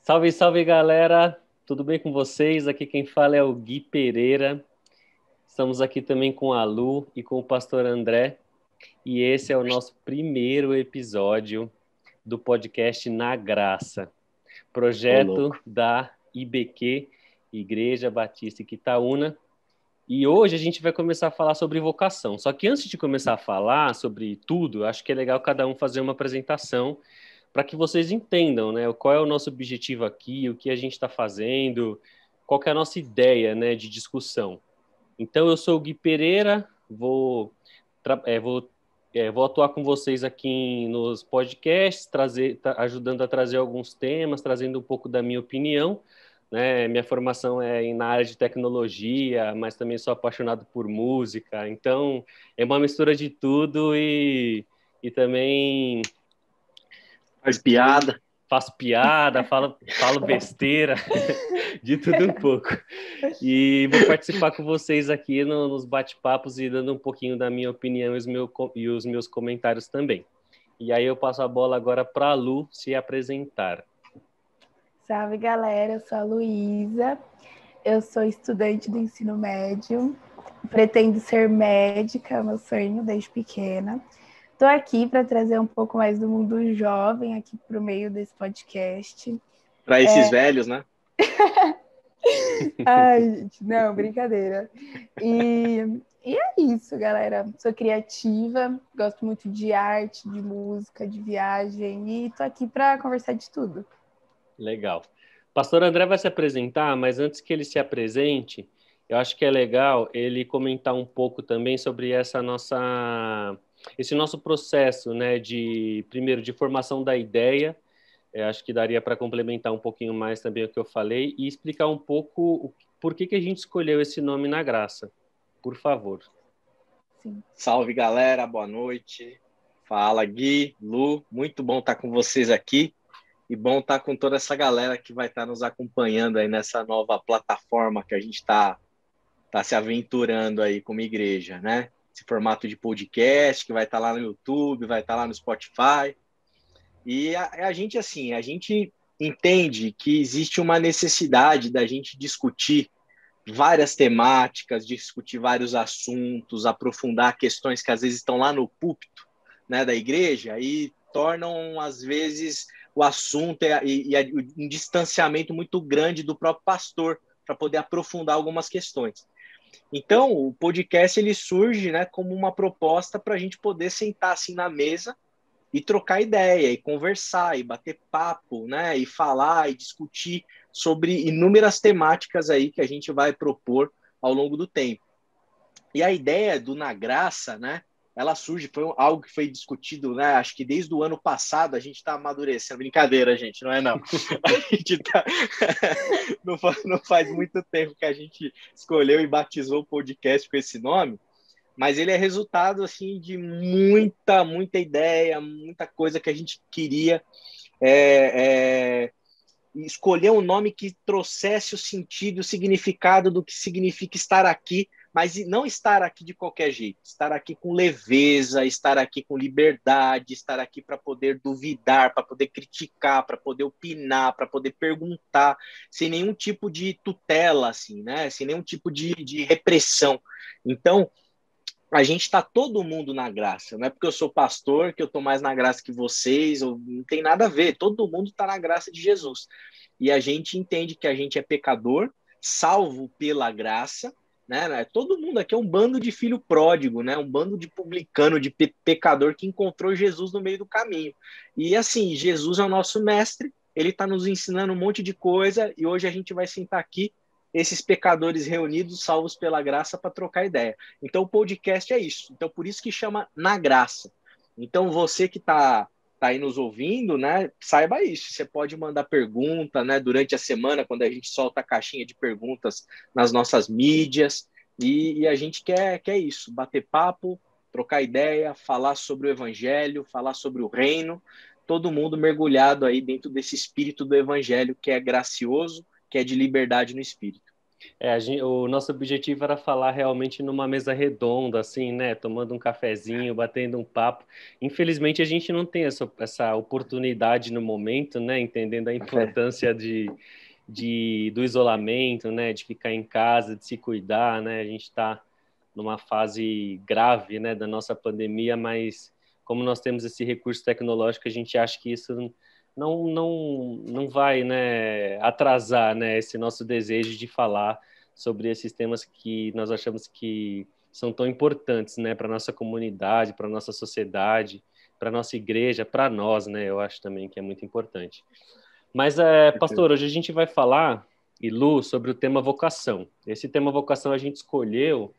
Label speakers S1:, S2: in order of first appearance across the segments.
S1: Salve, salve, galera! Tudo bem com vocês? Aqui quem fala é o Gui Pereira. Estamos aqui também com a Lu e com o pastor André. E esse é o nosso primeiro episódio do podcast Na Graça, projeto da IBQ, Igreja Batista Quitaúna. E hoje a gente vai começar a falar sobre vocação. Só que antes de começar a falar sobre tudo, acho que é legal cada um fazer uma apresentação para que vocês entendam, né, qual é o nosso objetivo aqui, o que a gente está fazendo, qual que é a nossa ideia, né, de discussão. Então, eu sou o Gui Pereira, vou atuar com vocês aqui nos podcasts, ajudando a trazer alguns temas, trazendo um pouco da minha opinião, né? Minha formação é na área de tecnologia, mas também sou apaixonado por música, então é uma mistura de tudo e também
S2: faz piada.
S1: Faço piada, falo besteira, de tudo um pouco. E vou participar com vocês aqui nos bate-papos e dando um pouquinho da minha opinião e os meus comentários também. E aí eu passo a bola agora para a Lu se apresentar.
S3: Salve, galera, eu sou a Luísa, eu sou estudante do ensino médio, pretendo ser médica, meu sonho desde pequena. Estou aqui para trazer um pouco mais do mundo jovem aqui para o meio desse podcast.
S2: Para esses velhos, né?
S3: Ai, gente, não, brincadeira. E é isso, galera. Sou criativa, gosto muito de arte, de música, de viagem e estou aqui para conversar de tudo.
S1: Legal. Pastor André vai se apresentar, mas antes que ele se apresente, eu acho que é legal ele comentar um pouco também sobre esse nosso processo, né, primeiro, de formação da ideia. Acho que daria para complementar um pouquinho mais também o que eu falei e explicar um pouco por que a gente escolheu esse nome Na Graça. Por favor.
S3: Sim.
S2: Salve, galera, boa noite. Fala, Gui, Lu, muito bom estar com vocês aqui e bom estar com toda essa galera que vai estar nos acompanhando aí nessa nova plataforma que a gente está se aventurando aí como igreja, né? Esse formato de podcast que vai estar lá no YouTube, vai estar lá no Spotify. E a gente, assim, a gente entende que existe uma necessidade da gente discutir várias temáticas, discutir vários assuntos, aprofundar questões que às vezes estão lá no púlpito, né, da igreja e tornam, às vezes, o assunto e um distanciamento muito grande do próprio pastor para poder aprofundar algumas questões. Então, o podcast ele surge, né, como uma proposta para a gente poder sentar assim na mesa e trocar ideia, e conversar, e bater papo, né, e falar, e discutir sobre inúmeras temáticas aí que a gente vai propor ao longo do tempo. E a ideia do Na Graça, né, ela surge, foi algo que foi discutido, né, acho que desde o ano passado a gente está amadurecendo. Brincadeira, gente, não é não. A gente tá... não faz muito tempo que a gente escolheu e batizou o podcast com esse nome, mas ele é resultado assim, de muita ideia, muita coisa que a gente queria escolher um nome que trouxesse o sentido, o significado do que significa estar aqui, mas não estar aqui de qualquer jeito, estar aqui com leveza, estar aqui com liberdade, estar aqui para poder duvidar, para poder criticar, para poder opinar, para poder perguntar, sem nenhum tipo de tutela, assim, né? Sem nenhum tipo de repressão. Então, a gente está todo mundo na graça, não é porque eu sou pastor que eu estou mais na graça que vocês, ou não tem nada a ver, todo mundo está na graça de Jesus. E a gente entende que a gente é pecador, salvo pela graça, né? Todo mundo aqui é um bando de filho pródigo, né? Um bando de publicano, de pecador que encontrou Jesus no meio do caminho. E assim, Jesus é o nosso mestre, ele está nos ensinando um monte de coisa, e hoje a gente vai sentar aqui esses pecadores reunidos, salvos pela graça, para trocar ideia. Então, o podcast é isso. Então, por isso que chama Na Graça. Então, você que está aí nos ouvindo, né, saiba isso. Você pode mandar pergunta, né, durante a semana, quando a gente solta a caixinha de perguntas nas nossas mídias. E a gente quer isso, bater papo, trocar ideia, falar sobre o evangelho, falar sobre o reino, todo mundo mergulhado aí dentro desse espírito do evangelho que é gracioso, que é de liberdade no espírito.
S1: O nosso objetivo era falar realmente numa mesa redonda, assim, né? Tomando um cafezinho, batendo um papo. Infelizmente, a gente não tem essa oportunidade no momento, né? Entendendo a importância do isolamento, né? De ficar em casa, de se cuidar, né? A gente está numa fase grave, né? Da nossa pandemia, mas como nós temos esse recurso tecnológico, a gente acha que isso não vai, né, atrasar, né, esse nosso desejo de falar sobre esses temas que nós achamos que são tão importantes, né, para nossa comunidade, para nossa sociedade, para nossa igreja, para nós, né, eu acho também que é muito importante. Mas, pastor, hoje a gente vai falar, e Lu, sobre o tema vocação. Esse tema vocação a gente escolheu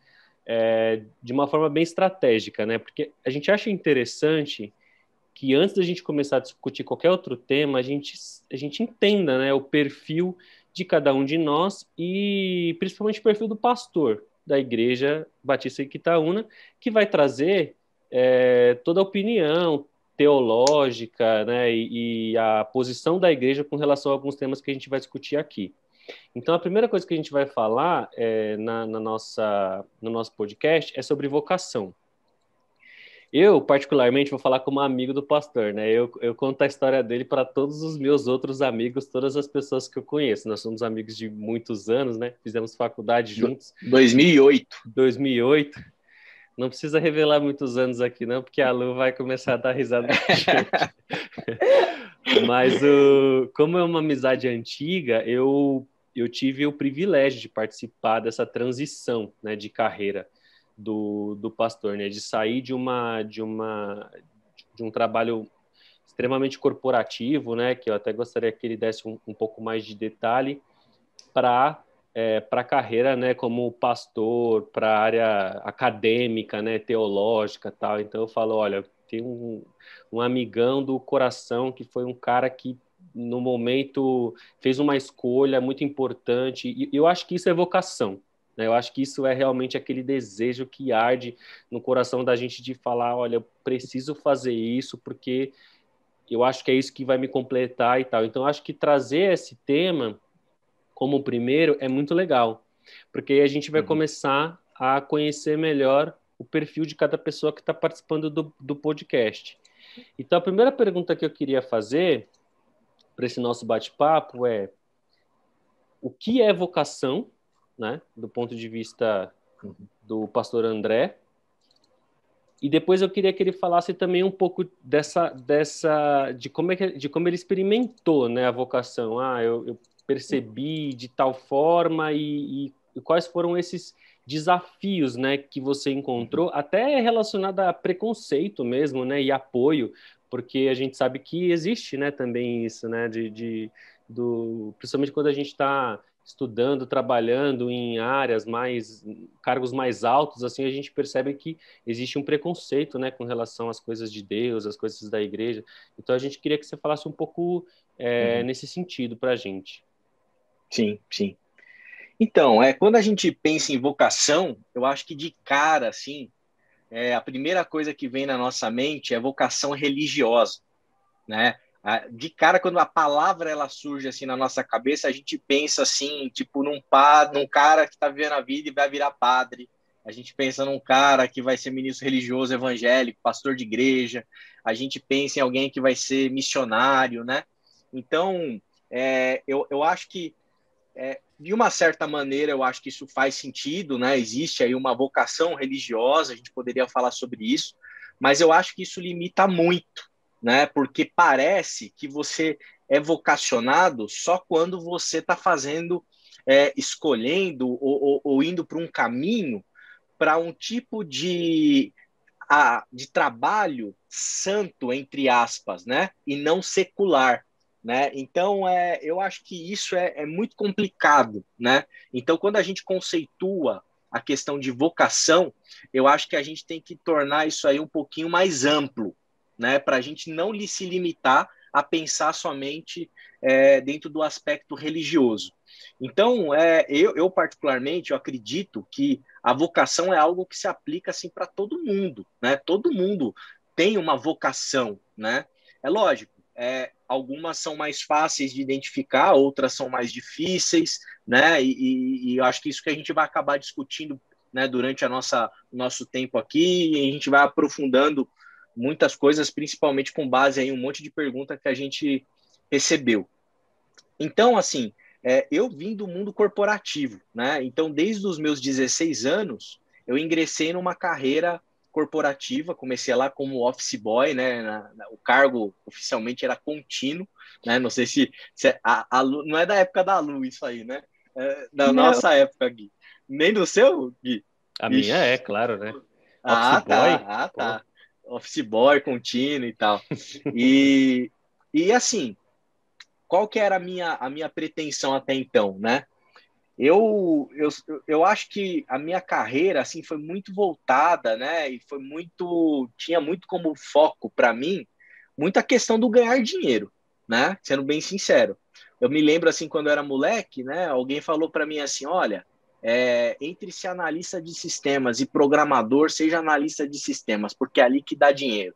S1: de uma forma bem estratégica, né, porque a gente acha interessante que antes da gente começar a discutir qualquer outro tema, a gente entenda, né, o perfil de cada um de nós e principalmente o perfil do pastor da Igreja Batista Iquitaúna, que vai trazer toda a opinião teológica, né, e a posição da igreja com relação a alguns temas que a gente vai discutir aqui. Então, a primeira coisa que a gente vai falar no nosso podcast é sobre vocação. Eu, particularmente, vou falar como amigo do pastor, né? Eu conto a história dele para todos os meus outros amigos, todas as pessoas que eu conheço. Nós somos amigos de muitos anos, né? Fizemos faculdade juntos.
S2: 2008.
S1: 2008. Não precisa revelar muitos anos aqui, não, porque a Lu vai começar a dar risada da gente. Mas, como é uma amizade antiga, eu tive o privilégio de participar dessa transição, né, de carreira do pastor, né, de sair de um trabalho extremamente corporativo, né, que eu até gostaria que ele desse um pouco mais de detalhe, para a carreira, né, como pastor, para a área acadêmica, né, teológica, tal. Então eu falo, olha, tem um amigão do coração que foi um cara que no momento fez uma escolha muito importante, e eu acho que isso é vocação, né? Eu acho que isso é realmente aquele desejo que arde no coração da gente de falar, olha, eu preciso fazer isso porque eu acho que é isso que vai me completar e tal. Então eu acho que trazer esse tema como o primeiro é muito legal, porque aí a gente vai começar a conhecer melhor o perfil de cada pessoa que está participando do podcast. Então, a primeira pergunta que eu queria fazer para esse nosso bate-papo é: o que é vocação, né, do ponto de vista do pastor André? E depois eu queria que ele falasse também um pouco de como ele experimentou, né, a vocação. Eu percebi de tal forma e quais foram esses desafios, né, que você encontrou, até relacionado a preconceito mesmo, né, e apoio, porque a gente sabe que existe, né, também isso, né, principalmente quando a gente está estudando, trabalhando em áreas cargos mais altos, assim, a gente percebe que existe um preconceito, né, com relação às coisas de Deus, às coisas da igreja. Então a gente queria que você falasse um pouco nesse sentido para a gente.
S2: Sim, sim. Então, quando a gente pensa em vocação, eu acho que de cara, assim, a primeira coisa que vem na nossa mente é vocação religiosa, né? De cara, quando a palavra ela surge assim na nossa cabeça, a gente pensa assim, tipo, num cara que está vivendo a vida e vai virar padre. A gente pensa num cara que vai ser ministro religioso evangélico, pastor de igreja. A gente pensa em alguém que vai ser missionário, né? Então, eu acho que de uma certa maneira, eu acho que isso faz sentido, né? Existe aí uma vocação religiosa, a gente poderia falar sobre isso, mas eu acho que isso limita muito, né? Porque parece que você é vocacionado só quando você está fazendo, escolhendo ou indo para um caminho, para um tipo de trabalho santo, entre aspas, né? E não secular. Né? Então, eu acho que isso é muito complicado. Né? Então, quando a gente conceitua a questão de vocação, eu acho que a gente tem que tornar isso aí um pouquinho mais amplo, né? Para a gente não se limitar a pensar somente dentro do aspecto religioso. Então, eu particularmente, eu acredito que a vocação é algo que se aplica assim para todo mundo, né? Todo mundo tem uma vocação, né? É lógico, algumas são mais fáceis de identificar, outras são mais difíceis, né? E eu acho que isso que a gente vai acabar discutindo, né, durante o nosso tempo aqui, e a gente vai aprofundando muitas coisas, principalmente com base em um monte de pergunta que a gente recebeu. Então, assim, eu vim do mundo corporativo, né? Então, desde os meus 16 anos, eu ingressei numa carreira corporativa, comecei lá como office boy, né? O cargo oficialmente era contínuo, né? Não sei se a Lu, não é da época da Lu isso aí, né? Da
S3: Não.
S2: nossa época, Gui. Nem do seu, Gui?
S1: A minha
S2: Ixi.
S1: claro, né?
S2: Ah,
S1: Office boy?
S2: tá,
S1: Pô.
S2: tá. Office boy contínuo e tal. E assim, qual que era a minha pretensão até então, né? Eu acho que a minha carreira assim foi muito voltada, né? E tinha muito como foco para mim muita questão do ganhar dinheiro, né? Sendo bem sincero, eu me lembro assim quando eu era moleque, né? Alguém falou para mim assim, olha, entre ser analista de sistemas e programador, seja analista de sistemas, porque é ali que dá dinheiro.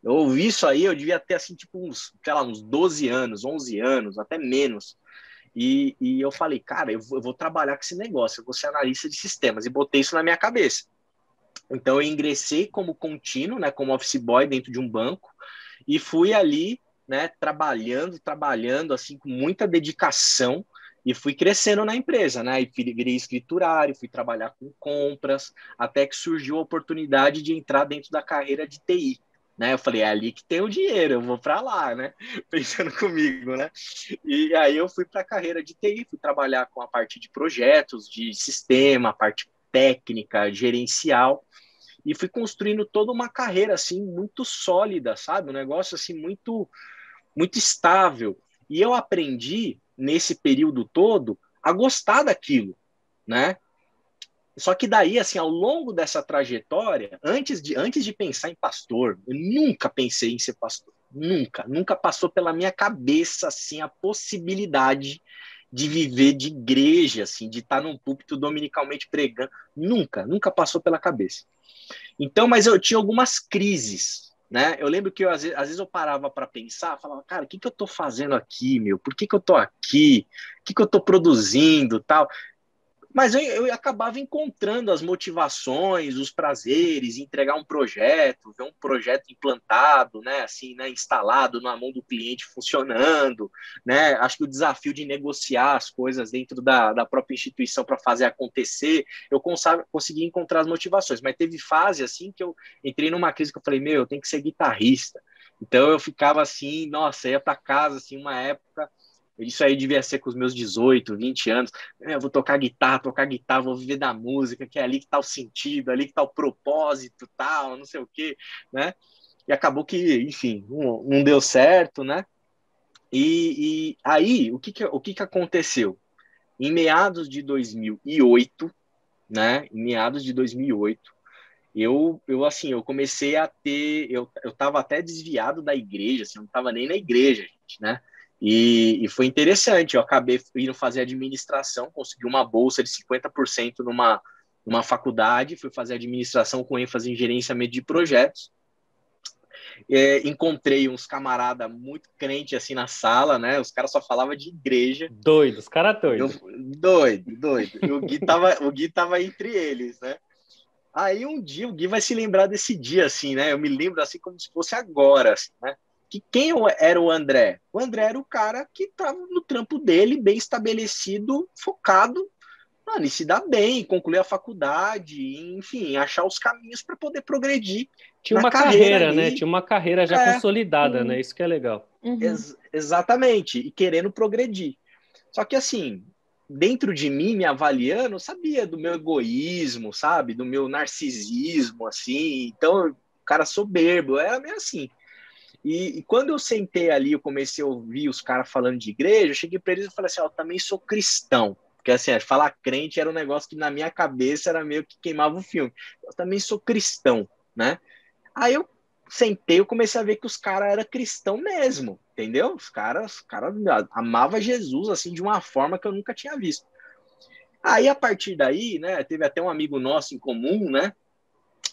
S2: Eu ouvi isso aí, eu devia ter assim tipo uns, sei lá, uns 12 anos, 11 anos, até menos. E eu falei, cara, eu vou trabalhar com esse negócio, eu vou ser analista de sistemas, e botei isso na minha cabeça. Então, eu ingressei como contínuo, né, como office boy dentro de um banco, e fui ali, né, trabalhando, assim, com muita dedicação, e fui crescendo na empresa, né, e virei escriturário, fui trabalhar com compras, até que surgiu a oportunidade de entrar dentro da carreira de TI. Né, eu falei, é ali que tem o dinheiro, eu vou para lá, né? Pensando comigo, né? E aí eu fui para a carreira de TI, fui trabalhar com a parte de projetos, de sistema, a parte técnica, gerencial, e fui construindo toda uma carreira assim muito sólida, sabe? Um negócio assim muito estável. E eu aprendi nesse período todo a gostar daquilo, né? Só que daí, assim, ao longo dessa trajetória, antes de pensar em pastor, eu nunca pensei em ser pastor. Nunca passou pela minha cabeça, assim, a possibilidade de viver de igreja, assim, de estar num púlpito dominicalmente pregando. Nunca passou pela cabeça. Então, mas eu tinha algumas crises, né? Eu lembro que às vezes eu parava para pensar, falava, cara, o que eu estou fazendo aqui, meu? Por que eu estou aqui? O que eu estou produzindo, tal? Mas eu acabava encontrando as motivações, os prazeres, entregar um projeto, ver um projeto implantado, né, assim, né, instalado na mão do cliente funcionando, né? Acho que o desafio de negociar as coisas dentro da própria instituição para fazer acontecer, eu consegui encontrar as motivações. Mas teve fase assim que eu entrei numa crise que eu falei, meu, eu tenho que ser guitarrista. Então eu ficava assim, nossa, ia para casa assim uma época. Isso aí devia ser com os meus 18, 20 anos. Eu vou tocar guitarra, vou viver da música, que é ali que está o sentido, ali que está o propósito, tal, não sei o quê, né? E acabou que, enfim, não deu certo, né? E aí, o que aconteceu? Em meados de 2008, né? Em meados de 2008, assim, eu comecei a ter, eu estava até desviado da igreja, assim, eu não estava nem na igreja, gente, né? E foi interessante, eu acabei indo fazer administração, consegui uma bolsa de 50% numa faculdade, fui fazer administração com ênfase em gerenciamento de projetos. Encontrei uns camarada muito crente assim na sala, né? Os caras só falavam de igreja.
S1: Doido, os caras
S2: Eu,
S1: doidos.
S2: doido. E o Gui tava entre eles, né? Aí um dia o Gui vai se lembrar desse dia, assim, né? Eu me lembro assim como se fosse agora, assim, né? Que quem era o André? O André era o cara que estava no trampo dele, bem estabelecido, focado, mano, e se dar bem, concluir a faculdade, enfim, achar os caminhos para poder progredir
S1: Tinha
S2: na
S1: uma
S2: carreira
S1: carreira, né?
S2: ali.
S1: Tinha uma carreira já
S2: É,
S1: consolidada, né?
S3: Sim.
S1: Isso que é legal.
S3: Uhum.
S2: exatamente, e querendo progredir. Só que assim, dentro de mim, me avaliando, eu sabia do meu egoísmo, sabe? Do meu narcisismo, assim. Então, cara soberbo, eu era meio assim. E quando eu sentei ali, eu comecei a ouvir os caras falando de igreja, eu cheguei para eles e falei assim, ó, eu também sou cristão. Porque assim, falar crente era um negócio que na minha cabeça era meio que queimava o filme. Eu também sou cristão, né? Aí eu sentei, eu comecei a ver que os caras eram cristão mesmo, entendeu? Os caras amavam Jesus, assim, de uma forma que eu nunca tinha visto. Aí, a partir daí, né, teve até um amigo nosso em comum, né,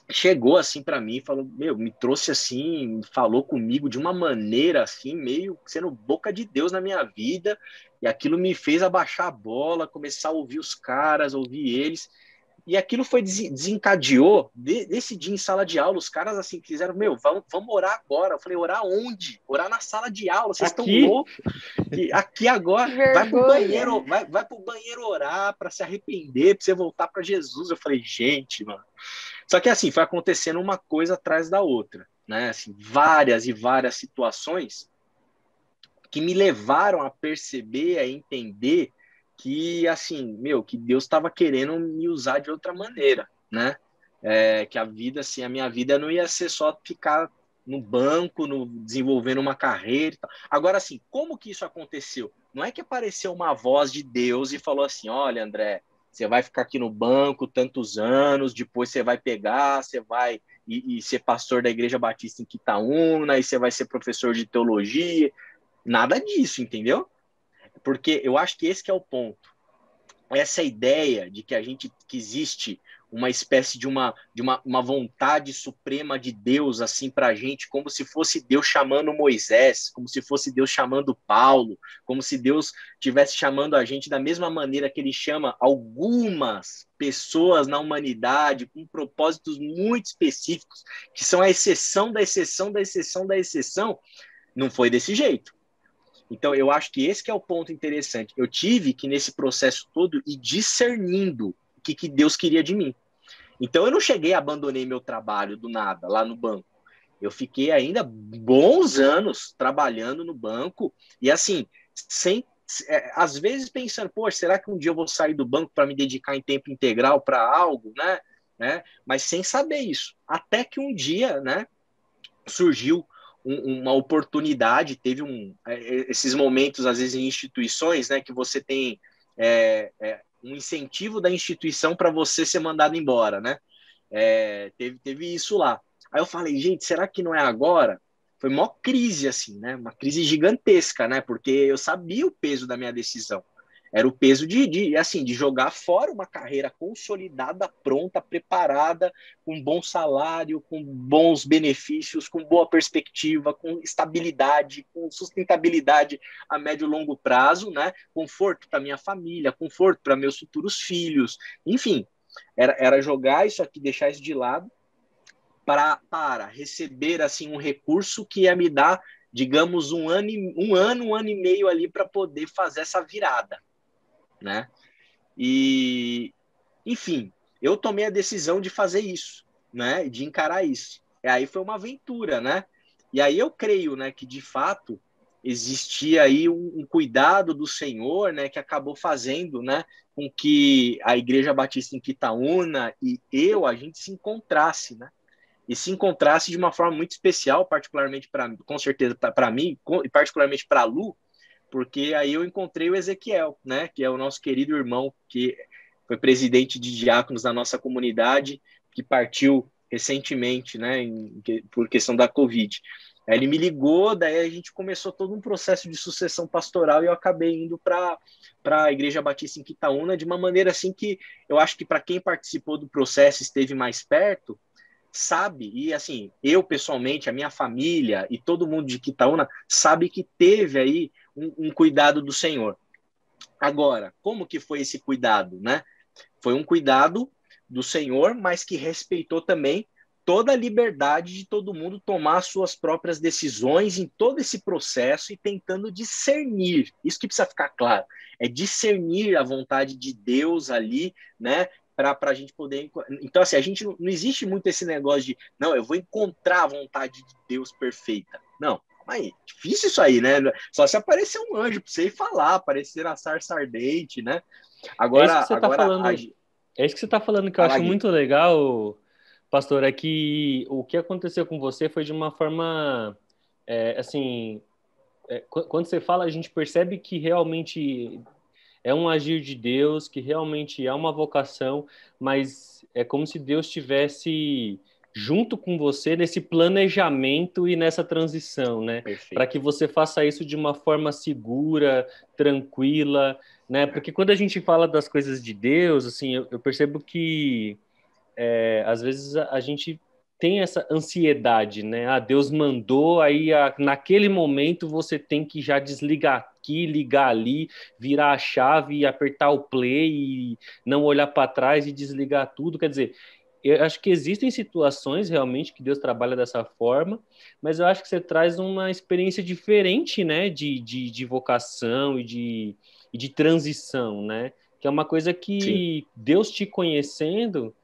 S2: chegou assim para mim, falou, me trouxe assim, falou comigo de uma maneira assim, meio sendo boca de Deus na minha vida, e aquilo me fez abaixar a bola, começar a ouvir os caras, ouvir eles, e aquilo foi desencadeou desse dia em sala de aula, os caras assim quiseram, vamos orar agora. Eu falei, orar onde? Orar na sala de aula, vocês estão loucos? E aqui agora, vai pro banheiro, vai pro banheiro orar para se arrepender, para você voltar para Jesus. Eu falei, gente, mano. Só que assim, foi acontecendo uma coisa atrás da outra, né? Assim, várias e várias situações que me levaram a perceber, a entender que, assim, que Deus estava querendo me usar de outra maneira, né? Que a vida, assim, a minha vida não ia ser só ficar no banco, desenvolvendo uma carreira e tal. Agora, assim, como que isso aconteceu? Não é que apareceu uma voz de Deus e falou assim, olha, André, você vai ficar aqui no banco tantos anos, depois você vai pegar, você vai e ser pastor da Igreja Batista em Quitaúna, e você vai ser professor de teologia. Nada disso, entendeu? Porque eu acho que esse que é o ponto. Essa ideia de que existe uma espécie de uma vontade suprema de Deus assim para a gente, como se fosse Deus chamando Moisés, como se fosse Deus chamando Paulo, como se Deus estivesse chamando a gente da mesma maneira que ele chama algumas pessoas na humanidade com propósitos muito específicos, que são a exceção da exceção da exceção da exceção. Não foi desse jeito. Então, eu acho que esse que é o ponto interessante. Eu tive que, nesse processo todo, ir discernindo o que Deus queria de mim. Então, eu não cheguei, abandonei meu trabalho do nada, lá no banco. Eu fiquei ainda bons anos trabalhando no banco e, assim, às vezes pensando, poxa, será que um dia eu vou sair do banco para me dedicar em tempo integral para algo, né? Mas sem saber isso. Até que um dia, né, surgiu uma oportunidade, teve esses momentos, às vezes, em instituições, né, que você tem um incentivo da instituição para você ser mandado embora, né? Teve isso lá. Aí eu falei, gente, será que não é agora? Foi uma crise, assim, né? Uma crise gigantesca, né? Porque eu sabia o peso da minha decisão. Era o peso de jogar fora uma carreira consolidada, pronta, preparada, com bom salário, com bons benefícios, com boa perspectiva, com estabilidade, com sustentabilidade a médio e longo prazo, né? Conforto para minha família, conforto para meus futuros filhos, enfim, era jogar isso aqui, deixar isso de lado para receber assim um recurso que ia me dar, digamos, um ano e meio ali para poder fazer essa virada, né? E, enfim, eu tomei a decisão de fazer isso, né? De encarar isso. E aí foi uma aventura, né? E aí eu creio, né, que de fato existia aí um cuidado do Senhor, né, que acabou fazendo, né, com que a Igreja Batista em Quitaúna e a gente se encontrasse, né? E se encontrasse de uma forma muito especial, particularmente com certeza para mim, e particularmente para a Lu, porque aí eu encontrei o Ezequiel, né, que é o nosso querido irmão, que foi presidente de diáconos da nossa comunidade, que partiu recentemente, né, por questão da Covid. Aí ele me ligou, daí a gente começou todo um processo de sucessão pastoral e eu acabei indo para a Igreja Batista em Quitaúna de uma maneira assim que eu acho que para quem participou do processo, esteve mais perto, sabe, e assim, eu pessoalmente, a minha família e todo mundo de Quitaúna sabe que teve aí um cuidado do Senhor. Agora, como que foi esse cuidado, né? Foi um cuidado do Senhor, mas que respeitou também toda a liberdade de todo mundo tomar suas próprias decisões em todo esse processo e tentando discernir. Isso que precisa ficar claro, é discernir a vontade de Deus ali, né? Para a gente poder. Então, assim, a gente não existe muito esse negócio de, não, eu vou encontrar a vontade de Deus perfeita. Não, aí, difícil isso aí, né? Só se aparecer um anjo para você ir falar, aparecer na sarça ardente, né?
S1: É isso que
S2: Agora,
S1: você está falando. É isso que você está falando que eu acho muito legal, pastor, é que o que aconteceu com você foi de uma forma, assim, quando você fala, a gente percebe que realmente é um agir de Deus, que realmente é uma vocação, mas é como se Deus estivesse junto com você nesse planejamento e nessa transição, né? Para que você faça isso de uma forma segura, tranquila, né? Porque quando a gente fala das coisas de Deus, assim, eu percebo que às vezes a gente tem essa ansiedade, né? Ah, Deus mandou, aí naquele momento você tem que já desligar aqui, ligar ali, virar a chave e apertar o play e não olhar para trás e desligar tudo. Quer dizer, eu acho que existem situações realmente que Deus trabalha dessa forma, mas eu acho que você traz uma experiência diferente, né? De vocação e de transição, né? Que é uma coisa
S2: Sim,
S1: que Deus te conhecendo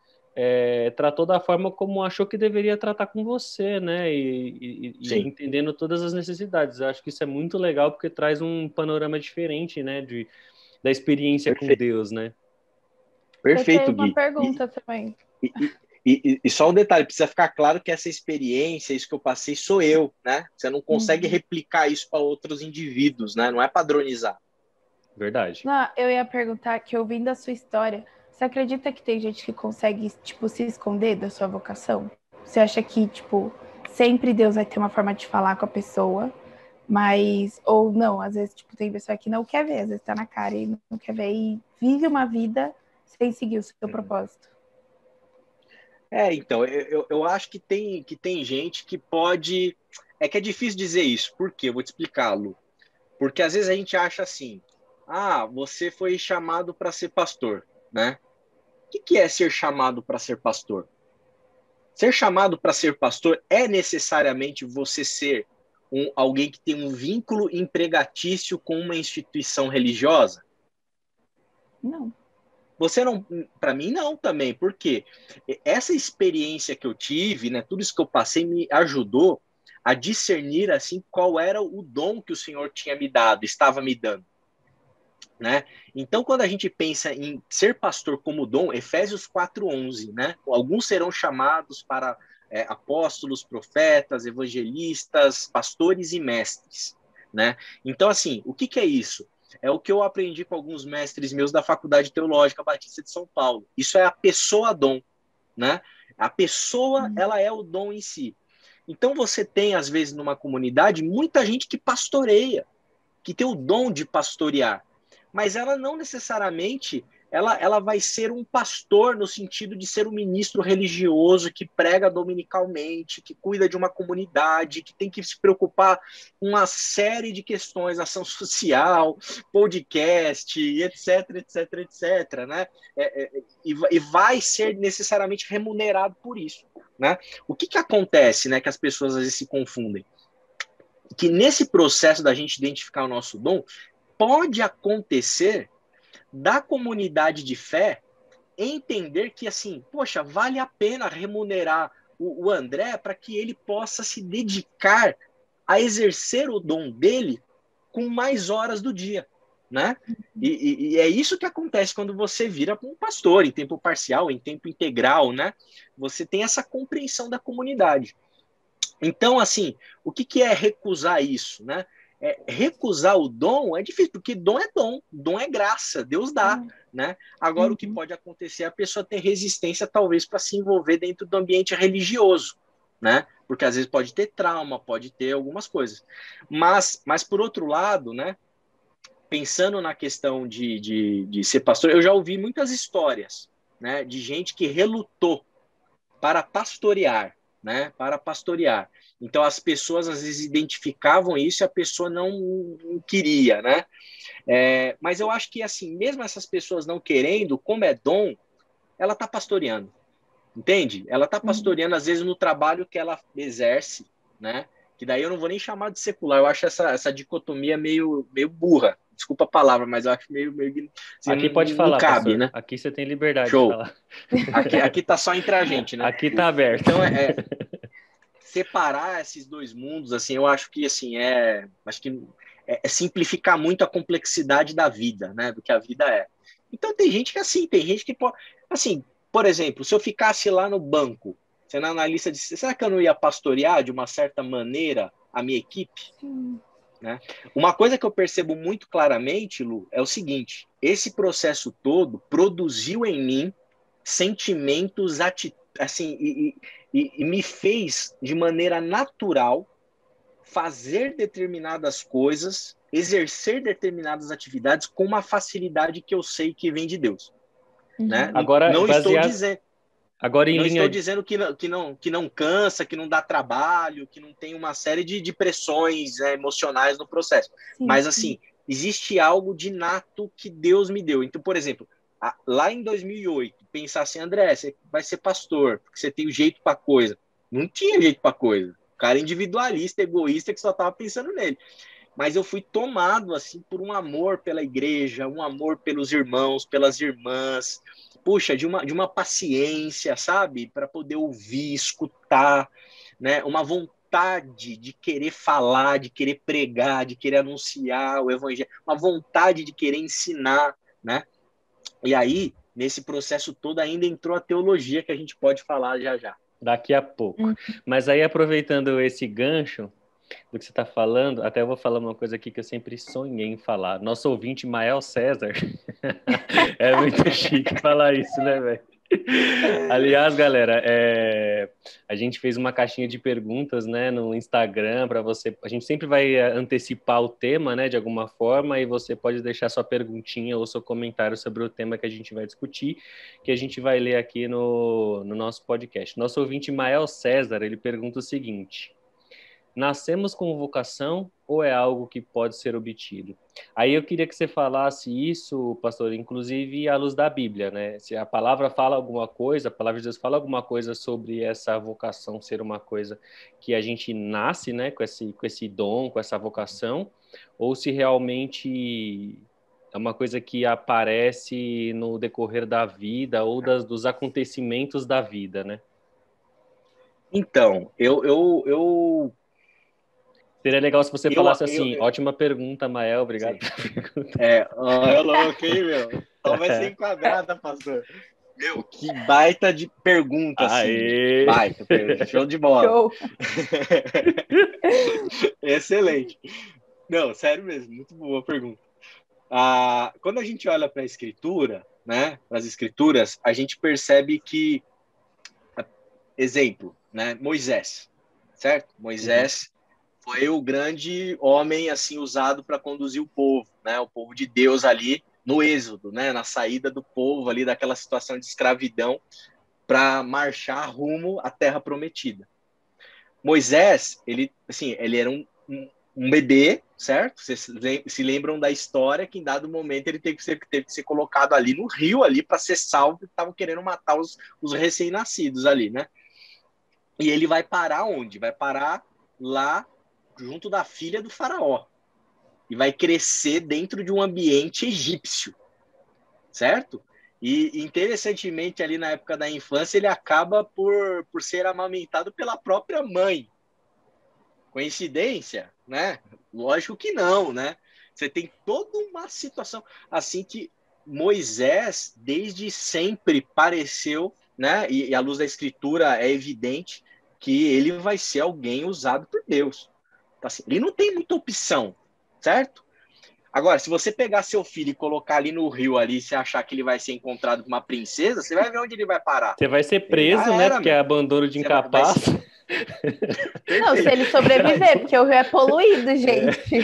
S1: tratou da forma como achou que deveria tratar com você, né? E
S2: sim.
S1: entendendo todas as necessidades. Eu acho que isso é muito legal porque traz um panorama diferente, né? Da experiência com
S2: Perfeito,
S1: Deus, né?
S3: Eu tenho
S2: perfeito,
S3: uma
S2: Gui.
S3: pergunta também.
S2: E, e só um detalhe, precisa ficar claro que essa experiência, isso que eu passei, sou eu, né? Você não consegue
S3: Uhum.
S2: replicar isso para outros indivíduos, né? Não é padronizar.
S1: Verdade.
S3: Não, eu ia perguntar que, ouvindo a sua história, você acredita que tem gente que consegue, tipo, se esconder da sua vocação? Você acha que, tipo, sempre Deus vai ter uma forma de falar com a pessoa, mas, ou não, às vezes, tipo, tem pessoa que não quer ver, às vezes tá na cara e não quer ver e vive uma vida sem seguir o seu
S2: Uhum.
S3: propósito.
S2: Então, eu acho que tem gente que pode. É que é difícil dizer isso. Por quê? Eu vou te explicar, Lu. Porque às vezes a gente acha assim: ah, você foi chamado para ser pastor, né? O que é ser chamado para ser pastor? Ser chamado para ser pastor é necessariamente você ser alguém que tem um vínculo empregatício com uma instituição religiosa?
S3: Não.
S2: Você não, para mim não também, porque essa experiência que eu tive, né, tudo isso que eu passei me ajudou a discernir assim qual era o dom que o Senhor tinha me dado, estava me dando, né? Então, quando a gente pensa em ser pastor como dom, Efésios 4:11, né? Alguns serão chamados para apóstolos, profetas, evangelistas, pastores e mestres, né? Então, assim, o que é isso? É o que eu aprendi com alguns mestres meus da Faculdade Teológica Batista de São Paulo. Isso é a pessoa dom, né? A pessoa, ela é o dom em si. Então, você tem, às vezes, numa comunidade, muita gente que pastoreia, que tem o dom de pastorear, mas ela não necessariamente ela vai ser um pastor no sentido de ser um ministro religioso que prega dominicalmente, que cuida de uma comunidade, que tem que se preocupar com uma série de questões, ação social, podcast, etc, etc, etc, né? E vai ser necessariamente remunerado por isso, né? O que acontece, né, que as pessoas às vezes se confundem? Que nesse processo da gente identificar o nosso dom, pode acontecer da comunidade de fé entender que, assim, poxa, vale a pena remunerar o André para que ele possa se dedicar a exercer o dom dele com mais horas do dia, né? E é isso que acontece quando você vira um pastor em tempo parcial, em tempo integral, né? Você tem essa compreensão da comunidade. Então, assim, o que é recusar isso, né? Recusar o dom é difícil, porque dom é graça, Deus dá, né? Agora, o que pode acontecer é a pessoa ter resistência, talvez, para se envolver dentro do ambiente religioso, né? Porque às vezes pode ter trauma, pode ter algumas coisas. Mas por outro lado, né? Pensando na questão de ser pastor, eu já ouvi muitas histórias, né? De gente que relutou para pastorear, né? Para pastorear. Então as pessoas às vezes identificavam isso e a pessoa não queria, né? Mas eu acho que assim, mesmo essas pessoas não querendo, como é dom, ela está pastoreando, entende? Ela está pastoreando às vezes no trabalho que ela exerce, né? Que daí eu não vou nem chamar de secular. Eu acho essa dicotomia meio burra. Desculpa a palavra, mas eu acho meio assim,
S1: Aqui pode
S2: não
S1: falar,
S2: cabe,
S1: pastor.
S2: né?
S1: Aqui você tem liberdade de
S2: Show.
S1: falar.
S2: Aqui tá só entre a gente, né?
S1: Aqui tá aberto.
S2: Então separar esses dois mundos, assim, eu acho que assim acho que é simplificar muito a complexidade da vida, né? Do que a vida é. Então tem gente que assim, tem gente que pode, assim, por exemplo, se eu ficasse lá no banco, sendo analista de, será que eu não ia pastorear de uma certa maneira a minha equipe?
S3: Sim.
S2: Né? Uma coisa que eu percebo muito claramente, Lu, é o seguinte: esse processo todo produziu em mim sentimentos, assim, e me fez de maneira natural fazer determinadas coisas, exercer determinadas atividades com uma facilidade que eu sei que vem de Deus, né?
S3: Uhum.
S1: Agora,
S2: Não estou
S1: baseado,
S2: dizendo.
S1: Agora, em
S2: Não
S1: linha...
S2: estou dizendo que não cansa, que não dá trabalho, que não tem uma série de pressões, né, emocionais no processo.
S3: Sim,
S2: Mas,
S3: sim.
S2: assim, existe algo de nato que Deus me deu. Então, por exemplo, lá em 2008, pensar assim, André, você vai ser pastor, porque você tem o jeito para coisa. Não tinha jeito para coisa. O cara individualista, egoísta, que só estava pensando nele. Mas eu fui tomado assim por um amor pela igreja, um amor pelos irmãos, pelas irmãs, puxa, de uma paciência, sabe? Para poder ouvir, escutar, né? Uma vontade de querer falar, de querer pregar, de querer anunciar o evangelho, uma vontade de querer ensinar, né? E aí, nesse processo todo, ainda entrou a teologia, que a gente pode falar já já.
S1: Daqui a pouco. Mas aí, aproveitando esse gancho do que você está falando, até eu vou falar uma coisa aqui que eu sempre sonhei em falar. Nosso ouvinte, Mael César, é muito chique falar isso, né, velho? Aliás, galera, a gente fez uma caixinha de perguntas, né, no Instagram para você. A gente sempre vai antecipar o tema, né, de alguma forma, e você pode deixar sua perguntinha ou seu comentário sobre o tema que a gente vai discutir, que a gente vai ler aqui no nosso podcast. Nosso ouvinte Mael César, ele pergunta o seguinte: nascemos com vocação ou é algo que pode ser obtido? Aí eu queria que você falasse isso, pastor, inclusive à luz da Bíblia, né? Se a palavra fala alguma coisa, a palavra de Deus fala alguma coisa sobre essa vocação ser uma coisa que a gente nasce, né, com esse dom, com essa vocação, ou se realmente é uma coisa que aparece no decorrer da vida ou dos acontecimentos da vida, né?
S2: Então,
S1: Seria legal se você falasse assim, ótima pergunta, Mael, obrigado
S2: sim.
S1: pela pergunta.
S2: É louco, hein, meu? Só vai ser enquadrada, pastor. Meu, que baita de pergunta, assim, meu.
S1: Aê!
S2: Baita pergunta, show de bola.
S3: Show.
S2: Excelente. Não, sério mesmo, muito boa a pergunta. Quando a gente olha para a escritura, né, para as escrituras, a gente percebe que, exemplo, né, Moisés, certo? Moisés foi o grande homem assim usado para conduzir o povo, né, o povo de Deus ali no êxodo, né, na saída do povo ali daquela situação de escravidão para marchar rumo à terra prometida. Moisés, ele era um bebê, certo? Vocês se lembram da história que em dado momento ele teve que ser colocado ali no rio ali para ser salvo, porque estavam querendo matar os recém-nascidos ali, né? E ele vai parar onde? Vai parar lá junto da filha do faraó. E vai crescer dentro de um ambiente egípcio, certo? E interessantemente ali na época da infância ele acaba por ser amamentado pela própria mãe. Coincidência, né? Lógico que não, né? Você tem toda uma situação assim que Moisés desde sempre pareceu, né? E à luz da escritura é evidente que ele vai ser alguém usado por Deus. Então, assim, ele não tem muita opção, certo? Agora, se você pegar seu filho e colocar ali no rio ali, e você achar que ele vai ser encontrado com uma princesa, você vai ver onde ele vai parar.
S1: Você vai ser
S2: Ele
S1: preso,
S2: já
S1: né?
S2: era,
S1: Porque é
S2: meu.
S1: abandono de
S2: Você
S1: incapaz.
S3: Não, se ele sobreviver, porque o rio é poluído, gente.
S1: Que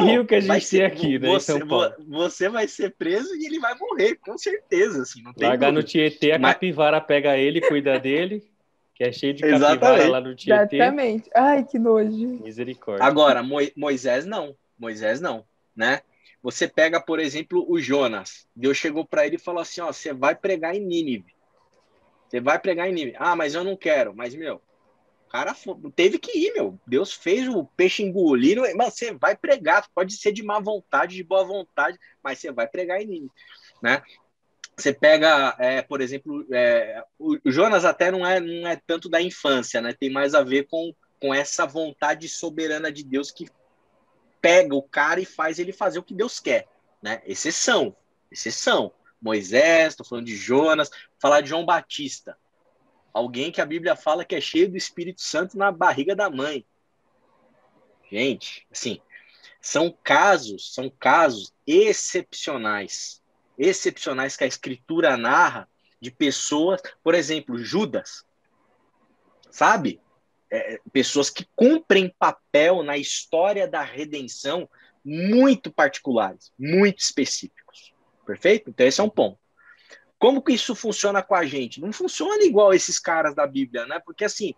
S1: rio que a gente tem aqui, né, em
S2: você,
S1: São Paulo?
S2: você vai ser preso e ele vai morrer, com certeza, assim, não tem
S1: Largar no
S2: dúvida.
S1: Tietê, a
S2: Mas,
S1: capivara pega ele, cuida dele, que é cheio de capivara lá
S2: exatamente.
S1: no Tietê.
S3: Exatamente. Ai, que nojo.
S1: Misericórdia.
S2: Agora, Moisés não, né? Você pega, por exemplo, o Jonas. Deus chegou para ele e falou assim, ó, você vai pregar em Nínive. Você vai pregar em Nínive. Ah, mas eu não quero. Mas, meu, o cara teve que ir, meu. Deus fez o peixe engolir, mas você vai pregar. Pode ser de má vontade, de boa vontade, mas você vai pregar em Nínive, né? Você pega, por exemplo, o Jonas até não é tanto da infância, né? Tem mais a ver com essa vontade soberana de Deus que pega o cara e faz ele fazer o que Deus quer, né? Exceção. Moisés, estou falando de Jonas, falar de João Batista. Alguém que a Bíblia fala que é cheio do Espírito Santo na barriga da mãe. Gente, assim, são casos excepcionais que a Escritura narra de pessoas, por exemplo, Judas, sabe? Pessoas que cumprem papel na história da redenção muito particulares, muito específicos. Perfeito? Então esse é um ponto. Como que isso funciona com a gente? Não funciona igual esses caras da Bíblia, né? Porque assim,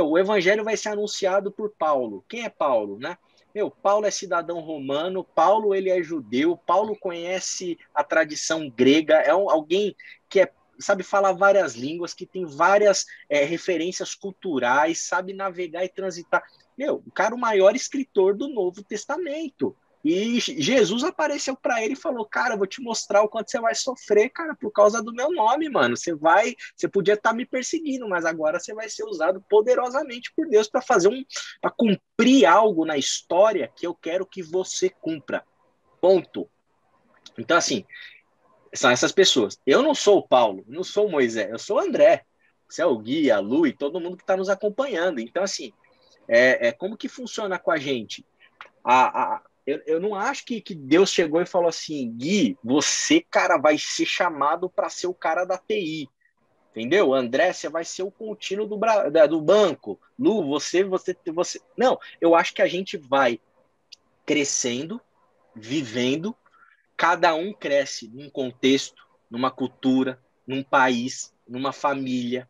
S2: o evangelho vai ser anunciado por Paulo. Quem é Paulo, né? Paulo é cidadão romano, Paulo ele é judeu, Paulo conhece a tradição grega, alguém que sabe falar várias línguas, que tem várias referências culturais, sabe navegar e transitar. O cara é o maior escritor do Novo Testamento. E Jesus apareceu para ele e falou, cara, eu vou te mostrar o quanto você vai sofrer, cara, por causa do meu nome, mano. Você podia estar me perseguindo, mas agora você vai ser usado poderosamente por Deus para para cumprir algo na história que eu quero que você cumpra. Ponto. Então, assim, são essas pessoas. Eu não sou o Paulo, não sou o Moisés, eu sou o André. Você é o Gui, a Lu e todo mundo que está nos acompanhando. Então, assim, como que funciona com a gente? Eu não acho que Deus chegou e falou assim, Gui, você, cara, vai ser chamado para ser o cara da TI. Entendeu? André, você vai ser o contínuo do banco. Lu, você. Não, eu acho que a gente vai crescendo, vivendo, cada um cresce num contexto, numa cultura, num país, numa família.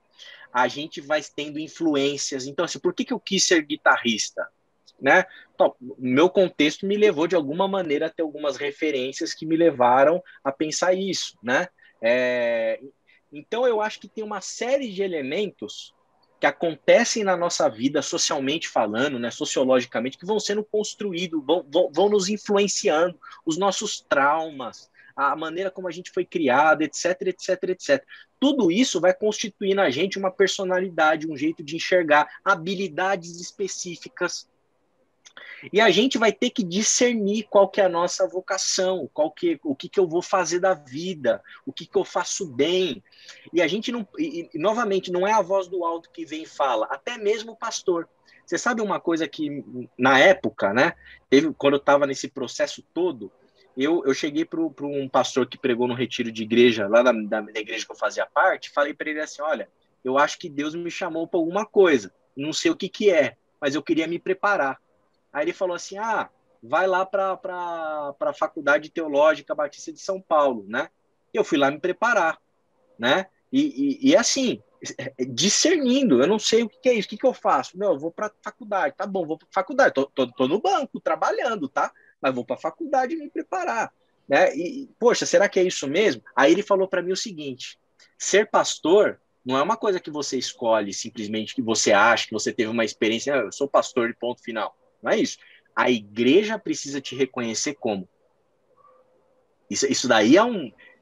S2: A gente vai tendo influências. Então, assim, por que eu quis ser guitarrista? Né? Então, o meu contexto me levou de alguma maneira a ter algumas referências que me levaram a pensar isso, né? Então eu acho que tem uma série de elementos que acontecem na nossa vida, socialmente falando, né, sociologicamente, que vão sendo construídos, vão nos influenciando, os nossos traumas, a maneira como a gente foi criado, etc, etc, etc. Tudo isso vai constituir na gente uma personalidade, um jeito de enxergar, habilidades específicas. E a gente vai ter que discernir qual que é a nossa vocação, o que eu vou fazer da vida, o que eu faço bem. E a gente não, novamente, não é a voz do alto que vem e fala, até mesmo o pastor. Você sabe uma coisa que, na época, né, quando eu estava nesse processo todo, eu cheguei para um pastor que pregou no retiro de igreja, lá da igreja que eu fazia parte, falei para ele assim, olha, eu acho que Deus me chamou para alguma coisa, não sei o que é, mas eu queria me preparar. Aí ele falou assim, vai lá para a Faculdade Teológica Batista de São Paulo, né? Eu fui lá me preparar, né? E assim, discernindo, eu não sei o que é isso, o que eu faço? Eu vou para a faculdade, tá bom, vou para a faculdade, tô no banco, trabalhando, tá? Mas vou para a faculdade me preparar, né? Poxa, será que é isso mesmo? Aí ele falou para mim o seguinte, ser pastor não é uma coisa que você escolhe simplesmente, que você acha, que você teve uma experiência, eu sou pastor de ponto final. Não é isso. A igreja precisa te reconhecer como. Isso daí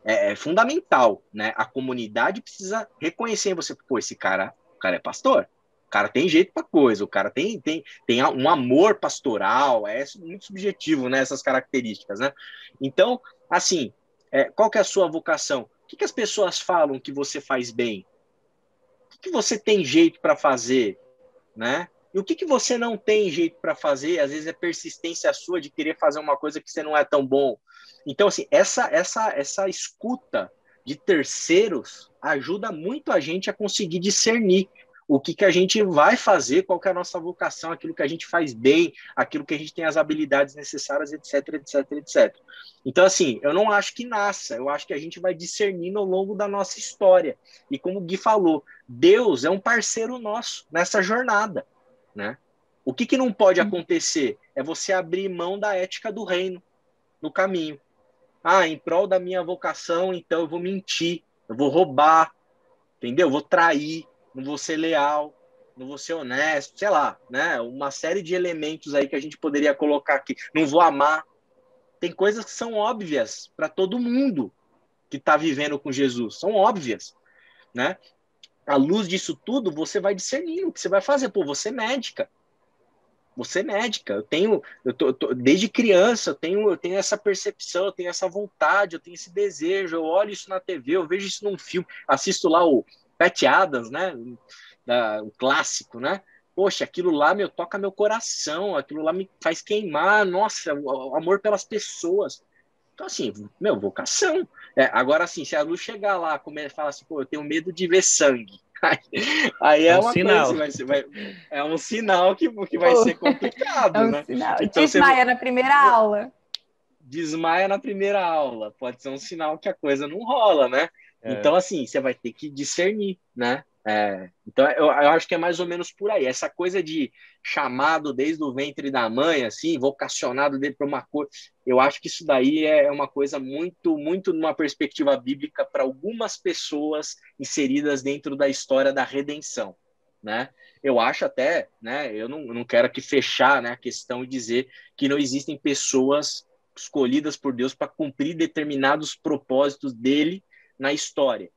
S2: é fundamental, né? A comunidade precisa reconhecer em você. Pô, o cara é pastor. O cara tem jeito para coisa. O cara tem um amor pastoral. É muito subjetivo, né? Essas características, né? Então, assim, qual que é a sua vocação? O que as pessoas falam que você faz bem? O que você tem jeito para fazer, né? E o que você não tem jeito para fazer, às vezes é persistência sua de querer fazer uma coisa que você não é tão bom. Então, assim, essa escuta de terceiros ajuda muito a gente a conseguir discernir o que a gente vai fazer, qual que é a nossa vocação, aquilo que a gente faz bem, aquilo que a gente tem as habilidades necessárias, etc, etc, etc. Então, assim, eu não acho que nasça, eu acho que a gente vai discernindo ao longo da nossa história. E como o Gui falou, Deus é um parceiro nosso nessa jornada. Né? O que não pode acontecer é você abrir mão da ética do reino no caminho. Em prol da minha vocação, então eu vou mentir, eu vou roubar, entendeu? Eu vou trair, não vou ser leal, não vou ser honesto, sei lá, né? Uma série de elementos aí que a gente poderia colocar aqui. Não vou amar. Tem coisas que são óbvias para todo mundo que está vivendo com Jesus, são óbvias, né? À luz disso tudo, você vai discernir o que você vai fazer. Pô, você é médica. Você é médica. Desde criança, eu tenho essa percepção, eu tenho essa vontade, eu tenho esse desejo. Eu olho isso na TV, eu vejo isso num filme, assisto lá o Pat Adams, né? O clássico, né? Poxa, aquilo lá toca meu coração, aquilo lá me faz queimar, nossa, o amor pelas pessoas. Então, assim, vocação. Agora, assim, se a Lu chegar lá e falar assim, pô, eu tenho medo de ver sangue. Aí é uma
S1: sinal.
S2: coisa, é um sinal que vai ser complicado, né?
S3: Sinal.
S2: Então,
S3: Desmaia na primeira aula.
S2: Desmaia na primeira aula. Pode ser um sinal que a coisa não rola, né? Então, assim, você vai ter que discernir, né? Então, eu acho que é mais ou menos por aí. Essa coisa de chamado desde o ventre da mãe, assim, vocacionado dele para uma coisa, eu acho que isso daí é uma coisa muito, muito numa perspectiva bíblica para algumas pessoas inseridas dentro da história da redenção, né? Eu acho até, né? Eu não quero aqui fechar, né, a questão e dizer que não existem pessoas escolhidas por Deus para cumprir determinados propósitos dele na história.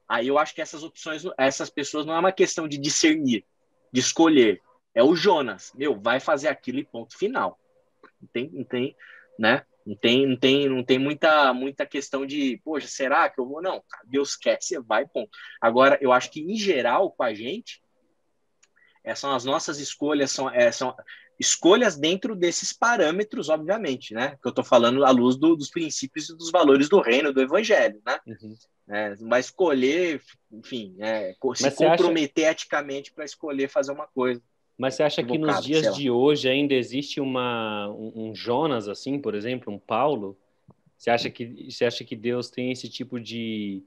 S2: Aí eu acho que essas opções, essas pessoas não é uma questão de discernir, de escolher. É o Jonas, vai fazer aquilo e ponto final. Não tem, né? Não tem muita questão de, poxa, será que eu vou? Não, Deus quer, você vai, ponto. Agora, eu acho que em geral com a gente, são as nossas escolhas, são escolhas dentro desses parâmetros, obviamente, né? Que eu estou falando à luz dos princípios e dos valores do reino, do evangelho, né?
S1: Uhum.
S2: Vai escolher, enfim, se comprometer eticamente para escolher fazer uma coisa.
S1: Mas você acha que nos dias de hoje ainda existe um Jonas, assim, por exemplo, um Paulo? Você acha que Deus tem esse tipo de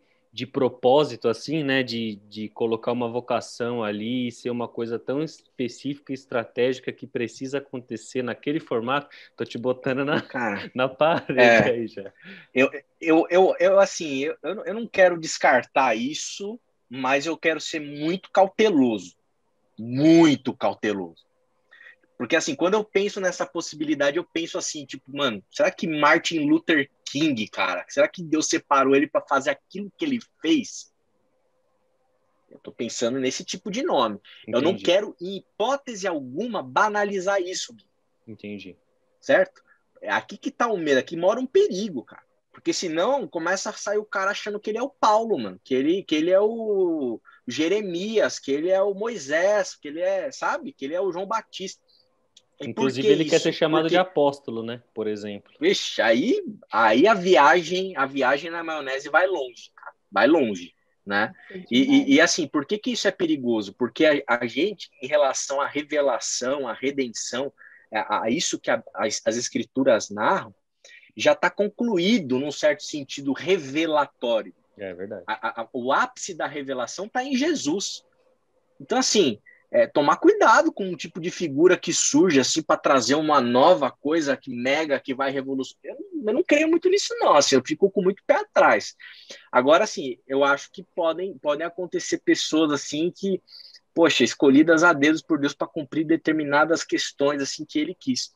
S1: propósito, assim, né? De colocar uma vocação ali e ser uma coisa tão específica e estratégica que precisa acontecer naquele formato? Tô te botando na parede aí já.
S2: Eu não quero descartar isso, mas eu quero ser muito cauteloso. Muito cauteloso. Porque, assim, quando eu penso nessa possibilidade, eu penso assim, tipo, mano, será que Martin Luther King, cara, será que Deus separou ele para fazer aquilo que ele fez? Eu tô pensando nesse tipo de nome. Entendi. Eu não quero, em hipótese alguma, banalizar isso.
S1: Entendi.
S2: Certo? É aqui que tá o medo, aqui mora um perigo, cara. Porque senão começa a sair o cara achando que ele é o Paulo, mano. Que ele é o Jeremias, que ele é o Moisés, que ele é, sabe? Que ele é o João Batista.
S1: E inclusive ele quer ser chamado de apóstolo, né? Por exemplo.
S2: Vixe, aí a viagem na maionese vai longe, cara. Vai longe, né? E assim, por que isso é perigoso? Porque a gente, em relação à revelação, à redenção, a isso que as escrituras narram, já está concluído, num certo sentido, revelatório.
S1: É verdade.
S2: O ápice da revelação está em Jesus. Então, assim, tomar cuidado com um tipo de figura que surge assim para trazer uma nova coisa que vai revolucionar. Eu não creio muito nisso, não. Assim, eu fico com muito pé atrás. Agora, assim, eu acho que podem acontecer pessoas assim que, poxa, escolhidas a dedo por Deus para cumprir determinadas questões assim que ele quis.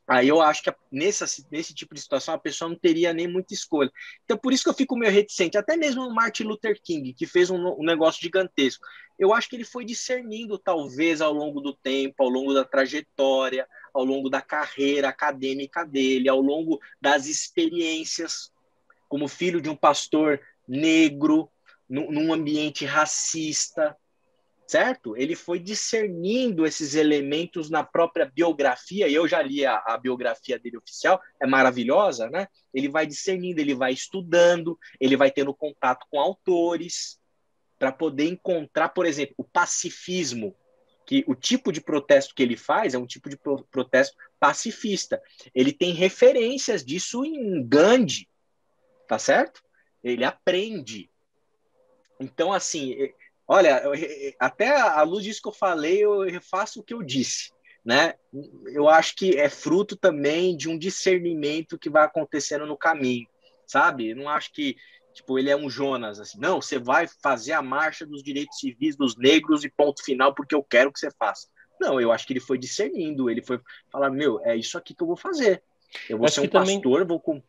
S2: Aí eu acho que nesse tipo de situação a pessoa não teria nem muita escolha. Então, por isso que eu fico meio reticente. Até mesmo o Martin Luther King, que fez um negócio gigantesco. Eu acho que ele foi discernindo, talvez, ao longo do tempo, ao longo da trajetória, ao longo da carreira acadêmica dele, ao longo das experiências, como filho de um pastor negro, num ambiente racista, certo? Ele foi discernindo esses elementos na própria biografia, e eu já li a biografia dele oficial, é maravilhosa, né? Ele vai discernindo, ele vai estudando, ele vai tendo contato com autores, para poder encontrar, por exemplo, o pacifismo, que o tipo de protesto que ele faz é um tipo de protesto pacifista. Ele tem referências disso em Gandhi, tá certo? Ele aprende. Então, assim, olha, até à luz disso que eu falei, eu refaço o que eu disse, né? Eu acho que é fruto também de um discernimento que vai acontecendo no caminho, sabe? Eu não acho que, tipo, ele é um Jonas, assim, não, você vai fazer a marcha dos direitos civis dos negros e ponto final, porque eu quero que você faça. Não, eu acho que ele foi discernindo, ele foi falar, é isso aqui que eu vou fazer. Eu vou ser um pastor, vou...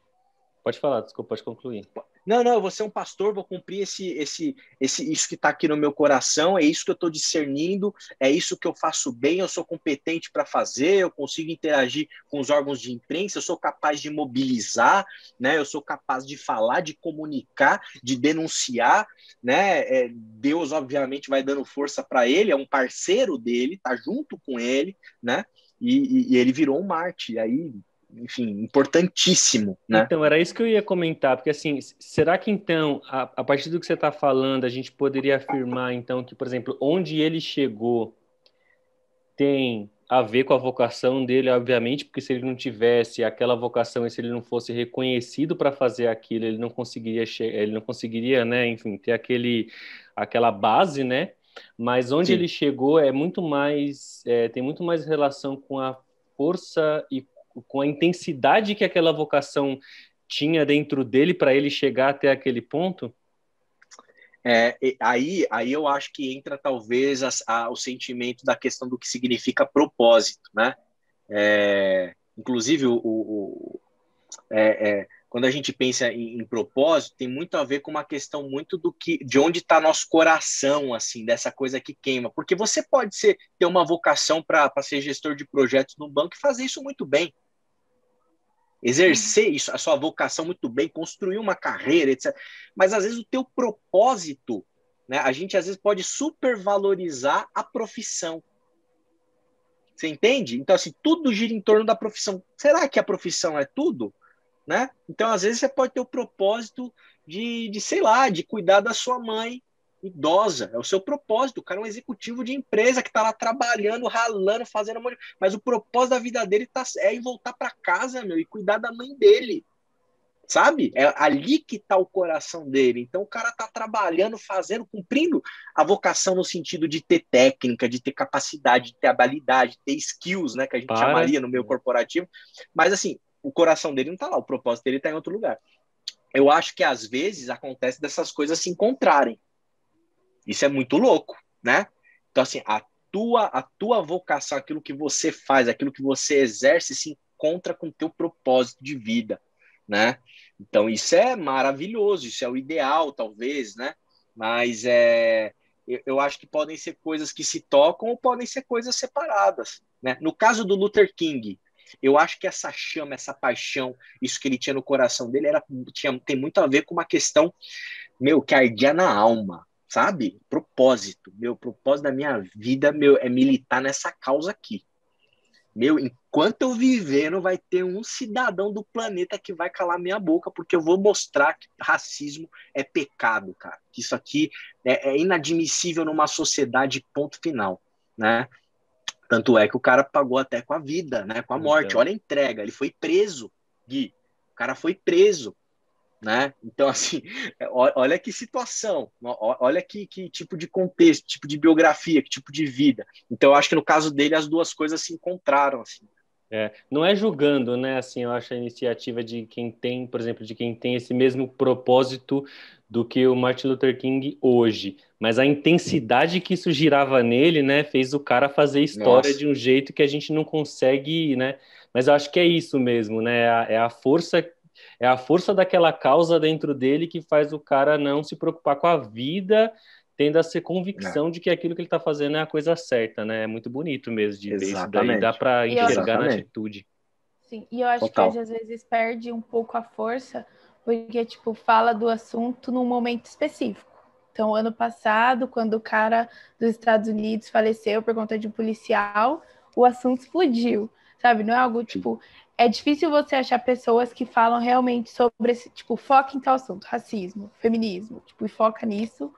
S1: Pode falar, desculpa, pode concluir.
S2: Não, eu vou ser um pastor, vou cumprir isso que está aqui no meu coração, é isso que eu estou discernindo, é isso que eu faço bem, eu sou competente para fazer, eu consigo interagir com os órgãos de imprensa, eu sou capaz de mobilizar, né? Eu sou capaz de falar, de comunicar, de denunciar, né? Deus, obviamente, vai dando força para ele, é um parceiro dele, está junto com ele, né? E ele virou um mártir, aí... enfim, importantíssimo, né?
S1: Então, era isso que eu ia comentar, porque assim, será que então, a partir do que você está falando, a gente poderia afirmar então que, por exemplo, onde ele chegou tem a ver com a vocação dele, obviamente, porque se ele não tivesse aquela vocação e se ele não fosse reconhecido para fazer aquilo, ele não conseguiria, né, enfim, ter aquela base, né? Mas onde
S2: Sim.
S1: ele chegou é muito mais, tem muito mais relação com a força e com a intensidade que aquela vocação tinha dentro dele para ele chegar até aquele ponto.
S2: Aí eu acho que entra talvez o sentimento da questão do que significa propósito, né? Inclusive, quando a gente pensa em propósito, tem muito a ver com uma questão muito de onde está nosso coração, assim, dessa coisa que queima. Porque você pode ter uma vocação para ser gestor de projetos no banco e fazer isso muito bem. Exercer isso, a sua vocação muito bem, construir uma carreira, etc. Mas, às vezes, o teu propósito, né? A gente, às vezes, pode supervalorizar a profissão. Você entende? Então, assim, tudo gira em torno da profissão. Será que a profissão é tudo? Né? Então, às vezes, você pode ter o propósito sei lá, de cuidar da sua mãe idosa. É o seu propósito. O cara é um executivo de empresa que está lá trabalhando, ralando, fazendo... Mas o propósito da vida dele é em voltar para casa, meu, e cuidar da mãe dele. Sabe? É ali que está o coração dele. Então, o cara está trabalhando, fazendo, cumprindo a vocação no sentido de ter técnica, de ter capacidade, de ter habilidade, de ter skills, né? Que a gente chamaria no meio corporativo. Mas, assim, o coração dele não está lá, o propósito dele está em outro lugar. Eu acho que, às vezes, acontece dessas coisas se encontrarem. Isso é muito louco, né? Então, assim, a tua vocação, aquilo que você faz, aquilo que você exerce, se encontra com o teu propósito de vida, né? Então, isso é maravilhoso, isso é o ideal, talvez, né? Mas eu acho que podem ser coisas que se tocam ou podem ser coisas separadas, né? No caso do Luther King, eu acho que essa chama, essa paixão, isso que ele tinha no coração dele tem muito a ver com uma questão, meu, que ardia na alma, sabe? Propósito. Meu propósito da minha vida, meu, é militar nessa causa aqui. Meu, enquanto eu viver, não vai ter um cidadão do planeta que vai calar minha boca, porque eu vou mostrar que racismo é pecado, cara. Que isso aqui é inadmissível numa sociedade, ponto final, né? Tanto é que o cara pagou até com a vida, né? Com a morte.
S1: Então.
S2: Olha a entrega. Ele foi preso, Gui. O cara foi preso, né? Então, assim, olha que situação, olha que tipo de contexto, tipo de biografia, que tipo de vida. Então, eu acho que no caso dele as duas coisas se encontraram, assim.
S1: Não é julgando, né? Assim, eu acho a iniciativa de quem tem, por exemplo, de quem tem esse mesmo propósito do que o Martin Luther King hoje, mas a intensidade que isso girava nele, né, fez o cara fazer história
S2: Nossa.
S1: de um jeito que a gente não consegue, né? Mas eu acho que é isso mesmo, né? É a força daquela causa dentro dele que faz o cara não se preocupar com a vida, tendo essa convicção de que aquilo que ele está fazendo é a coisa certa, né? É muito bonito mesmo de ver isso daí, dá
S2: Exatamente.
S1: para enxergar na
S2: Exatamente.
S1: atitude.
S3: Sim, e eu acho que
S2: Total.
S3: às vezes perde um pouco a força, porque, tipo, fala do assunto num momento específico. Então, ano passado, quando o cara dos Estados Unidos faleceu por conta de um policial, o assunto explodiu, sabe? Não é algo, tipo... É difícil você achar pessoas que falam realmente sobre esse, tipo, foca em tal assunto, racismo, feminismo, tipo, e foca nisso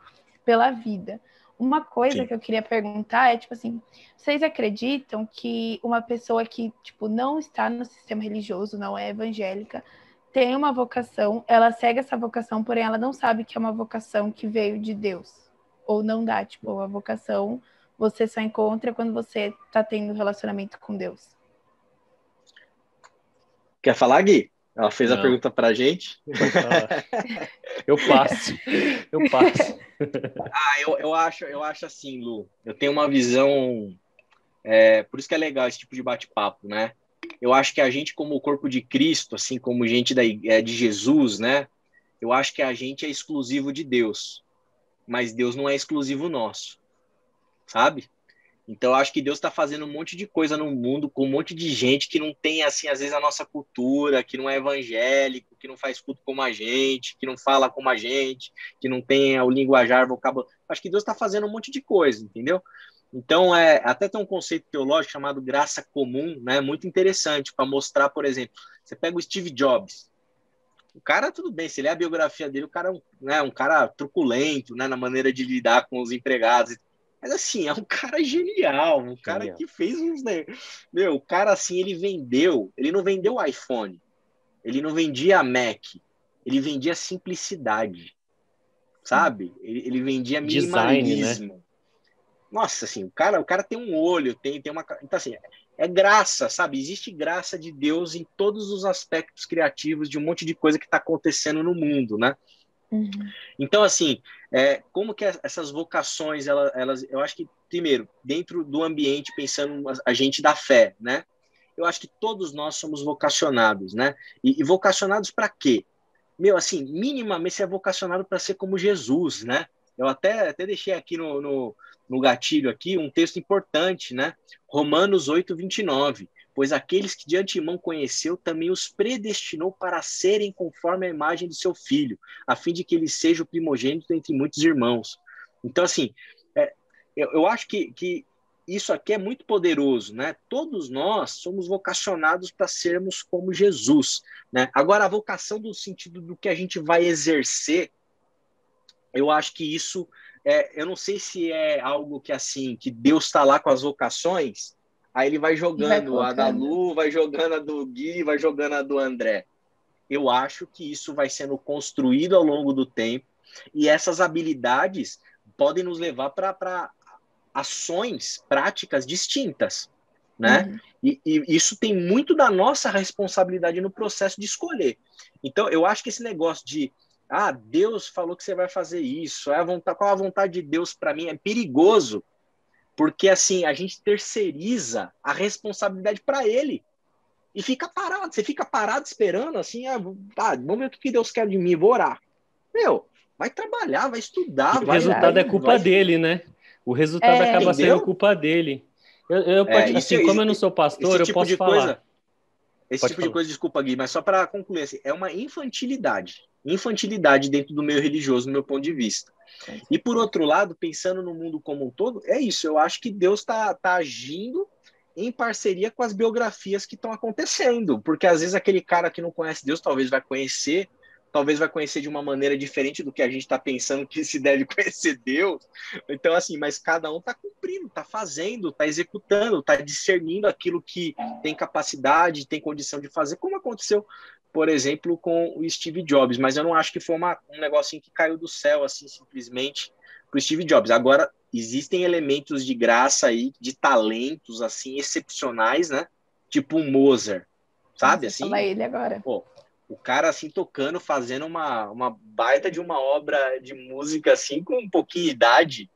S3: pela vida. Uma coisa
S2: Sim.
S3: que eu queria perguntar é, tipo assim, vocês acreditam que uma pessoa que, tipo, não está no sistema religioso, não é evangélica, tem uma vocação, ela segue essa vocação, porém ela não sabe que é uma vocação que veio de Deus? Ou não dá, tipo, a vocação você só encontra quando você está tendo relacionamento com Deus?
S2: Quer falar, Gui? Ela fez a
S1: Não,
S2: pergunta pra gente.
S1: pode falar. Eu passo. Eu passo.
S2: Eu acho assim, Lu. Eu tenho uma visão. Por isso que é legal esse tipo de bate-papo, né? Eu acho que a gente, como o corpo de Cristo, assim como gente de Jesus, né? Eu acho que a gente é exclusivo de Deus, mas Deus não é exclusivo nosso, sabe? Então, eu acho que Deus está fazendo um monte de coisa no mundo com um monte de gente que não tem, assim, às vezes a nossa cultura, que não é evangélico, que não faz culto como a gente, que não fala como a gente, que não tem o linguajar, vocabulário. Acho que Deus está fazendo um monte de coisa, entendeu? Então, até tem um conceito teológico chamado graça comum, né? Muito interessante para mostrar, por exemplo, você pega o Steve Jobs. O cara, tudo bem, se ler a biografia dele, o cara é um cara truculento, né? Na maneira de lidar com os empregados. Mas assim, é um cara genial, um cara
S1: Genial.
S2: que fez uns, né? Meu, o cara assim, ele não vendeu o iPhone, ele não vendia a Mac, ele vendia simplicidade, sabe? Ele vendia
S1: Design, né?
S2: minimalismo. Nossa, assim, o cara tem um olho, tem uma. Então, assim, é graça, sabe? Existe graça de Deus em todos os aspectos criativos de um monte de coisa que está acontecendo no mundo, né?
S3: Uhum.
S2: Então, assim, como que essas vocações, eu acho que, primeiro, dentro do ambiente, pensando a gente da fé, né? Eu acho que todos nós somos vocacionados, né? E vocacionados para quê? Meu, assim, minimamente você é vocacionado para ser como Jesus, né? Eu até deixei aqui no gatilho aqui um texto importante, né? Romanos 8:29. Pois aqueles que de antemão conheceu, também os predestinou para serem conforme a imagem do seu filho, a fim de que ele seja o primogênito entre muitos irmãos. Então, assim, eu acho que isso aqui é muito poderoso, né? Todos nós somos vocacionados para sermos como Jesus, né? Agora, a vocação do sentido do que a gente vai exercer, eu acho que isso, eu não sei se é algo que assim, que Deus está lá com as vocações, aí ele vai
S3: E vai
S2: jogando a da
S3: colocando.
S2: Lu, vai jogando a do Gui, vai jogando a do André. Eu acho que isso vai sendo construído ao longo do tempo e essas habilidades podem nos levar para ações práticas distintas, né?
S3: Uhum.
S2: E isso tem muito da nossa responsabilidade no processo de escolher. Então, eu acho que esse negócio de Deus falou que você vai fazer isso, qual a vontade de Deus para mim é perigoso, porque assim a gente terceiriza a responsabilidade para Ele e fica parado. Você fica parado esperando assim, vamos ver o que Deus quer de mim, vou orar. Meu, vai trabalhar, vai estudar,
S1: E o
S2: vai,
S1: resultado é
S3: Verdade.
S1: culpa
S2: vai,
S1: dele, né? O resultado acaba
S3: É,
S1: sendo
S2: entendeu?
S1: culpa dele.
S2: Isso,
S1: Assim, como eu não sou
S2: esse
S1: pastor, eu
S2: tipo
S1: posso
S2: de
S1: falar.
S2: coisa, esse
S1: Pode
S2: tipo de
S1: falar.
S2: coisa, desculpa, Gui, mas só para concluir, assim, é uma infantilidade. Infantilidade dentro do meio religioso, do meu ponto de vista.
S3: com
S2: E por
S3: certeza.
S2: outro lado, pensando no mundo como um todo, é isso. Eu acho que Deus está agindo em parceria com as biografias que estão acontecendo. Porque às vezes aquele cara que não conhece Deus talvez vai conhecer de uma maneira diferente do que a gente está pensando que se deve conhecer Deus. Então, assim, mas cada um está cumprindo, está fazendo, está executando, está discernindo aquilo que tem capacidade, tem condição de fazer, como aconteceu, por exemplo, com o Steve Jobs. Mas eu não acho que foi um negocinho que caiu do céu, assim, simplesmente para o Steve Jobs. Agora, existem elementos de graça aí, de talentos, assim, excepcionais, né? Tipo um Mozart, sabe,
S3: Nossa, eu ia falar
S2: assim?
S3: ele agora.
S2: Pô, o cara, assim, tocando, fazendo uma baita de uma obra de música, assim, com um pouquinho de idade.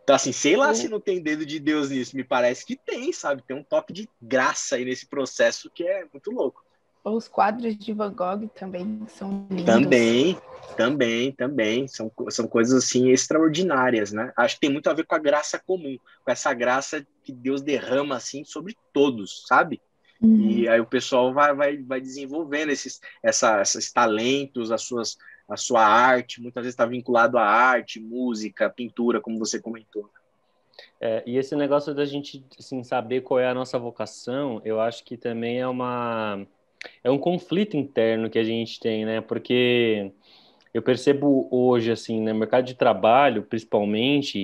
S2: Então, assim, sei lá se
S3: O-
S2: não tem dedo de Deus nisso. Me parece que tem, sabe? Tem um toque de graça aí nesse processo que é muito louco.
S3: Os quadros de Van Gogh também são lindos.
S2: Também, também. São coisas, assim, extraordinárias, né? Acho que tem muito a ver com a graça comum, com essa graça que Deus derrama, assim, sobre todos, sabe?
S3: Uhum.
S2: E aí o pessoal vai desenvolvendo esses talentos, a sua arte, muitas vezes está vinculado à arte, música, pintura, como você comentou.
S1: E esse negócio da gente assim, saber qual é a nossa vocação, eu acho que também é um conflito interno que a gente tem, né? Porque eu percebo hoje, assim, no mercado de trabalho, principalmente,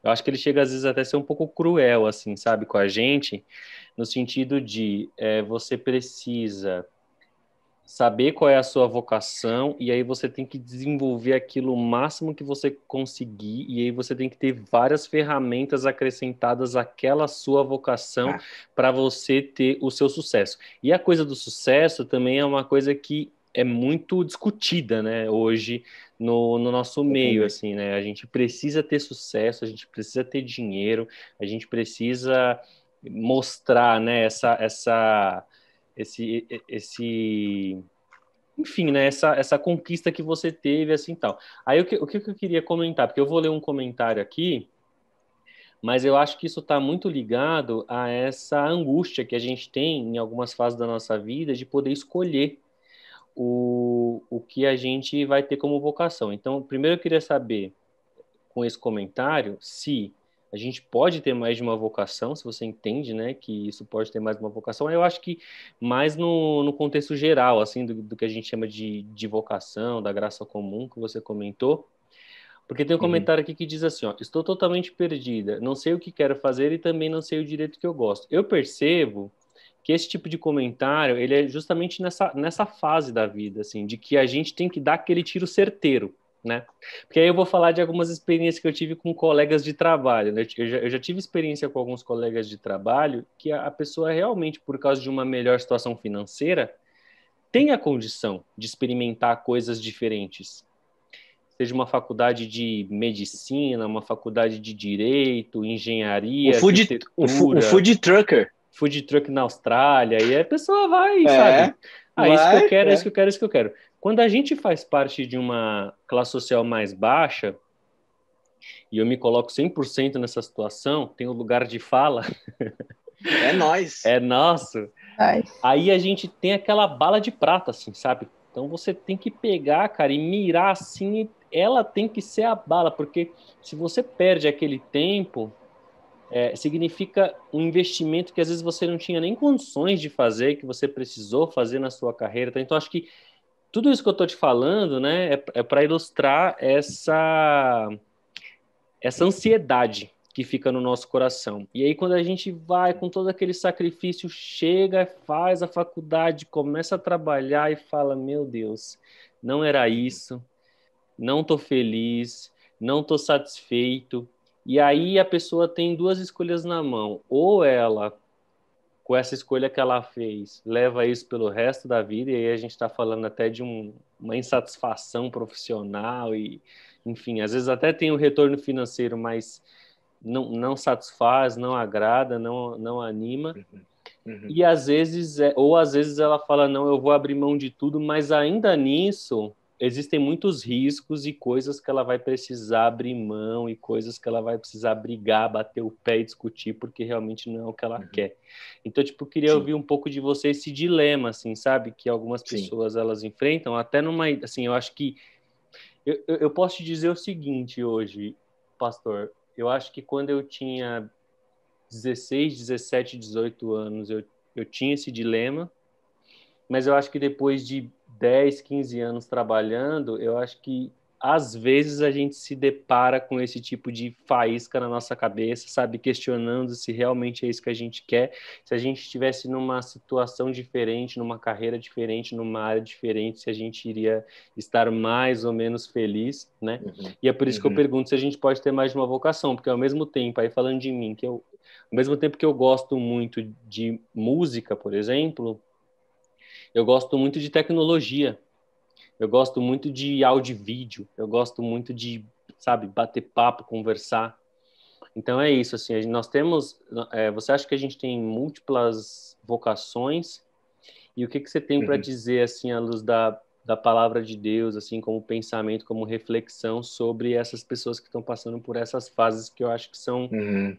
S1: eu acho que ele chega às vezes até a ser um pouco cruel, assim, sabe, com a gente, no sentido de você precisa saber qual é a sua vocação e aí você tem que desenvolver aquilo o máximo que você conseguir e aí você tem que ter várias ferramentas acrescentadas àquela sua vocação
S2: Ah,
S1: para você ter o seu sucesso. E a coisa do sucesso também é uma coisa que é muito discutida, né, hoje no nosso meio,
S2: totalmente.
S1: assim, né? A gente precisa ter sucesso, a gente precisa ter dinheiro, a gente precisa mostrar, né, esse enfim, né, essa conquista que você teve, assim, tal. Aí o que eu queria comentar, porque eu vou ler um comentário aqui, mas eu acho que isso está muito ligado a essa angústia que a gente tem em algumas fases da nossa vida de poder escolher o que a gente vai ter como vocação. Então, primeiro eu queria saber com esse comentário se a gente pode ter mais de uma vocação, se você entende, né, que isso pode ter mais de uma vocação. Eu acho que mais no contexto geral, assim, do que a gente chama de vocação, da graça comum que você comentou, Porque tem um comentário aqui que diz assim, ó, estou totalmente perdida, não sei o que quero fazer e também não sei o direito que eu gosto. Eu percebo que esse tipo de comentário, ele é justamente nessa fase da vida, assim, de que a gente tem que dar aquele tiro certeiro, né? Porque aí eu vou falar de algumas experiências que eu tive com colegas de trabalho, né? Eu já tive experiência com alguns colegas de trabalho que a pessoa realmente, por causa de uma melhor situação financeira, tem a condição de experimentar coisas diferentes. Seja uma faculdade de medicina, uma faculdade de direito, engenharia,
S2: O
S1: arquitetura,
S2: food trucker.
S1: food truck na Austrália, e aí a pessoa vai, sabe?
S2: É,
S1: Isso que eu
S2: vai,
S1: quero, isso
S2: é.
S1: que eu quero, isso que eu quero. Quando a gente faz parte de uma classe social mais baixa, e eu me coloco 100% nessa situação, tenho lugar de fala,
S2: É nós.
S1: é nosso,
S3: Ai,
S1: aí a gente tem aquela bala de prata, assim, sabe? Então você tem que pegar, cara, e mirar assim, e ela tem que ser a bala, porque se você perde aquele tempo, significa um investimento que às vezes você não tinha nem condições de fazer, que você precisou fazer na sua carreira. Tá? Então, acho que tudo isso que eu estou te falando, né, é para ilustrar essa ansiedade que fica no nosso coração. E aí, quando a gente vai com todo aquele sacrifício, chega, faz a faculdade, começa a trabalhar e fala: Meu Deus, não era isso, não estou feliz, não estou satisfeito. E aí a pessoa tem duas escolhas na mão. Ou ela, com essa escolha que ela fez, leva isso pelo resto da vida, e aí a gente está falando até de uma insatisfação profissional, e, enfim, às vezes até tem o retorno financeiro, mas não satisfaz, não agrada, não anima.
S2: Uhum.
S1: E às vezes, ou às vezes ela fala, não, eu vou abrir mão de tudo, mas ainda nisso existem muitos riscos e coisas que ela vai precisar abrir mão e coisas que ela vai precisar brigar, bater o pé e discutir, porque realmente não é o que ela quer. Então, tipo, eu queria
S2: Sim,
S1: ouvir um pouco de você esse dilema, assim, sabe? Que algumas
S2: sim.
S1: pessoas, elas enfrentam, até numa, assim, eu acho que, eu posso te dizer o seguinte hoje, pastor, eu acho que quando eu tinha 16, 17, 18 anos, eu tinha esse dilema, mas eu acho que depois de 10, 15 anos trabalhando, eu acho que às vezes a gente se depara com esse tipo de faísca na nossa cabeça, sabe? Questionando se realmente é isso que a gente quer, se a gente estivesse numa situação diferente, numa carreira diferente, numa área diferente, se a gente iria estar mais ou menos feliz, né? E é por isso que eu pergunto se a gente pode ter mais de uma vocação, porque ao mesmo tempo, aí falando de mim, ao mesmo tempo que eu gosto muito de música, por exemplo, eu gosto muito de tecnologia, eu gosto muito de áudio e vídeo, eu gosto muito de, sabe, bater papo, conversar. Então é isso, assim, nós temos, você acha que a gente tem múltiplas vocações? E o que que você tem para dizer, assim, à luz da palavra de Deus, assim, como pensamento, como reflexão sobre essas pessoas que estão passando por essas fases que eu acho que são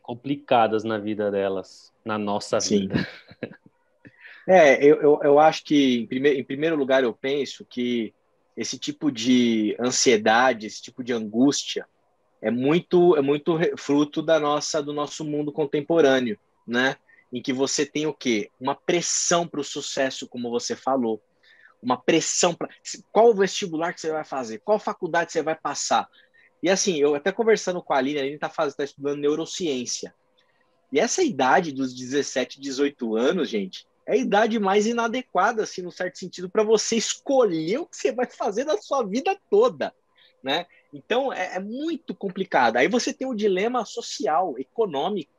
S1: complicadas na vida delas, na nossa
S2: Sim.
S1: vida?
S2: Eu acho que, em primeiro lugar, eu penso que esse tipo de ansiedade, esse tipo de angústia é muito fruto do nosso mundo contemporâneo, né? Em que você tem o quê? Uma pressão para o sucesso, como você falou. Uma pressão para qual vestibular que você vai fazer, qual faculdade você vai passar. E assim, eu até conversando com a Aline está estudando neurociência. E essa idade dos 17, 18 anos, gente, é a idade mais inadequada, assim, no certo sentido, para você escolher o que você vai fazer na sua vida toda, né? Então, é muito complicado. Aí você tem o dilema social, econômico.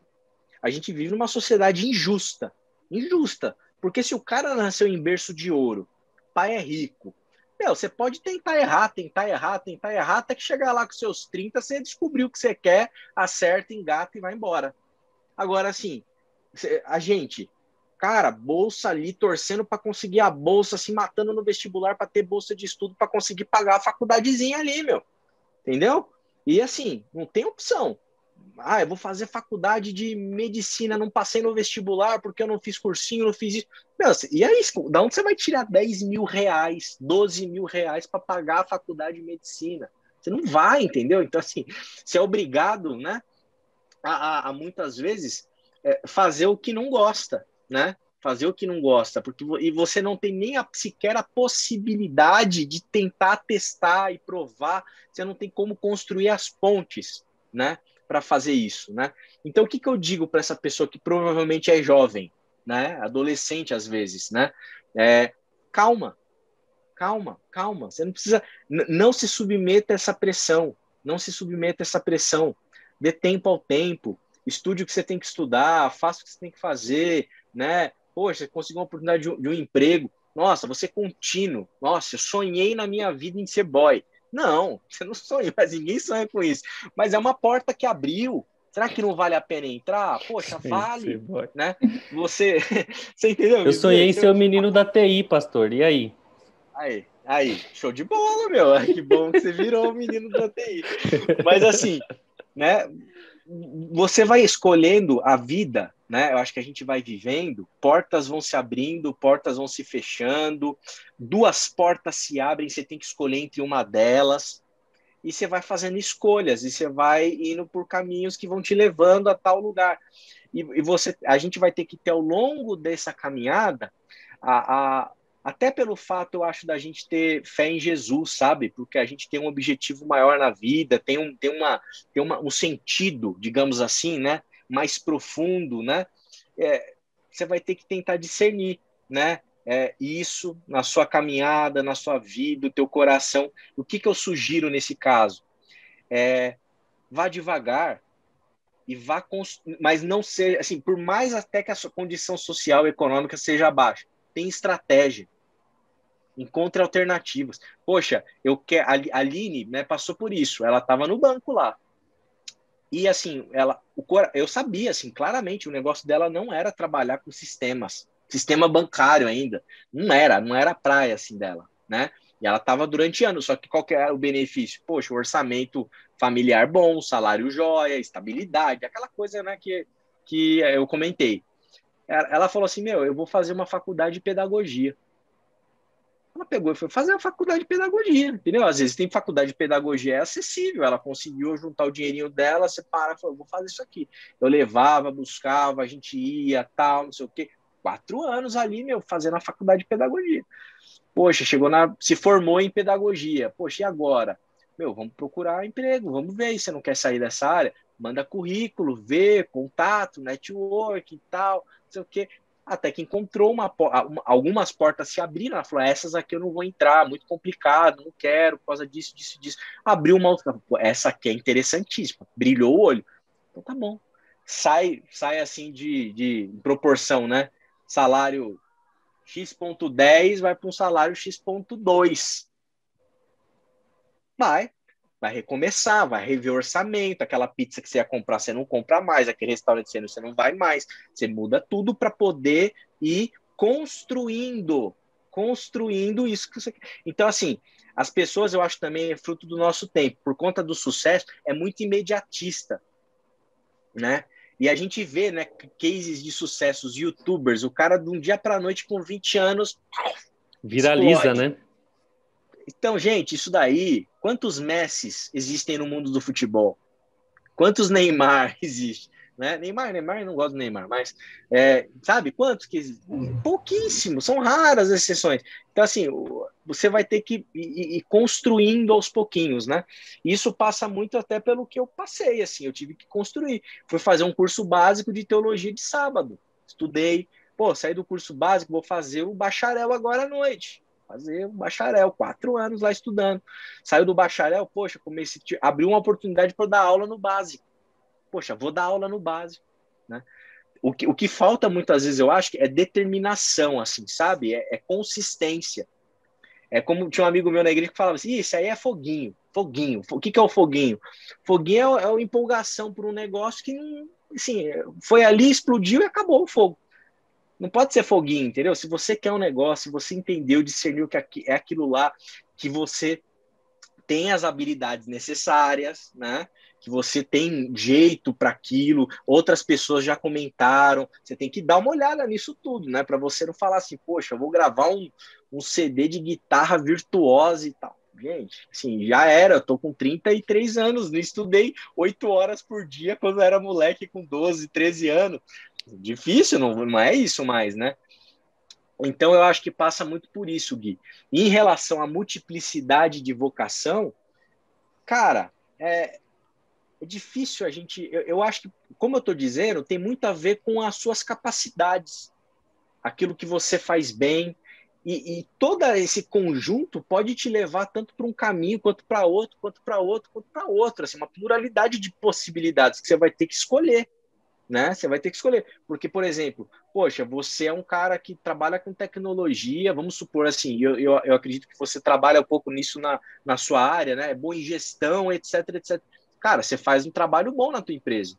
S2: A gente vive numa sociedade injusta. Injusta. Porque se o cara nasceu em berço de ouro, pai é rico, meu, você pode tentar errar, até que chegar lá com seus 30, você descobriu o que você quer, acerta, engata e vai embora. Agora, assim, a gente, cara, bolsa ali, torcendo para conseguir a bolsa, se matando no vestibular para ter bolsa de estudo, para conseguir pagar a faculdadezinha ali, meu. Entendeu? E assim, não tem opção. Ah, eu vou fazer faculdade de medicina, não passei no vestibular porque eu não fiz cursinho, não fiz isso. Meu, e aí, da onde você vai tirar 10 mil reais, 12 mil reais para pagar a faculdade de medicina? Você não vai, entendeu? Então, assim, você é obrigado, né, a muitas vezes fazer o que não gosta, né? fazer o que não gosta, e você não tem nem sequer a possibilidade de tentar testar e provar, você não tem como construir as pontes, né, para fazer isso, né? Então, o que eu digo para essa pessoa que provavelmente é jovem, né, adolescente às vezes, né? Calma, você não precisa, não se submeta a essa pressão, dê tempo ao tempo, estude o que você tem que estudar, faça o que você tem que fazer, né? Poxa, você conseguiu uma oportunidade de um emprego, nossa, você é contínuo, nossa, eu sonhei na minha vida em ser boy. Não, você não sonha, mas ninguém sonha com isso. Mas é uma porta que abriu. Será que não vale a pena entrar? Poxa, vale, né? Você entendeu?
S1: Eu sonhei em ser o menino da TI, pastor. E aí?
S2: Aí, show de bola, meu. Que bom que você virou o menino da TI. Mas assim, né? Você vai escolhendo a vida, né? Eu acho que a gente vai vivendo, portas vão se abrindo, portas vão se fechando, 2 portas se abrem, você tem que escolher entre uma delas, e você vai fazendo escolhas, e você vai indo por caminhos que vão te levando a tal lugar. E a gente vai ter que ter ao longo dessa caminhada até pelo fato, eu acho, da gente ter fé em Jesus, sabe? Porque a gente tem um objetivo maior na vida, tem um sentido, digamos assim, né? Mais profundo, né? Você vai ter que tentar discernir, né? Isso na sua caminhada, na sua vida, o teu coração. O que eu sugiro nesse caso? Vá devagar e mas não seja, assim, por mais até que a sua condição social e econômica seja baixa, tem estratégia. Encontre alternativas. Poxa, a Aline, né, passou por isso. Ela estava no banco lá. E assim, eu sabia assim, claramente, o negócio dela não era trabalhar com sistema bancário ainda. Não era a praia assim dela, né? E ela estava durante anos, só que qual que era o benefício? Poxa, o orçamento familiar bom, salário jóia, estabilidade, aquela coisa, né, que eu comentei. Ela falou assim, eu vou fazer uma faculdade de pedagogia. Ela pegou e foi fazer a faculdade de pedagogia, entendeu? Às vezes tem faculdade de pedagogia, é acessível, ela conseguiu juntar o dinheirinho dela, você para e falou, vou fazer isso aqui. Eu levava, buscava, a gente ia, tal, não sei o quê. 4 anos ali, fazendo a faculdade de pedagogia. Poxa, se formou em pedagogia. Poxa, e agora? Vamos procurar emprego, vamos ver, se você não quer sair dessa área, manda currículo, vê, contato, network e tal, não sei o quê. Até que encontrou algumas portas se abriram, ela falou, essas aqui eu não vou entrar, muito complicado, não quero, por causa disso. Abriu uma outra, essa aqui é interessantíssima, brilhou o olho. Então tá bom. Sai assim de proporção, né? Salário X.10 vai para um salário X.2. Vai recomeçar, vai rever o orçamento, aquela pizza que você ia comprar, você não compra mais, aquele restaurante você não vai mais, você muda tudo para poder ir construindo isso que você quer. Então, assim, as pessoas, eu acho também, é fruto do nosso tempo, por conta do sucesso, é muito imediatista, né? E a gente vê, né, cases de sucessos, youtubers, o cara de um dia para a noite com 20 anos
S1: viraliza,
S2: explode.
S1: Né?
S2: Então, gente, isso daí, quantos Messis existem no mundo do futebol? Quantos Neymar existem? Né? Neymar, não gosto do Neymar, mas sabe quantos que existem? Pouquíssimos, são raras as exceções. Então, assim, você vai ter que ir construindo aos pouquinhos, né? Isso passa muito até pelo que eu passei, assim, eu tive que construir. Fui fazer um curso básico de teologia de sábado. Estudei, saí do curso básico, vou fazer o bacharel agora à noite. Fazer um bacharel, 4 anos lá estudando. Saiu do bacharel, poxa, abriu uma oportunidade para eu dar aula no básico. Poxa, vou dar aula no básico, né? O que falta muitas vezes, eu acho, é determinação, assim, sabe? É consistência. É como tinha um amigo meu na igreja que falava assim, isso aí é foguinho. O que é o foguinho? Foguinho é a empolgação por um negócio que, assim, foi ali, explodiu e acabou o fogo. Não pode ser foguinho, entendeu? Se você quer um negócio, se você entendeu, discerniu que é aquilo lá, que você tem as habilidades necessárias, né? Que você tem jeito para aquilo, outras pessoas já comentaram, você tem que dar uma olhada nisso tudo, né? Para você não falar assim, poxa, eu vou gravar um CD de guitarra virtuosa e tal. Gente, assim, já era, eu tô com 33 anos, não estudei 8 horas por dia quando eu era moleque com 12, 13 anos. Difícil, não é isso mais, né? Então, eu acho que passa muito por isso, Gui. E em relação à multiplicidade de vocação, cara, é difícil a gente... Eu acho que, como eu estou dizendo, tem muito a ver com as suas capacidades, aquilo que você faz bem, e todo esse conjunto pode te levar tanto para um caminho, quanto para outro, quanto para outro, quanto para outro. Assim, uma pluralidade de possibilidades que você vai ter que escolher, né? Você vai ter que escolher. Porque, por exemplo, poxa, você é um cara que trabalha com tecnologia, vamos supor assim, eu acredito que você trabalha um pouco nisso na sua área, né? É bom em gestão, etc, etc. Cara, você faz um trabalho bom na tua empresa.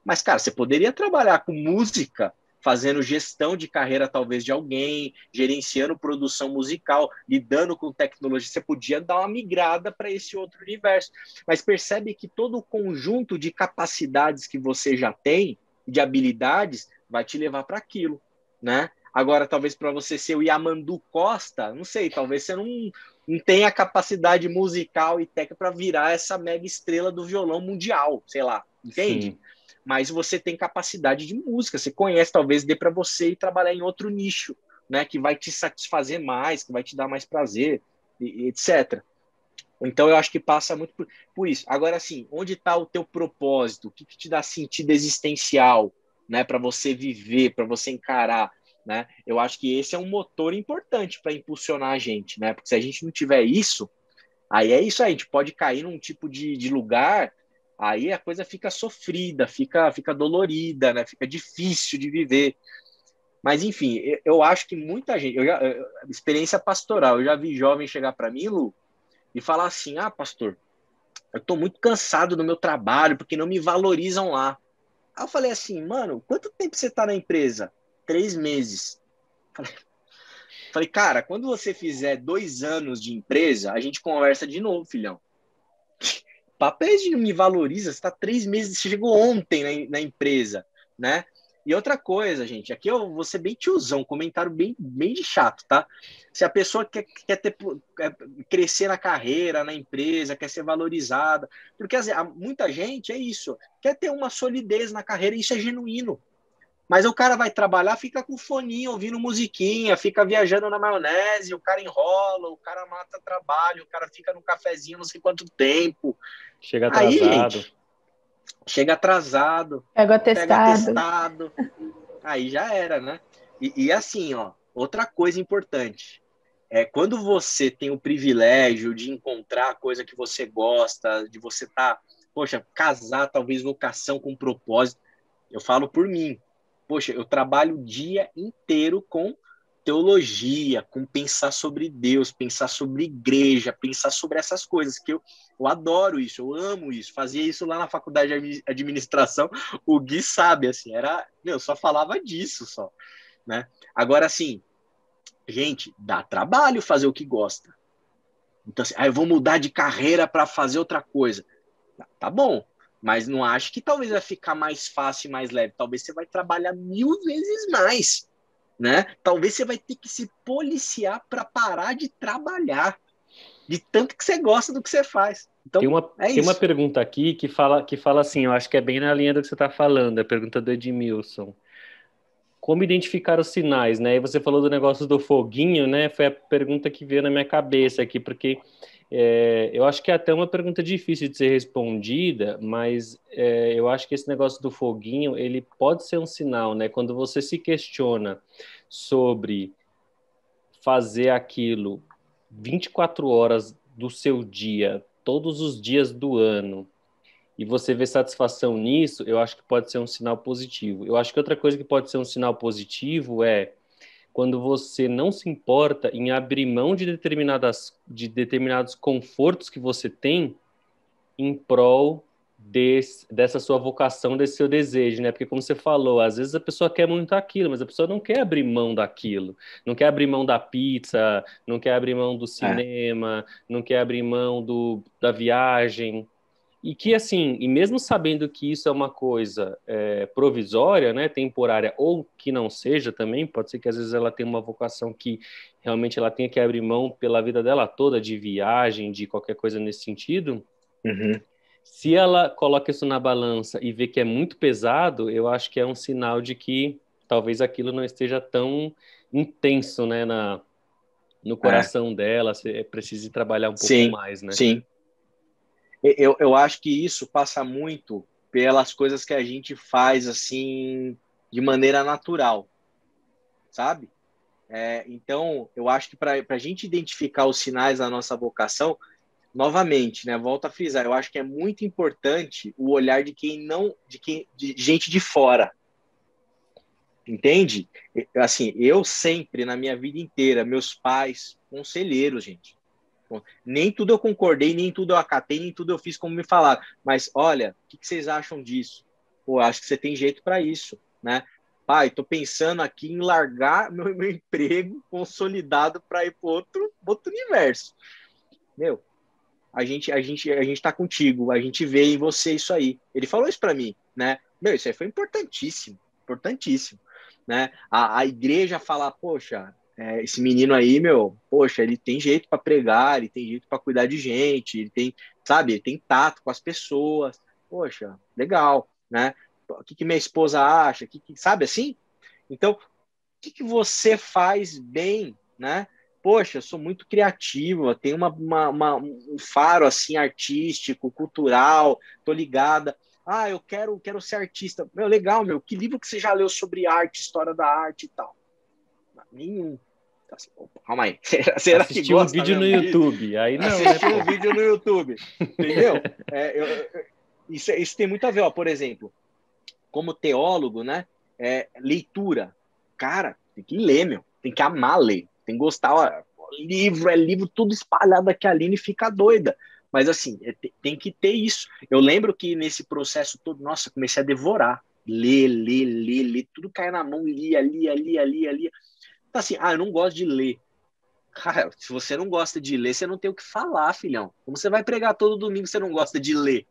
S2: Mas, cara, você poderia trabalhar com música, fazendo gestão de carreira, talvez, de alguém, gerenciando produção musical, lidando com tecnologia. Você podia dar uma migrada para esse outro universo. Mas percebe que todo o conjunto de capacidades que você já tem, de habilidades, vai te levar para aquilo, né? Agora, talvez para você ser o Yamandu Costa, não sei, talvez você não tenha a capacidade musical e técnica para virar essa mega estrela do violão mundial, sei lá, entende?
S1: Sim.
S2: Mas você tem capacidade de música, você conhece, talvez dê para você ir trabalhar em outro nicho, né, que vai te satisfazer mais, que vai te dar mais prazer, etc. Então eu acho que passa muito por isso. Agora, assim, onde está o teu propósito? O que te dá sentido existencial, né, para você viver, para você encarar, né? Eu acho que esse é um motor importante para impulsionar a gente, né? Porque se a gente não tiver isso, aí é isso aí, a gente pode cair num tipo de lugar, aí a coisa fica sofrida, fica dolorida, né? Fica difícil de viver. Mas, enfim, eu acho que muita gente, experiência pastoral, eu já vi jovem chegar para mim, Lu, e falar assim: ah, pastor, eu estou muito cansado do meu trabalho, porque não me valorizam lá. Aí eu falei assim: mano, quanto tempo você está na empresa? 3 meses. Falei, cara, quando você fizer 2 anos de empresa, a gente conversa de novo, filhão. Papéis de não me valoriza, você está 3 meses, você chegou ontem na empresa, né? E outra coisa, gente, aqui eu vou ser bem tiozão, comentário bem de chato, tá? Se a pessoa quer crescer na carreira, na empresa, quer ser valorizada, porque muita gente é isso, quer ter uma solidez na carreira, e isso é genuíno. Mas o cara vai trabalhar, fica com foninho, ouvindo musiquinha, fica viajando na maionese, o cara enrola, o cara mata trabalho, o cara fica no cafezinho não sei quanto tempo.
S1: Chega
S2: Aí,
S1: atrasado.
S2: gente, chega atrasado, pega
S3: Pega o atestado.
S2: atestado, aí já era, né? E assim, ó, outra coisa importante, quando você tem o privilégio de encontrar a coisa que você gosta, de você estar, poxa, casar talvez vocação com propósito, eu falo por mim, poxa, eu trabalho o dia inteiro com teologia, com pensar sobre Deus, pensar sobre igreja, pensar sobre essas coisas, que eu adoro isso, eu amo isso. Fazia isso lá na faculdade de administração, o Gui sabe, assim, só falava disso só, né? Agora, assim, gente, dá trabalho fazer o que gosta. Então, assim, eu vou mudar de carreira para fazer outra coisa. Tá bom, mas não acho que talvez vai ficar mais fácil e mais leve. Talvez você vai trabalhar 1000 vezes mais, né? Talvez você vai ter que se policiar para parar de trabalhar, de tanto que você gosta do que você faz.
S1: Tem
S2: Então,
S1: uma,
S2: é
S1: tem uma
S2: isso.
S1: pergunta aqui que fala assim, eu acho que é bem na linha do que você está falando, a pergunta do Edmilson. Como identificar os sinais, né? E você falou do negócio do foguinho, né? Foi a pergunta que veio na minha cabeça aqui, porque eu acho que é até uma pergunta difícil de ser respondida, mas eu acho que esse negócio do foguinho, ele pode ser um sinal, né? Quando você se questiona sobre fazer aquilo 24 horas do seu dia, todos os dias do ano, e você vê satisfação nisso, eu acho que pode ser um sinal positivo. Eu acho que outra coisa que pode ser um sinal positivo é quando você não se importa em abrir mão de determinados confortos que você tem em prol dessa sua vocação, desse seu desejo, né? Porque como você falou, às vezes a pessoa quer muito aquilo, mas a pessoa não quer abrir mão daquilo, não quer abrir mão da pizza, não quer abrir mão do
S2: É.
S1: cinema, não quer abrir mão da viagem. E que, assim, e mesmo sabendo que isso é uma coisa provisória, né, temporária, ou que não seja também, pode ser que às vezes ela tenha uma vocação que realmente ela tenha que abrir mão pela vida dela toda, de viagem, de qualquer coisa nesse sentido.
S2: Uhum.
S1: Se ela coloca isso na balança e vê que é muito pesado, eu acho que é um sinal de que talvez aquilo não esteja tão intenso, né, no coração dela, você precise trabalhar um pouco
S2: Sim,
S1: mais, né?
S2: sim. Eu acho que isso passa muito pelas coisas que a gente faz, assim, de maneira natural, sabe? Então, eu acho que para a gente identificar os sinais da nossa vocação, novamente, né? Volto a frisar, eu acho que é muito importante o olhar de quem não, de gente de fora, entende? Assim, eu sempre na minha vida inteira, meus pais, conselheiros, gente. Nem tudo eu concordei, nem tudo eu acatei, nem tudo eu fiz como me falaram. Mas olha, o que vocês acham disso? Pô, acho que você tem jeito para isso, né? Pai, tô pensando aqui em largar meu emprego consolidado para ir para outro universo. Meu, a gente tá contigo, a gente vê em você isso aí. Ele falou isso para mim, né? Meu, isso aí foi importantíssimo, importantíssimo, né? A igreja falar, poxa, esse menino aí, meu, poxa, ele tem jeito para pregar, ele tem jeito para cuidar de gente, ele tem, sabe, ele tem tato com as pessoas. Poxa, legal, né? O que minha esposa acha? Sabe assim? Então, que você faz bem, né? Poxa, eu sou muito criativo, eu tenho um faro assim artístico, cultural, tô ligada. Ah, eu quero ser artista. Meu, legal, meu. Que livro que você já leu sobre arte, história da arte e tal? Nenhum. Então, assim, opa, calma aí. Será que
S1: Assistiu um
S2: gosta
S1: vídeo no
S2: mesmo disso?
S1: YouTube, aí não, né,
S2: Assistiu
S1: pô?
S2: um vídeo no YouTube, entendeu? Isso tem muito a ver, ó, por exemplo, como teólogo, né? Leitura. Cara, tem que ler, meu. Tem que amar ler. Tem que gostar. Ó, livro, tudo espalhado aqui ali e fica doida. Mas, assim, tem que ter isso. Eu lembro que nesse processo todo, nossa, comecei a devorar. Ler. Tudo caia na mão, lia. Então, assim, eu não gosto de ler. Cara, se você não gosta de ler, você não tem o que falar, filhão. Como você vai pregar todo domingo se você não gosta de ler?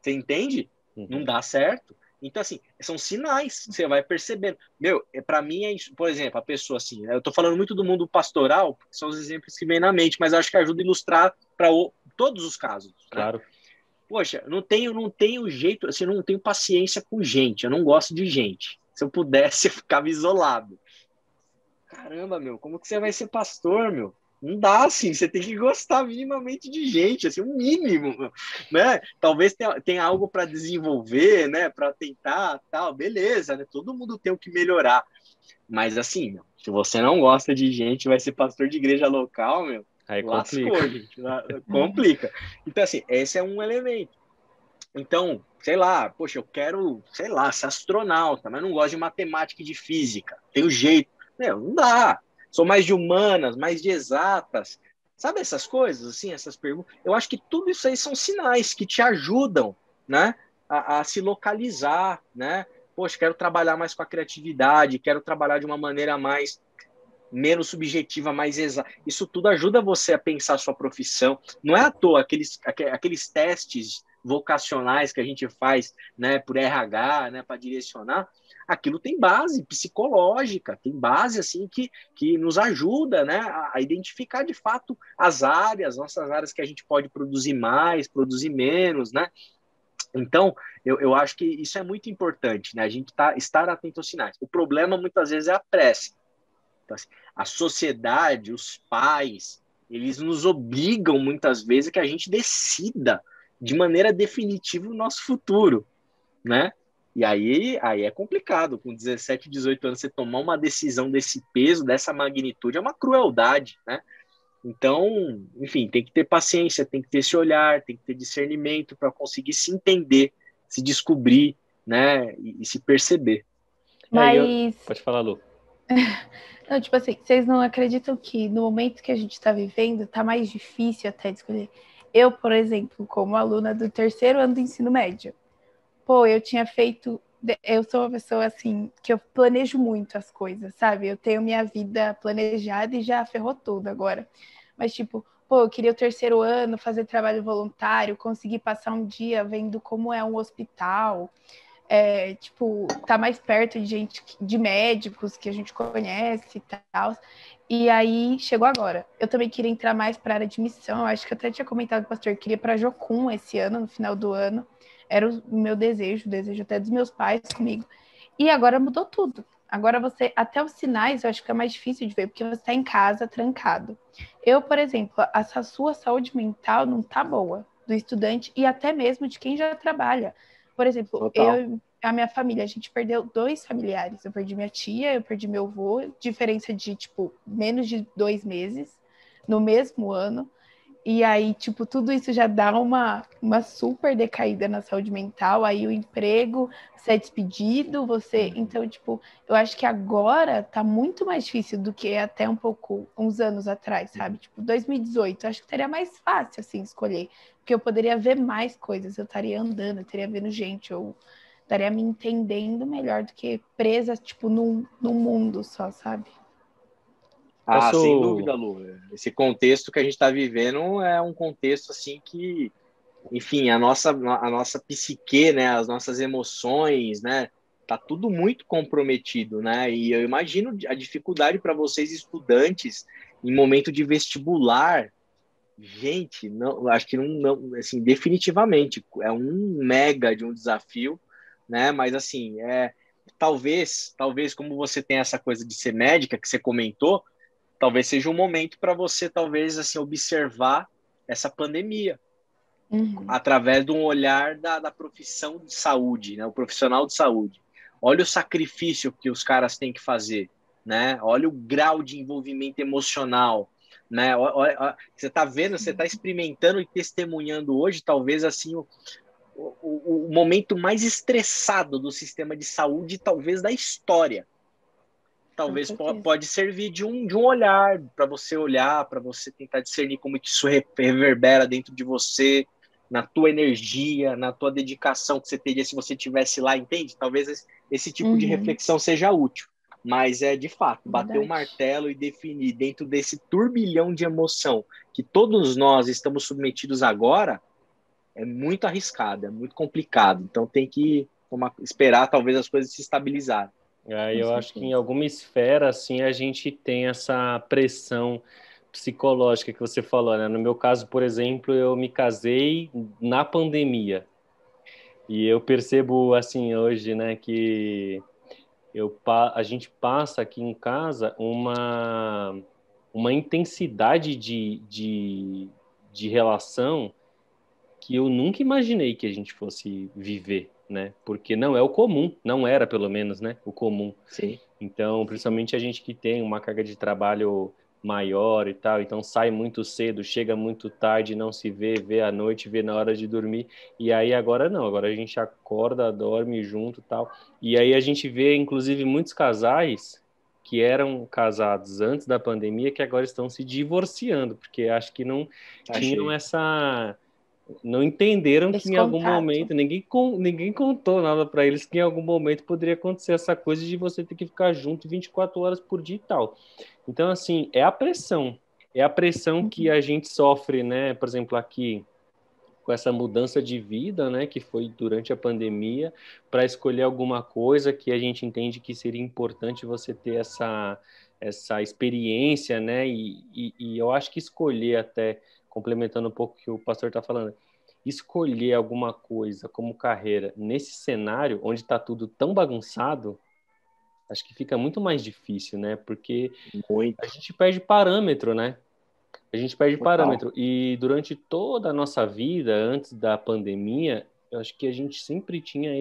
S2: Você entende? Não
S1: Uhum.
S2: dá certo. Então, assim, são sinais que você vai percebendo. Meu, para mim é isso. Por exemplo, a pessoa assim, eu tô falando muito do mundo pastoral, porque são os exemplos que vêm na mente, mas acho que ajuda a ilustrar para todos os casos, né?
S1: Claro.
S2: Poxa, não tenho jeito, assim, eu não tenho paciência com gente, eu não gosto de gente. Se eu pudesse, eu ficava isolado. Caramba, meu, como que você vai ser pastor, meu? Não dá, assim, você tem que gostar minimamente de gente, assim, um mínimo, né? Talvez tenha algo para desenvolver, né? Para tentar, tal, beleza, né? Todo mundo tem o que melhorar. Mas, assim, meu, se você não gosta de gente, vai ser pastor de igreja local, meu,
S1: Aí
S2: lascou,
S1: complica.
S2: gente, complica. Então, assim, esse é um elemento. Então, sei lá, poxa, eu quero, sei lá, ser astronauta, mas não gosto de matemática e de física. Tem jeito. Meu, não dá. Sou mais de humanas, mais de exatas. Sabe essas coisas, assim, essas perguntas? Eu acho que tudo isso aí são sinais que te ajudam, né, a se localizar, né? Poxa, quero trabalhar mais com a criatividade, quero trabalhar de uma maneira mais menos subjetiva, mais exata. Isso tudo ajuda você a pensar a sua profissão. Não é à toa aqueles testes vocacionais que a gente faz, né, por RH, né, para direcionar, aquilo tem base psicológica, tem base assim que nos ajuda, né, a identificar de fato as áreas, nossas áreas que a gente pode produzir mais, produzir menos, né? Então, eu acho que isso é muito importante, né? A gente estar atento aos sinais. O problema muitas vezes é a pressa. Então, assim, a sociedade, os pais, eles nos obrigam muitas vezes a que a gente decida de maneira definitiva o nosso futuro, né? E aí é complicado. Com 17, 18 anos, você tomar uma decisão desse peso, dessa magnitude, é uma crueldade, né? Então, enfim, tem que ter paciência, tem que ter esse olhar, tem que ter discernimento para conseguir se entender, se descobrir, né? E se perceber.
S3: Mas,
S1: Pode falar, Lu.
S3: não, tipo assim, vocês não acreditam que no momento que a gente está vivendo, tá mais difícil até de escolher? Eu, por exemplo, como aluna do terceiro ano do ensino médio, pô, eu tinha feito. Eu sou uma pessoa assim, que eu planejo muito as coisas, sabe? Eu tenho minha vida planejada e já ferrou tudo agora. Mas, tipo, pô, eu queria o terceiro ano, fazer trabalho voluntário, conseguir passar um dia vendo como é um hospital, tipo, tá mais perto de gente, de médicos que a gente conhece e tal. E aí chegou agora. Eu também queria entrar mais para a área de missão. Eu acho que eu até tinha comentado com o pastor, eu queria para Jocum esse ano, no final do ano. Era o meu desejo, o desejo até dos meus pais comigo. E agora mudou tudo. Agora até os sinais eu acho que é mais difícil de ver, porque você está em casa, trancado. Eu, por exemplo, a sua saúde mental não tá boa, do estudante e até mesmo de quem já trabalha. Por exemplo,
S2: Total.
S3: a minha família, a gente perdeu 2 familiares. Eu perdi minha tia, eu perdi meu avô, diferença de, tipo, menos de 2 meses, no mesmo ano. E aí, tipo, tudo isso já dá uma super decaída na saúde mental. Aí o emprego, você é despedido, você. Então, tipo, eu acho que agora tá muito mais difícil do que até uns anos atrás, sabe? Tipo, 2018, acho que seria mais fácil, assim, escolher. Porque eu poderia ver mais coisas, eu estaria andando, eu estaria vendo gente, eu estaria me entendendo melhor do que presa, tipo, num mundo só, sabe?
S2: Ah, sem
S1: Posso.
S2: dúvida, Lu. Esse contexto que a gente está vivendo é um contexto assim que, enfim, a nossa psique, né, as nossas emoções, né, tá tudo muito comprometido, né? E eu imagino a dificuldade para vocês estudantes em momento de vestibular. Gente, não, acho que não, assim, definitivamente é um mega de um desafio, né? Mas assim, talvez como você tem essa coisa de ser médica que você comentou, talvez seja um momento para você talvez assim observar essa pandemia
S3: Uhum.
S2: através de um olhar da profissão de saúde, né? O profissional de saúde. Olha o sacrifício que os caras têm que fazer, né? Olha o grau de envolvimento emocional, né? Você está vendo, você está experimentando e testemunhando hoje, talvez assim o momento mais estressado do sistema de saúde, talvez da história.
S3: Com
S2: Talvez
S3: certeza.
S2: pode servir de um olhar para você tentar discernir como que isso reverbera dentro de você, na tua energia, na tua dedicação que você teria se você tivesse lá, entende? Talvez esse tipo de
S3: Uhum.
S2: reflexão seja útil, mas é de fato bater o
S3: Verdade.
S2: martelo e definir dentro desse turbilhão de emoção que todos nós estamos submetidos agora é muito arriscado, é muito complicado. Então tem que esperar talvez as coisas se estabilizarem.
S1: Aí
S3: Com
S1: eu acho que em
S3: certeza.
S1: alguma esfera, assim, a gente tem essa pressão psicológica que você falou, né? No meu caso, por exemplo, eu me casei na pandemia. E eu percebo, assim, hoje, né, que a gente passa aqui em casa uma intensidade de relação que eu nunca imaginei que a gente fosse viver, né? Porque não é o comum, não era pelo menos, né? O comum.
S2: Sim.
S1: Então, principalmente a gente que tem uma carga de trabalho maior e tal, então sai muito cedo, chega muito tarde, não se vê à noite, vê na hora de dormir. E aí agora não, agora a gente acorda, dorme junto e tal. E aí a gente vê, inclusive, muitos casais que eram casados antes da pandemia que agora estão se divorciando, porque acho que não tinham
S2: Achei.
S1: essa não entenderam que
S3: Esse
S1: em algum
S3: contato.
S1: momento, ninguém contou nada para eles que em algum momento poderia acontecer essa coisa de você ter que ficar junto 24 horas por dia e tal. Então, assim, é a pressão que a gente sofre, né? Por exemplo, aqui, com essa mudança de vida, né, que foi durante a pandemia, para escolher alguma coisa que a gente entende que seria importante você ter essa experiência, né? E eu acho que escolher até, complementando um pouco o que o pastor está falando, escolher alguma coisa como carreira nesse cenário onde está tudo tão bagunçado, acho que fica muito mais difícil, né? Porque a
S2: Muito.
S1: gente perde parâmetro, né? A gente perde
S2: Total.
S1: parâmetro. E durante toda a nossa vida, antes da pandemia, eu acho que a gente sempre tinha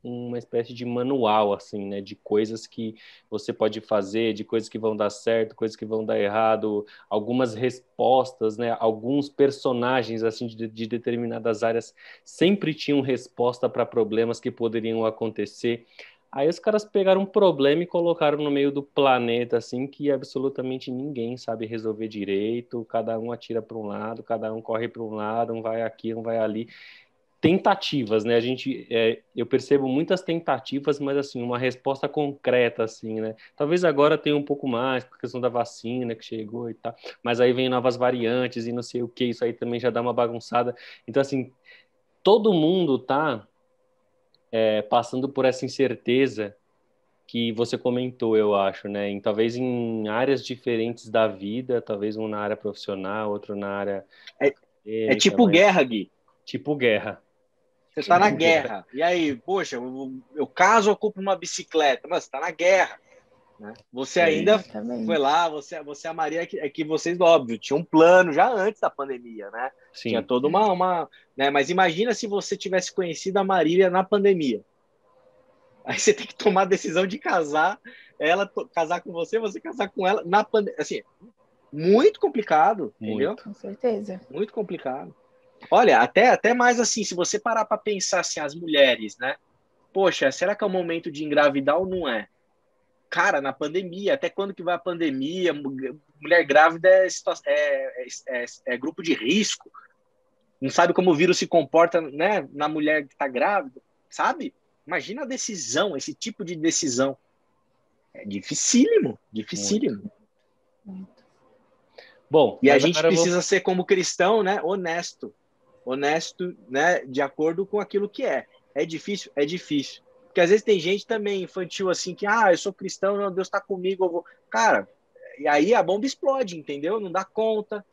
S1: uma espécie de manual, assim, né? De coisas que você pode fazer, de coisas que vão dar certo, coisas que vão dar errado, algumas respostas, né? Alguns personagens, assim, de determinadas áreas sempre tinham resposta para problemas que poderiam acontecer. Aí os caras pegaram um problema e colocaram no meio do planeta, assim, que absolutamente ninguém sabe resolver direito, cada um atira para um lado, cada um corre para um lado, um vai aqui, um vai ali. Tentativas, né? Eu percebo muitas tentativas, mas assim, uma resposta concreta, assim, né? Talvez agora tenha um pouco mais, por questão da vacina que chegou e tal, mas aí vem novas variantes e não sei o que, isso aí também já dá uma bagunçada. Então, assim, todo mundo tá passando por essa incerteza que você comentou, eu acho, né? Talvez em áreas diferentes da vida, talvez um na área profissional, outro na área
S2: É, é
S1: acadêmica,
S2: tipo
S1: mas
S2: guerra, Gui.
S1: tipo guerra,
S2: Você tá na
S1: tipo guerra.
S2: guerra. E aí, poxa, eu caso, ocupo uma bicicleta. Mas você tá na guerra. né? Você ainda
S3: Exatamente.
S2: foi lá, você é a Maria que vocês, óbvio, tinha um plano já antes da pandemia, né?
S1: Sim.
S2: Tinha toda né? Mas imagina se você tivesse conhecido a Marília na pandemia. Aí você tem que tomar a decisão de casar, ela casar com você casar com ela na pandemia. Assim, muito complicado, entendeu?
S3: Com certeza.
S2: Muito complicado. Olha, até mais assim, se você parar para pensar assim, as mulheres, né? Poxa, será que é o momento de engravidar ou não é? Cara, na pandemia, até quando que vai a pandemia? Mulher grávida é grupo de risco. Não sabe como o vírus se comporta, né, na mulher que está grávida, sabe? Imagina a decisão, esse tipo de decisão. É dificílimo, dificílimo.
S3: Muito.
S1: Bom,
S2: E a gente precisa ser, como cristão, né, honesto, né, de acordo com aquilo que é. É difícil? É difícil. Porque às vezes tem gente também infantil assim, que, eu sou cristão, não, Deus está comigo, eu vou... Cara, e aí a bomba explode, entendeu? Não dá conta.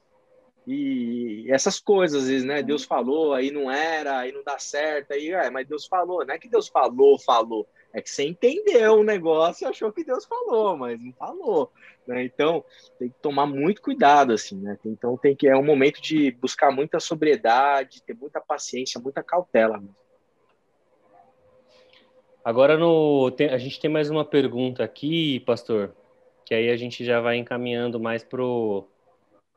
S2: E essas coisas, às vezes, né? Deus falou, aí não era, aí não dá certo, aí, mas Deus falou, não é que Deus falou. É que você entendeu o negócio e achou que Deus falou, mas não falou, né? Então, tem que tomar muito cuidado, assim, né? Então, é um momento de buscar muita sobriedade, ter muita paciência, muita cautela mesmo.
S1: Agora a gente tem mais uma pergunta aqui, pastor, que aí a gente já vai encaminhando mais para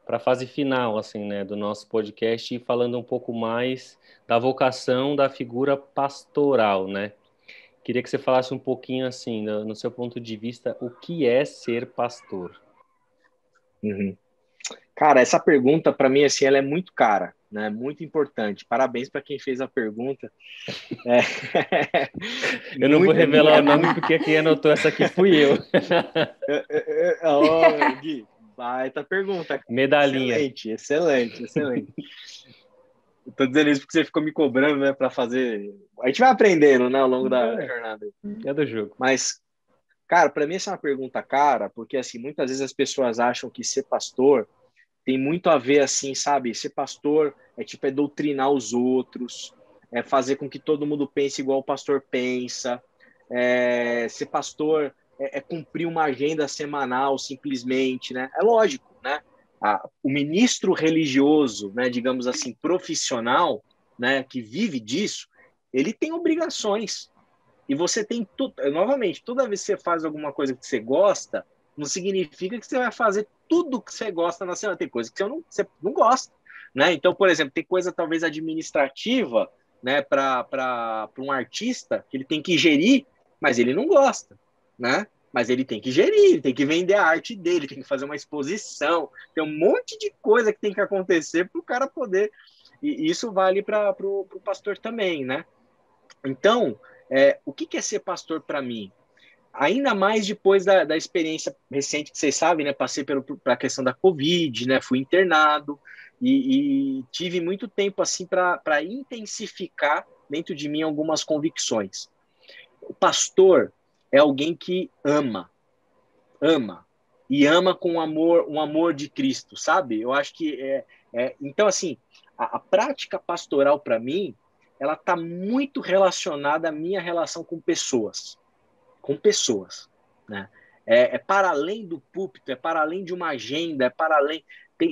S1: a fase final, assim, né, do nosso podcast e falando um pouco mais da vocação da figura pastoral, né? Queria que você falasse um pouquinho, assim, no seu ponto de vista, o que é ser pastor?
S2: Uhum. Cara, essa pergunta, para mim, assim, ela é muito cara, né? Muito importante. Parabéns para quem fez a pergunta.
S1: Eu não vou revelar o nome porque quem anotou essa aqui fui eu.
S2: Gui, baita pergunta.
S1: Medalhinha.
S2: Excelente. Tô dizendo isso porque você ficou me cobrando, né, para fazer. A gente vai aprendendo, né, ao longo da jornada.
S1: É do jogo.
S2: Mas, cara, para mim essa é uma pergunta cara, porque assim, muitas vezes as pessoas acham que ser pastor tem muito a ver, assim, sabe? Ser pastor é doutrinar os outros, é fazer com que todo mundo pense igual o pastor pensa, ser pastor é cumprir uma agenda semanal, simplesmente, né? É lógico, né? O ministro religioso, né, digamos assim, profissional, né, que vive disso, ele tem obrigações. E você tem tudo, novamente, toda vez que você faz alguma coisa que você gosta, não significa que você vai fazer tudo que você gosta na semana. Tem coisa que você não gosta, né? Então, por exemplo, tem coisa talvez administrativa, né, para um artista que ele tem que gerir, mas ele não gosta, né? Mas ele tem que gerir, ele tem que vender a arte dele, tem que fazer uma exposição, tem um monte de coisa que tem que acontecer para o cara poder. E isso vale para o pastor também, né? Então, o que é ser pastor para mim? Ainda mais depois da experiência recente que vocês sabem, né? Passei pela a questão da Covid, né? Fui internado e tive muito tempo assim para intensificar dentro de mim algumas convicções. O pastor é alguém que ama e ama com um amor de Cristo, sabe? Eu acho que então assim a prática pastoral para mim ela está muito relacionada à minha relação com pessoas, né? Para além do púlpito, é para além de uma agenda, é para além,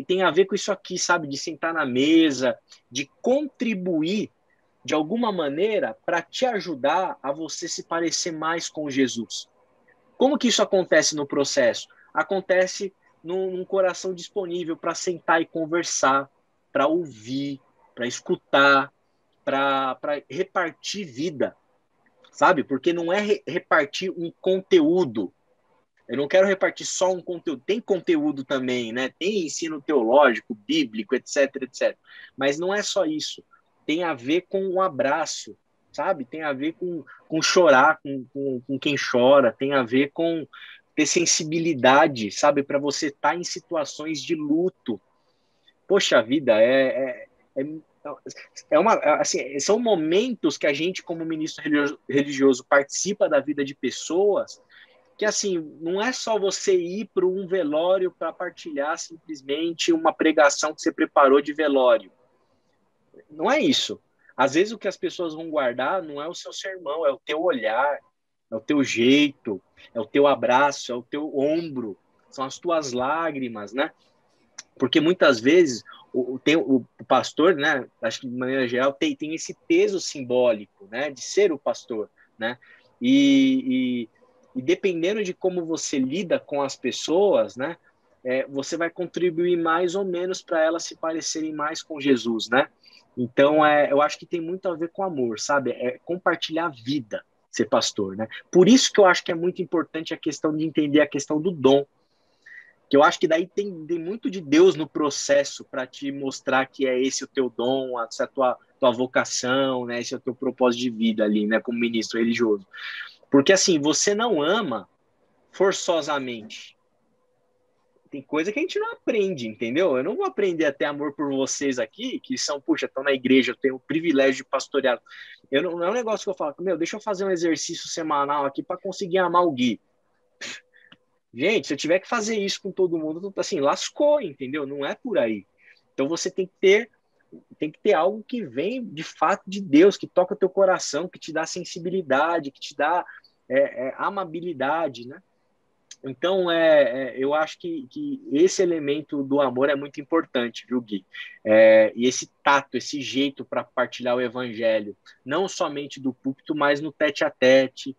S2: tem a ver com isso aqui, sabe? De sentar na mesa, de contribuir de alguma maneira para te ajudar a você se parecer mais com Jesus. Como que isso acontece no processo? Acontece num coração disponível para sentar e conversar, para ouvir, para escutar, para repartir vida, sabe? Porque não é repartir um conteúdo. Eu não quero repartir só um conteúdo. Tem conteúdo também, né? Tem ensino teológico, bíblico, etc, etc. Mas não é só isso. Tem a ver com um abraço, sabe? Tem a ver com chorar com quem chora. Tem a ver com ter sensibilidade, sabe? Para você estar em situações de luto. Poxa vida, assim, são momentos que a gente, como ministro religioso, participa da vida de pessoas que, assim, não é só você ir para um velório para partilhar simplesmente uma pregação que você preparou de velório. Não é isso. Às vezes o que as pessoas vão guardar não é o seu sermão, é o teu olhar, é o teu jeito, é o teu abraço, é o teu ombro, são as tuas lágrimas, né? Porque muitas vezes o pastor, né, acho que de maneira geral, tem esse peso simbólico, né, de ser o pastor, né? E dependendo de como você lida com as pessoas, né, você vai contribuir mais ou menos para elas se parecerem mais com Jesus, né? Então, eu acho que tem muito a ver com amor, sabe? É compartilhar a vida, ser pastor, né? Por isso que eu acho que é muito importante a questão de entender a questão do dom, que eu acho que daí tem muito de Deus no processo para te mostrar que é esse o teu dom, essa é a tua vocação, né? Esse é o teu propósito de vida ali, né? Como ministro religioso. Porque assim, você não ama forçosamente. Tem coisa que a gente não aprende, entendeu? Eu não vou aprender a ter amor por vocês aqui, que são, puxa, estão na igreja, eu tenho o privilégio de pastorear. Não é um negócio que eu falo, meu, deixa eu fazer um exercício semanal aqui para conseguir amar o Gui. Gente, se eu tiver que fazer isso com todo mundo, assim, lascou, entendeu? Não é por aí. Então você tem que ter algo que vem de fato de Deus, que toca o teu coração, que te dá sensibilidade, que te dá amabilidade, né? Então, eu acho que esse elemento do amor é muito importante, viu, Gui? E esse tato, esse jeito para partilhar o evangelho, não somente do púlpito, mas no tete-a-tete,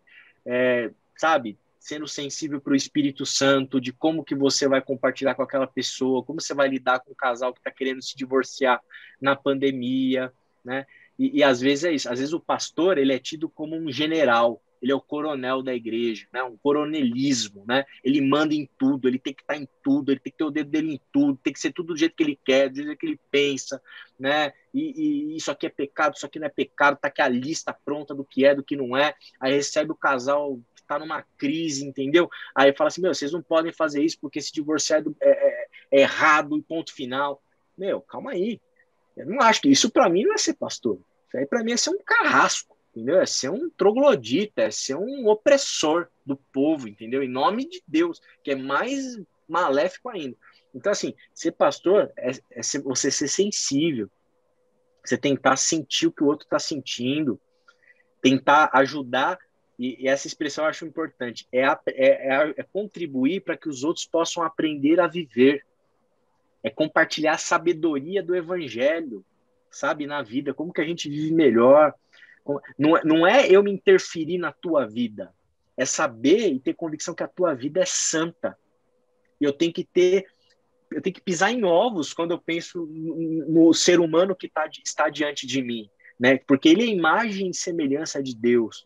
S2: sabe? Sendo sensível para o Espírito Santo, de como que você vai compartilhar com aquela pessoa, como você vai lidar com o casal que está querendo se divorciar na pandemia, né? E às vezes é isso. Às vezes o pastor, ele é tido como um general, ele é o coronel da igreja, né? Um coronelismo, né? Ele manda em tudo, ele tem que estar em tudo, ele tem que ter o dedo dele em tudo, tem que ser tudo do jeito que ele quer, do jeito que ele pensa, né? E isso aqui é pecado, isso aqui não é pecado, tá aqui a lista pronta do que é, do que não é. Aí recebe o casal que tá numa crise, entendeu? Aí fala assim, meu, vocês não podem fazer isso porque se divorciar é errado e ponto final. Meu, calma aí. Eu não acho que isso para mim não é ser pastor. Isso aí para mim é ser um carrasco, entendeu? É ser um troglodita, é ser um opressor do povo, entendeu? Em nome de Deus, que é mais maléfico ainda. Então, assim, ser pastor é você ser sensível, você tentar sentir o que o outro está sentindo, tentar ajudar, e essa expressão eu acho importante, é contribuir para que os outros possam aprender a viver, é compartilhar a sabedoria do evangelho, sabe, na vida, como que a gente vive melhor. Não é eu me interferir na tua vida, é saber e ter convicção que a tua vida é santa. E eu tenho que pisar em ovos quando eu penso no ser humano que está diante de mim, né? Porque ele é imagem e semelhança de Deus.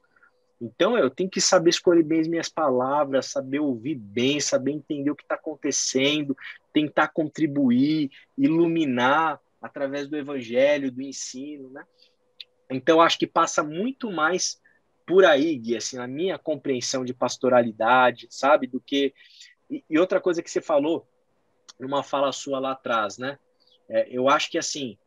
S2: Então, eu tenho que saber escolher bem as minhas palavras, saber ouvir bem, saber entender o que está acontecendo, tentar contribuir, iluminar através do evangelho, do ensino, né? Então, acho que passa muito mais por aí, Gui, assim, a minha compreensão de pastoralidade, sabe? Do que... E outra coisa que você falou, numa fala sua lá atrás, né? Eu acho que, assim,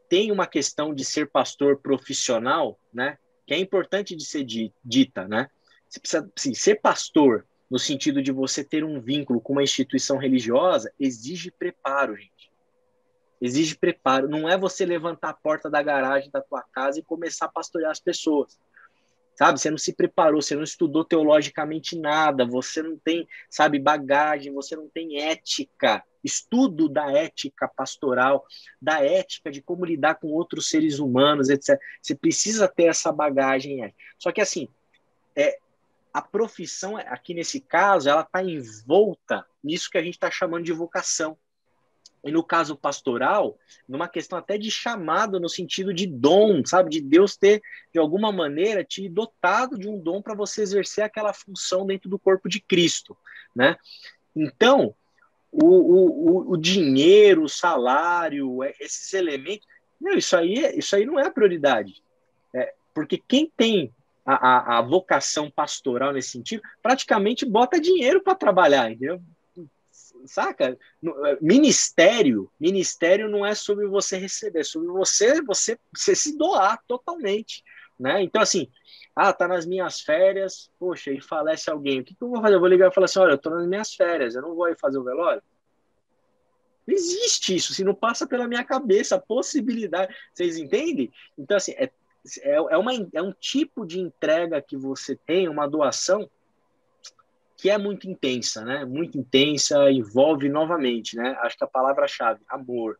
S2: tem uma questão de ser pastor profissional, né? Que é importante de ser dita, né? Você precisa, assim, ser pastor no sentido de você ter um vínculo com uma instituição religiosa exige preparo, gente. Exige preparo. Não é você levantar a porta da garagem da tua casa e começar a pastorear as pessoas. Sabe, você não se preparou, você não estudou teologicamente nada, você não tem, sabe, bagagem, você não tem ética, estudo da ética pastoral, da ética de como lidar com outros seres humanos, etc. Você precisa ter essa bagagem. Só que, assim, a profissão, aqui nesse caso, ela está envolta nisso que a gente está chamando de vocação. E no caso pastoral, numa questão até de chamado, no sentido de dom, sabe? De Deus ter, de alguma maneira, te dotado de um dom para você exercer aquela função dentro do corpo de Cristo, né? Então, o dinheiro, o salário, esses elementos, não, isso aí não é a prioridade. Porque quem tem a vocação pastoral nesse sentido, praticamente bota dinheiro para trabalhar, entendeu? Saca? Ministério não é sobre você receber, é sobre você se doar totalmente, né? Então, assim, tá nas minhas férias, poxa, e falece alguém, o que eu vou fazer? Eu vou ligar e falar assim, olha, eu tô nas minhas férias, eu não vou aí fazer o velório? Não existe isso, se não passa pela minha cabeça a possibilidade, vocês entendem? Então, assim, é um tipo de entrega que você tem, uma doação que é muito intensa, né? Muito intensa, envolve novamente, né? Acho que a palavra-chave, amor,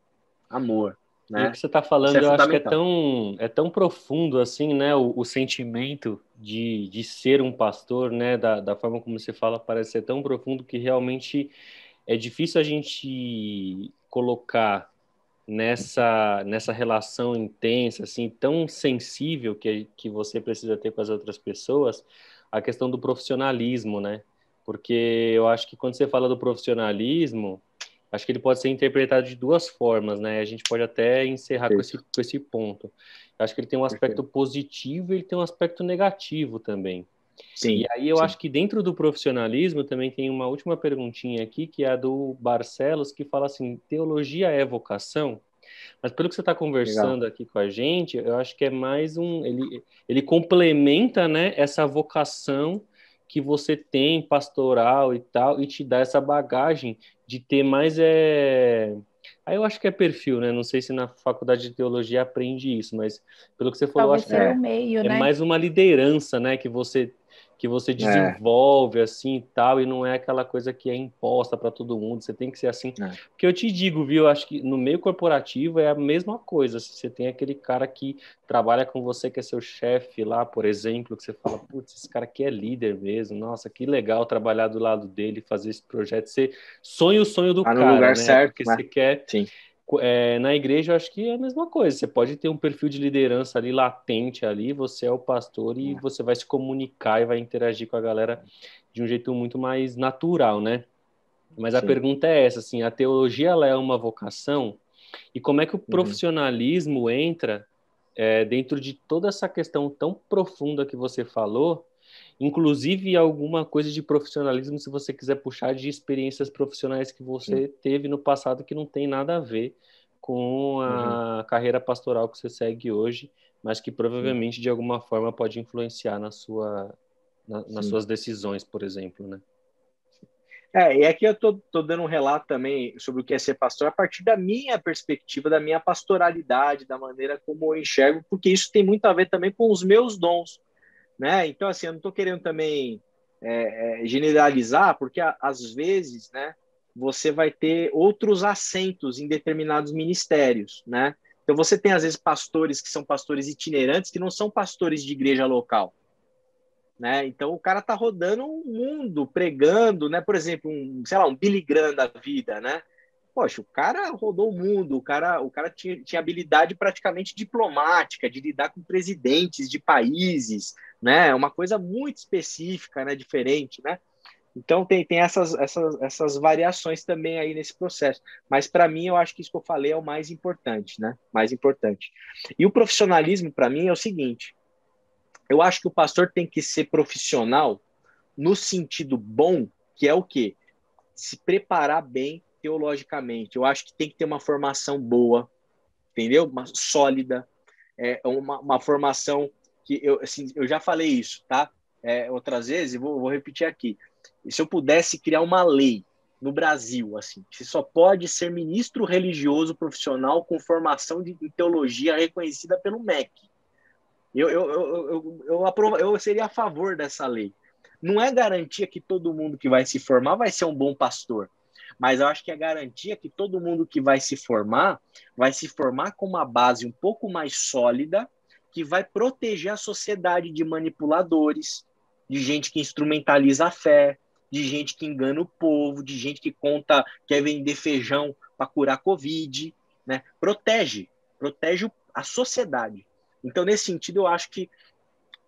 S1: E o
S2: né?
S1: que você está
S2: Isso é
S1: falando, eu acho que
S2: fundamental.
S1: é tão profundo assim, né? O sentimento de ser um pastor, né? Da forma como você fala, parece ser tão profundo que realmente é difícil a gente colocar nessa relação intensa, assim, tão sensível que você precisa ter com as outras pessoas, a questão do profissionalismo, né? Porque eu acho que quando você fala do profissionalismo, acho que ele pode ser interpretado de duas formas, né? A gente pode até encerrar com
S2: Perfeito,
S1: esse ponto. Eu acho que ele tem um aspecto
S2: perfeito.
S1: positivo e ele tem um aspecto negativo também. E
S2: Sim,
S1: aí eu
S2: sim.
S1: acho que dentro do profissionalismo também tem uma última perguntinha aqui, que é a do Barcelos, que fala assim, teologia é vocação? Mas pelo que você está
S2: Legal.
S1: conversando aqui com a gente, eu acho que é mais um... Ele complementa, né, essa vocação que você tem, pastoral e tal, e te dá essa bagagem de ter mais... Aí eu acho que é perfil, né? Não sei se na faculdade de teologia aprende isso, mas pelo que você falou, eu
S3: Talvez
S1: acho que
S3: ser o
S2: É,
S3: meio,
S1: é
S3: né?
S1: mais uma liderança, né, que você
S2: é,
S1: desenvolve assim e tal, e não é aquela coisa que é imposta para todo mundo, você tem que ser assim.
S2: é.
S1: Porque eu te digo, viu, eu acho que no meio corporativo é a mesma coisa. Se você tem aquele cara que trabalha com você, que é seu chefe lá, por exemplo, que você fala, putz, esse cara aqui é líder mesmo, nossa, que legal trabalhar do lado dele, fazer esse projeto. Você sonha o sonho do
S2: Tá no
S1: cara,
S2: lugar
S1: né?
S2: certo,
S1: Porque
S2: né?
S1: você quer
S2: Sim,
S1: na igreja, eu acho que é a mesma coisa. Você pode ter um perfil de liderança ali latente ali, você é o pastor e
S2: é,
S1: você vai se comunicar e vai interagir com a galera de um jeito muito mais natural, né? Mas a
S2: sim.
S1: pergunta é essa, assim, a teologia ela é uma vocação? E como é que o
S2: Uhum,
S1: profissionalismo entra dentro de toda essa questão tão profunda que você falou, inclusive alguma coisa de profissionalismo, se você quiser puxar de experiências profissionais que
S2: sim.
S1: você teve no passado que não tem nada a ver com
S2: Uhum,
S1: a carreira pastoral que você segue hoje, mas que
S2: sim,
S1: provavelmente de alguma forma pode influenciar nas
S2: sim.
S1: suas decisões, por exemplo, né?
S2: E aqui eu tô dando um relato também sobre o que é ser pastor a partir da minha perspectiva, da minha pastoralidade, da maneira como eu enxergo, porque isso tem muito a ver também com os meus dons, né? Então, assim, eu não estou querendo também generalizar, porque às vezes, né, você vai ter outros assentos em determinados ministérios, né? Então, você tem, às vezes, pastores que são pastores itinerantes, que não são pastores de igreja local, né? Então, o cara tá rodando o mundo, pregando, né? Por exemplo, sei lá, um Billy Graham da vida, né? Poxa, o cara rodou o mundo, o cara tinha habilidade praticamente diplomática, de lidar com presidentes de países, né? Uma coisa muito específica, né? Diferente, né? Então tem essas variações também aí nesse processo. Mas para mim, eu acho que isso que eu falei é o mais importante, né? Mais importante. E o profissionalismo, para mim, é o seguinte: eu acho que o pastor tem que ser profissional no sentido bom, que é o quê? Se preparar bem teologicamente. Eu acho que tem que ter uma formação boa, entendeu? Uma sólida, uma formação que eu já falei isso, tá? Outras vezes, vou repetir aqui. E se eu pudesse criar uma lei no Brasil, assim, que só pode ser ministro religioso profissional com formação de teologia reconhecida pelo MEC. Eu seria a favor dessa lei. Não é garantia que todo mundo que vai se formar vai ser um bom pastor, mas eu acho que é garantia que todo mundo que vai se formar com uma base um pouco mais sólida, que vai proteger a sociedade de manipuladores, de gente que instrumentaliza a fé, de gente que engana o povo, de gente que quer vender feijão para curar Covid, né? Protege a sociedade. Então, nesse sentido, eu acho que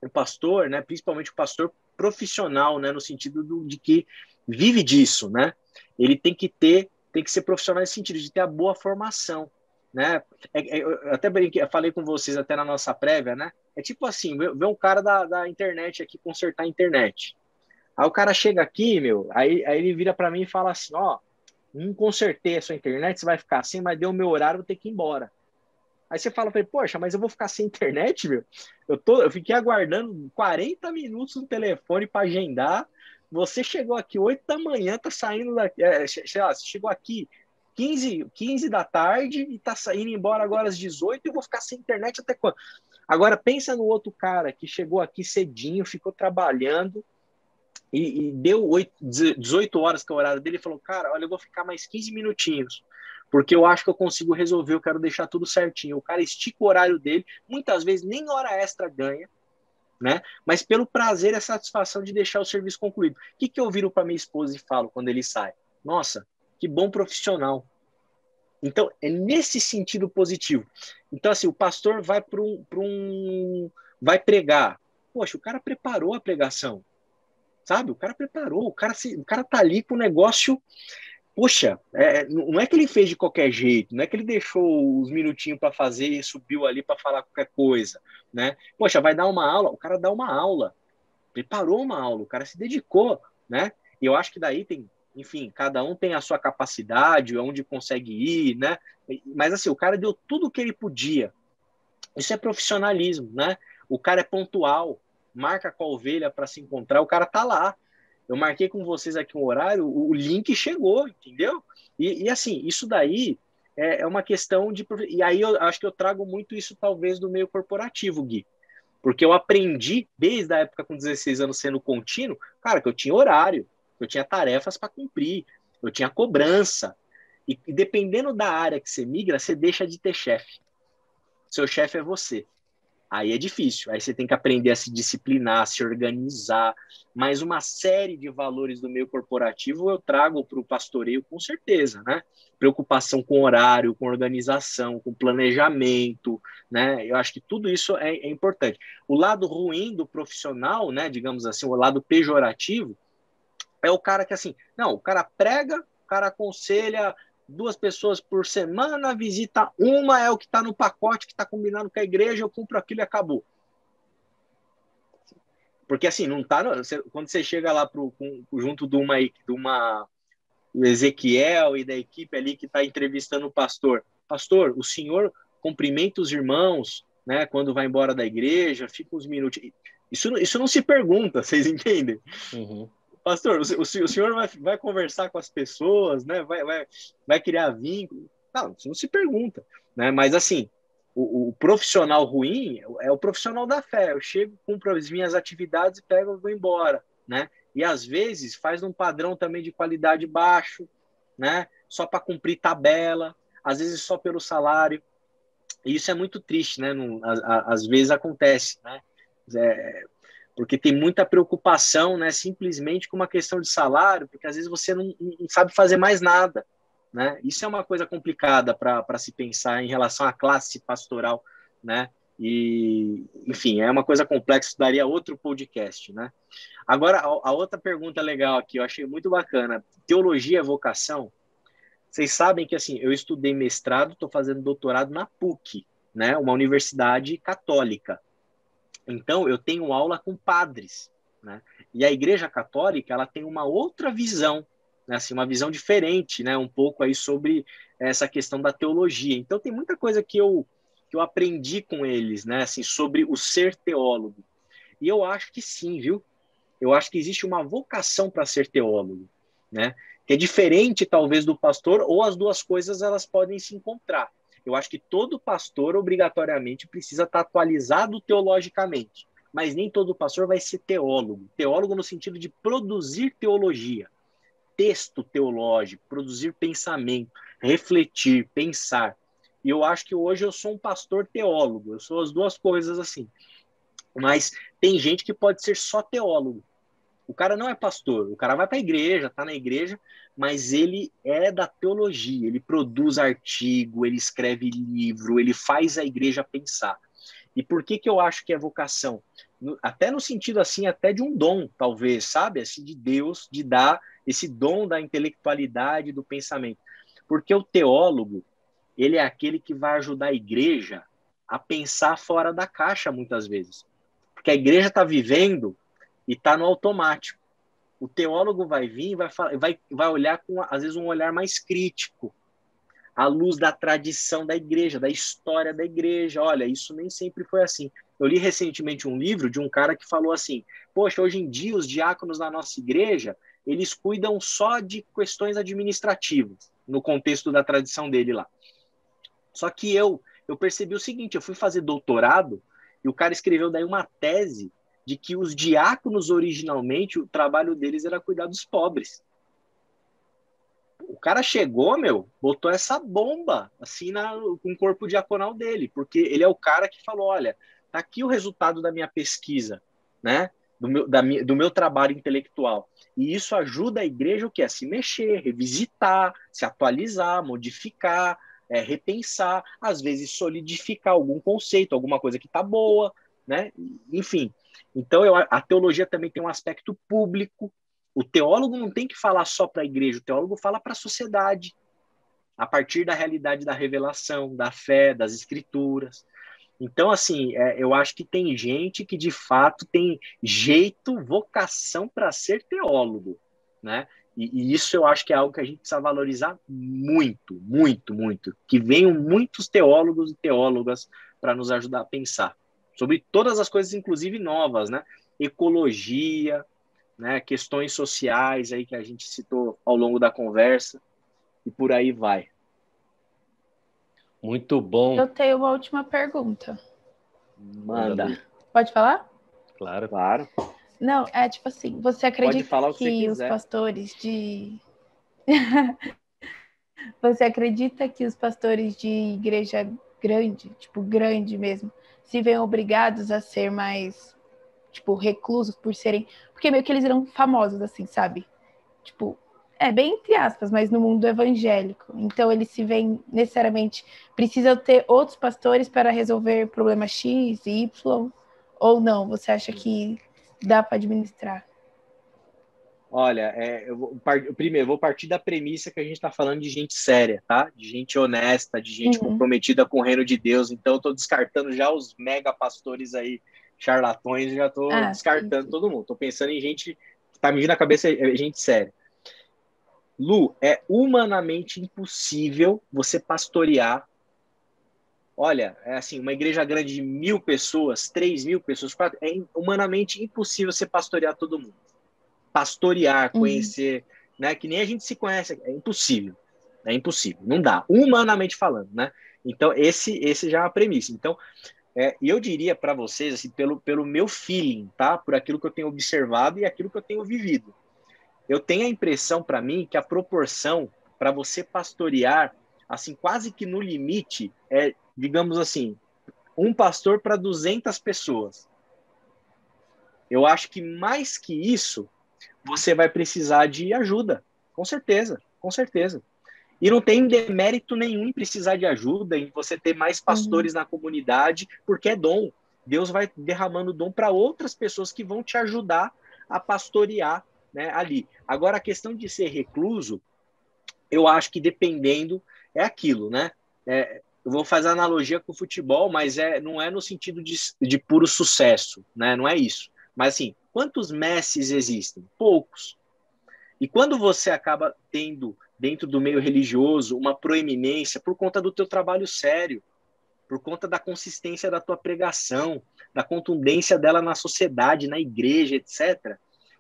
S2: o pastor, né, principalmente o pastor profissional, né, no sentido de que vive disso, né, ele tem que ser profissional nesse sentido, de ter a boa formação, né, eu até brinquei, falei com vocês até na nossa prévia, né, é tipo assim, ver um cara da internet aqui consertar a internet, aí o cara chega aqui, meu, aí ele vira para mim e fala assim, ó, não consertei a sua internet, você vai ficar assim, mas deu o meu horário, vou ter que ir embora. Aí você fala para ele, poxa, mas eu vou ficar sem internet, meu? Eu fiquei aguardando 40 minutos no telefone para agendar. Você chegou aqui 8 da manhã, tá saindo daqui, sei lá, você chegou aqui 15 da tarde e tá saindo embora agora às 18 e eu vou ficar sem internet até quando? Agora, pensa no outro cara que chegou aqui cedinho, ficou trabalhando e deu 18 horas que é o horário dele e falou, cara, olha, eu vou ficar mais 15 minutinhos, porque eu acho que eu consigo resolver, eu quero deixar tudo certinho. O cara estica o horário dele, muitas vezes nem hora extra ganha, né? Mas pelo prazer e a satisfação de deixar o serviço concluído. O que eu viro para minha esposa e falo quando ele sai? Nossa, que bom profissional. Então, é nesse sentido positivo. Então, assim, o pastor vai vai pregar. Poxa, o cara preparou a pregação, sabe? O cara preparou, o cara tá ali com o negócio. Poxa, não é que ele fez de qualquer jeito, não é que ele deixou os minutinhos para fazer e subiu ali para falar qualquer coisa, né? Poxa, vai dar uma aula, o cara dá uma aula, preparou uma aula, o cara se dedicou, né? E eu acho que daí tem, enfim, cada um tem a sua capacidade, onde consegue ir, né? Mas assim, o cara deu tudo o que ele podia. Isso é profissionalismo, né? O cara é pontual, marca com a ovelha para se encontrar, o cara tá lá. Eu marquei com vocês aqui um horário, o link chegou, entendeu? E assim, isso daí é uma questão de... E aí eu acho que eu trago muito isso, talvez, do meio corporativo, Gui. Porque eu aprendi, desde a época com 16 anos sendo contínuo, cara, que eu tinha horário, eu tinha tarefas para cumprir, eu tinha cobrança. E dependendo da área que você migra, você deixa de ter chefe. Seu chefe é você. Aí é difícil, aí você tem que aprender a se disciplinar, a se organizar, mas uma série de valores do meio corporativo eu trago para o pastoreio com certeza, né? Preocupação com horário, com organização, com planejamento, né? Eu acho que tudo isso é importante. O lado ruim do profissional, né, digamos assim, o lado pejorativo, é o cara que assim, não, o cara prega, o cara aconselha 2 pessoas por semana, visita uma, é o que está no pacote, que está combinado com a igreja, eu cumpro aquilo e acabou. Porque assim, não tá. Quando você chega lá junto de uma o Ezequiel e da equipe ali que está entrevistando o pastor. Pastor, o senhor cumprimenta os irmãos, né? Quando vai embora da igreja, fica uns minutos. Isso não se pergunta, vocês entendem?
S1: Uhum.
S2: Pastor, o senhor vai conversar com as pessoas, né? Vai criar vínculo. Não, isso não se pergunta, né? Mas assim, o profissional ruim é o profissional da fé. Eu chego, cumpro as minhas atividades e pego e vou embora, né? E às vezes faz um padrão também de qualidade baixo, né? Só para cumprir tabela, às vezes só pelo salário. E isso é muito triste, né? Às vezes acontece, né? Porque tem muita preocupação, né? Simplesmente com uma questão de salário, porque às vezes você não sabe fazer mais nada, né? Isso é uma coisa complicada para se pensar em relação à classe pastoral, né? E, enfim, é uma coisa complexa, daria outro podcast, né? Agora, a outra pergunta legal aqui, eu achei muito bacana. Teologia é vocação? Vocês sabem que, assim, eu estudei mestrado, estou fazendo doutorado na PUC, né? Uma universidade católica. Então, eu tenho aula com padres, né? E a Igreja Católica, ela tem uma outra visão, né? Assim, uma visão diferente, né? Um pouco aí sobre essa questão da teologia. Então, tem muita coisa que eu aprendi com eles, né? Assim, sobre o ser teólogo. E eu acho que sim, viu? Eu acho que existe uma vocação para ser teólogo, né? Que é diferente, talvez, do pastor, ou as duas coisas elas podem se encontrar. Eu acho que todo pastor, obrigatoriamente, precisa estar atualizado teologicamente, mas nem todo pastor vai ser teólogo. Teólogo no sentido de produzir teologia, texto teológico, produzir pensamento, refletir, pensar. E eu acho que hoje eu sou um pastor teólogo, eu sou as duas coisas assim. Mas tem gente que pode ser só teólogo. O cara não é pastor, o cara vai para a igreja, está na igreja, mas ele é da teologia, ele produz artigo, ele escreve livro, ele faz a igreja pensar. E por que eu acho que é vocação? Até no sentido assim, até de um dom, talvez, sabe? Assim, de Deus, de dar esse dom da intelectualidade, do pensamento. Porque o teólogo, ele é aquele que vai ajudar a igreja a pensar fora da caixa, muitas vezes. Porque a igreja está vivendo e está no automático. O teólogo vai vir e vai olhar com, às vezes, um olhar mais crítico, à luz da tradição da igreja, da história da igreja. Olha, isso nem sempre foi assim. Eu li recentemente um livro de um cara que falou assim, poxa, hoje em dia os diáconos da nossa igreja, eles cuidam só de questões administrativas, no contexto da tradição dele lá. Só que eu percebi o seguinte, eu fui fazer doutorado E o cara escreveu daí uma tese de que os diáconos, originalmente, o trabalho deles era cuidar dos pobres. O cara chegou, botou essa bomba, assim, com o corpo diaconal dele, porque ele é o cara que falou, olha, tá aqui o resultado da minha pesquisa, né? Do meu trabalho intelectual. E isso ajuda a igreja o quê? A se mexer, revisitar, se atualizar, modificar, repensar, às vezes solidificar algum conceito, alguma coisa que tá boa, né? Enfim. Então, a teologia também tem um aspecto público. O teólogo não tem que falar só para a igreja, o teólogo fala para a sociedade, a partir da realidade da revelação, da fé, das escrituras. Então, assim, eu acho que tem gente que, de fato, tem jeito, vocação para ser teólogo, né? E isso eu acho que é algo que a gente precisa valorizar muito, muito, muito. Que venham muitos teólogos e teólogas para nos ajudar a pensar sobre todas as coisas, inclusive novas, né? Ecologia, né? Questões sociais aí que a gente citou ao longo da conversa, e por aí vai.
S1: Muito bom.
S3: Eu tenho uma última pergunta.
S2: Manda.
S3: Pode falar?
S1: Claro.
S2: Claro.
S3: Não, é tipo assim, você acredita que os pastores de... Você acredita que os pastores de igreja grande, tipo grande mesmo, se veem obrigados a ser mais, tipo, reclusos por serem... Porque meio que eles eram famosos, assim, sabe? Tipo, bem entre aspas, mas no mundo evangélico. Então, eles se veem necessariamente... Precisam ter outros pastores para resolver problema X, Y, ou não? Você acha que dá para administrar?
S2: Olha, primeiro, eu vou partir da premissa que a gente está falando de gente séria, tá? De gente honesta, de gente comprometida com o reino de Deus. Então, eu estou descartando já os mega pastores aí, charlatões, já estou descartando todo mundo. Estou pensando em gente que está me vindo na cabeça, gente séria. Lu, é humanamente impossível você pastorear. Olha, é assim, uma igreja grande de 1.000 pessoas, 3.000 pessoas, é humanamente impossível você pastorear todo mundo. Pastorear, conhecer, né? Que nem a gente se conhece, é impossível, não dá, humanamente falando, né? Então, esse já é uma premissa. Então, eu diria para vocês, assim, pelo meu feeling, tá? Por aquilo que eu tenho observado e aquilo que eu tenho vivido. Eu tenho a impressão, para mim, que a proporção para você pastorear, assim, quase que no limite, digamos assim, um pastor para 200 pessoas. Eu acho que mais que isso, você vai precisar de ajuda, com certeza, com certeza. E não tem demérito nenhum em precisar de ajuda, em você ter mais pastores na comunidade, porque é dom. Deus vai derramando dom para outras pessoas que vão te ajudar a pastorear, né, ali. Agora, a questão de ser recluso, eu acho que dependendo, é aquilo, né? Eu vou fazer analogia com o futebol, mas não é no sentido de puro sucesso, né? Não é isso. Mas, assim, quantos Messis existem? Poucos. E quando você acaba tendo, dentro do meio religioso, uma proeminência por conta do teu trabalho sério, por conta da consistência da tua pregação, da contundência dela na sociedade, na igreja, etc.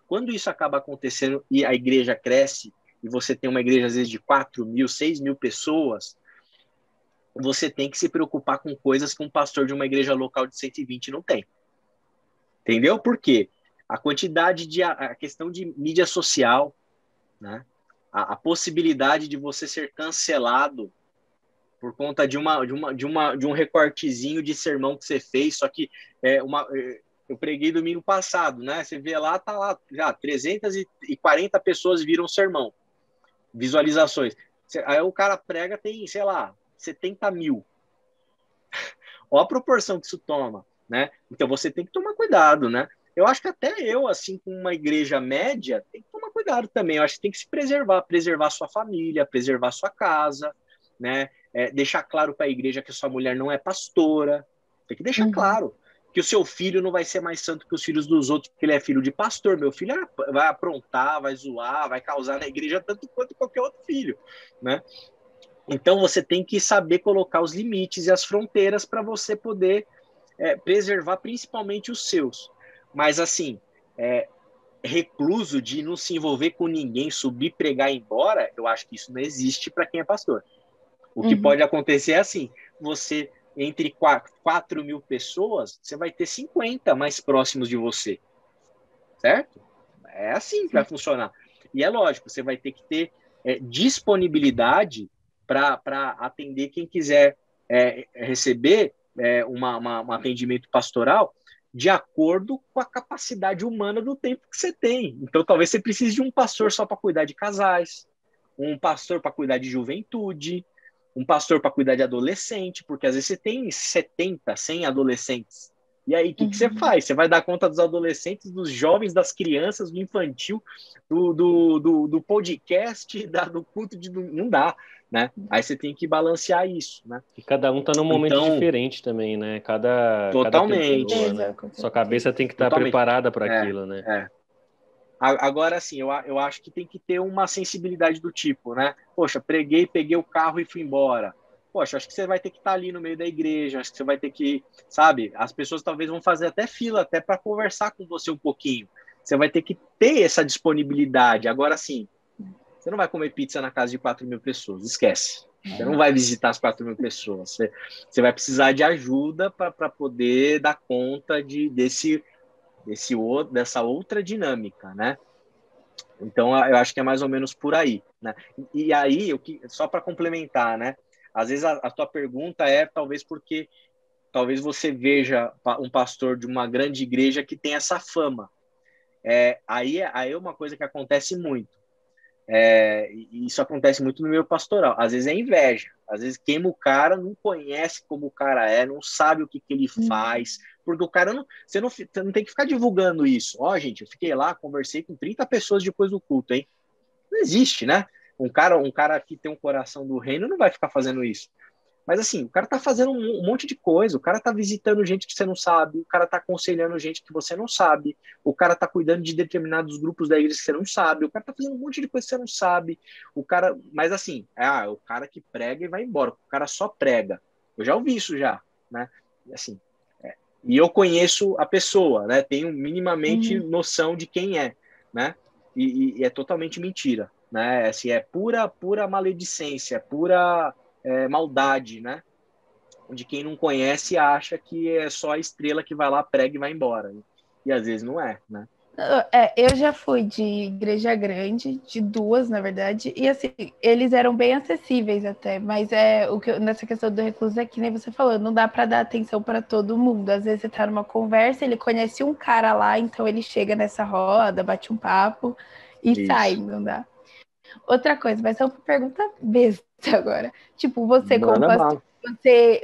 S2: Quando isso acaba acontecendo e a igreja cresce, e você tem uma igreja, às vezes, de 4.000, 6.000 pessoas, você tem que se preocupar com coisas que um pastor de uma igreja local de 120 não tem. Entendeu? Por quê? A questão de mídia social, né? A possibilidade de você ser cancelado por conta de um recortezinho de sermão que você fez, só que eu preguei domingo passado, né? Você vê lá, tá lá, já 340 pessoas viram o sermão, visualizações. Aí o cara prega, tem, sei lá, 70.000. Olha a proporção que isso toma, né? Então você tem que tomar cuidado, né? Eu acho que até eu, assim, com uma igreja média, tem que tomar cuidado também. Eu acho que tem que se preservar sua família, preservar sua casa, né? Deixar claro para a igreja que sua mulher não é pastora. Tem que deixar claro que o seu filho não vai ser mais santo que os filhos dos outros, porque ele é filho de pastor. Meu filho vai aprontar, vai zoar, vai causar na igreja tanto quanto qualquer outro filho, né? Então você tem que saber colocar os limites e as fronteiras para você poder preservar principalmente os seus. Mas, assim, recluso de não se envolver com ninguém, subir, pregar e ir embora, eu acho que isso não existe para quem é pastor. O que pode acontecer é assim, você entre 4 mil pessoas, você vai ter 50 mais próximos de você, certo? É assim que vai funcionar. E é lógico, você vai ter que ter disponibilidade para atender quem quiser receber um atendimento pastoral de acordo com a capacidade humana do tempo que você tem. Então, talvez você precise de um pastor só para cuidar de casais, um pastor para cuidar de juventude, um pastor para cuidar de adolescente, porque às vezes você tem 70, 100 adolescentes. E aí, o que você faz? Você vai dar conta dos adolescentes, dos jovens, das crianças, do infantil, do podcast, do culto de... Não dá, né? Aí você tem que balancear isso, né?
S1: E cada um está num momento diferente também, né? Cada pessoa, né? Sua cabeça tem que estar preparada para aquilo, né?
S2: Agora, assim, eu acho que tem que ter uma sensibilidade do tipo, né? Poxa, preguei, peguei o carro e fui embora. Poxa, acho que você vai ter que estar ali no meio da igreja, acho que você vai ter que, sabe? As pessoas talvez vão fazer até fila, até para conversar com você um pouquinho. Você vai ter que ter essa disponibilidade. Agora, sim, você não vai comer pizza na casa de 4 mil pessoas, esquece. Você não vai visitar as 4 mil pessoas. Você vai precisar de ajuda para poder dar conta dessa outra dinâmica, né? Então, eu acho que é mais ou menos por aí, né? E aí, só para complementar, né? Às vezes a tua pergunta talvez porque talvez você veja um pastor de uma grande igreja que tem essa fama. Aí é uma coisa que acontece muito. E isso acontece muito no meio pastoral. Às vezes é inveja. Às vezes queima o cara, não conhece como o cara não sabe o que ele faz, porque o cara você não tem que ficar divulgando isso. Gente, eu fiquei lá, conversei com 30 pessoas depois do culto, hein? Não existe, né? Um cara que tem um coração do reino não vai ficar fazendo isso. Mas assim, o cara tá fazendo um monte de coisa, o cara tá visitando gente que você não sabe, o cara tá aconselhando gente que você não sabe, o cara tá cuidando de determinados grupos da igreja que você não sabe, o cara tá fazendo um monte de coisa que você não sabe, mas assim, o cara que prega e vai embora, o cara só prega. Eu já ouvi isso já, né? Assim, e eu conheço a pessoa, né? Tenho minimamente noção de quem é, né? E é totalmente mentira, né? Assim, é pura maledicência, pura maldade, né? De quem não conhece acha que é só a estrela que vai lá, prega e vai embora. E às vezes não é, né?
S3: Eu já fui de igreja grande, de 2, na verdade, e assim, eles eram bem acessíveis até, mas nessa questão do recluso é que nem você falou, não dá para dar atenção para todo mundo. Às vezes você tá numa conversa, ele conhece um cara lá, então ele chega nessa roda, bate um papo e sai, não dá. Outra coisa, mas é uma pergunta besta agora. Tipo, você como pastor,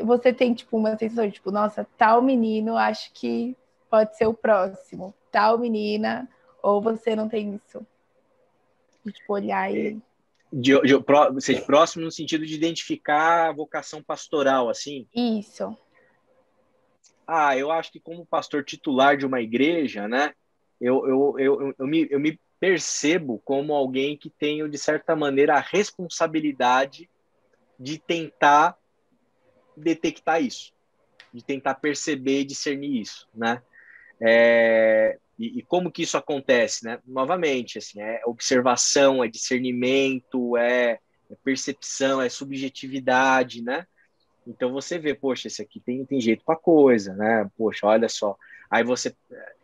S3: você tem tipo uma sensação, tipo, nossa, tal menino acho que pode ser o próximo, tal menina, ou você não tem isso? Tipo, olhar e...
S2: Ser próximo no sentido de identificar a vocação pastoral, assim?
S3: Isso.
S2: Eu acho que como pastor titular de uma igreja, né, eu me percebo como alguém que tenho, de certa maneira, a responsabilidade de tentar detectar isso, de tentar perceber e discernir isso, né? E como que isso acontece, né? Novamente, assim, é observação, é discernimento, é percepção, é subjetividade, né? Então você vê, poxa, esse aqui tem jeito para coisa, né? Poxa, olha só. Aí você...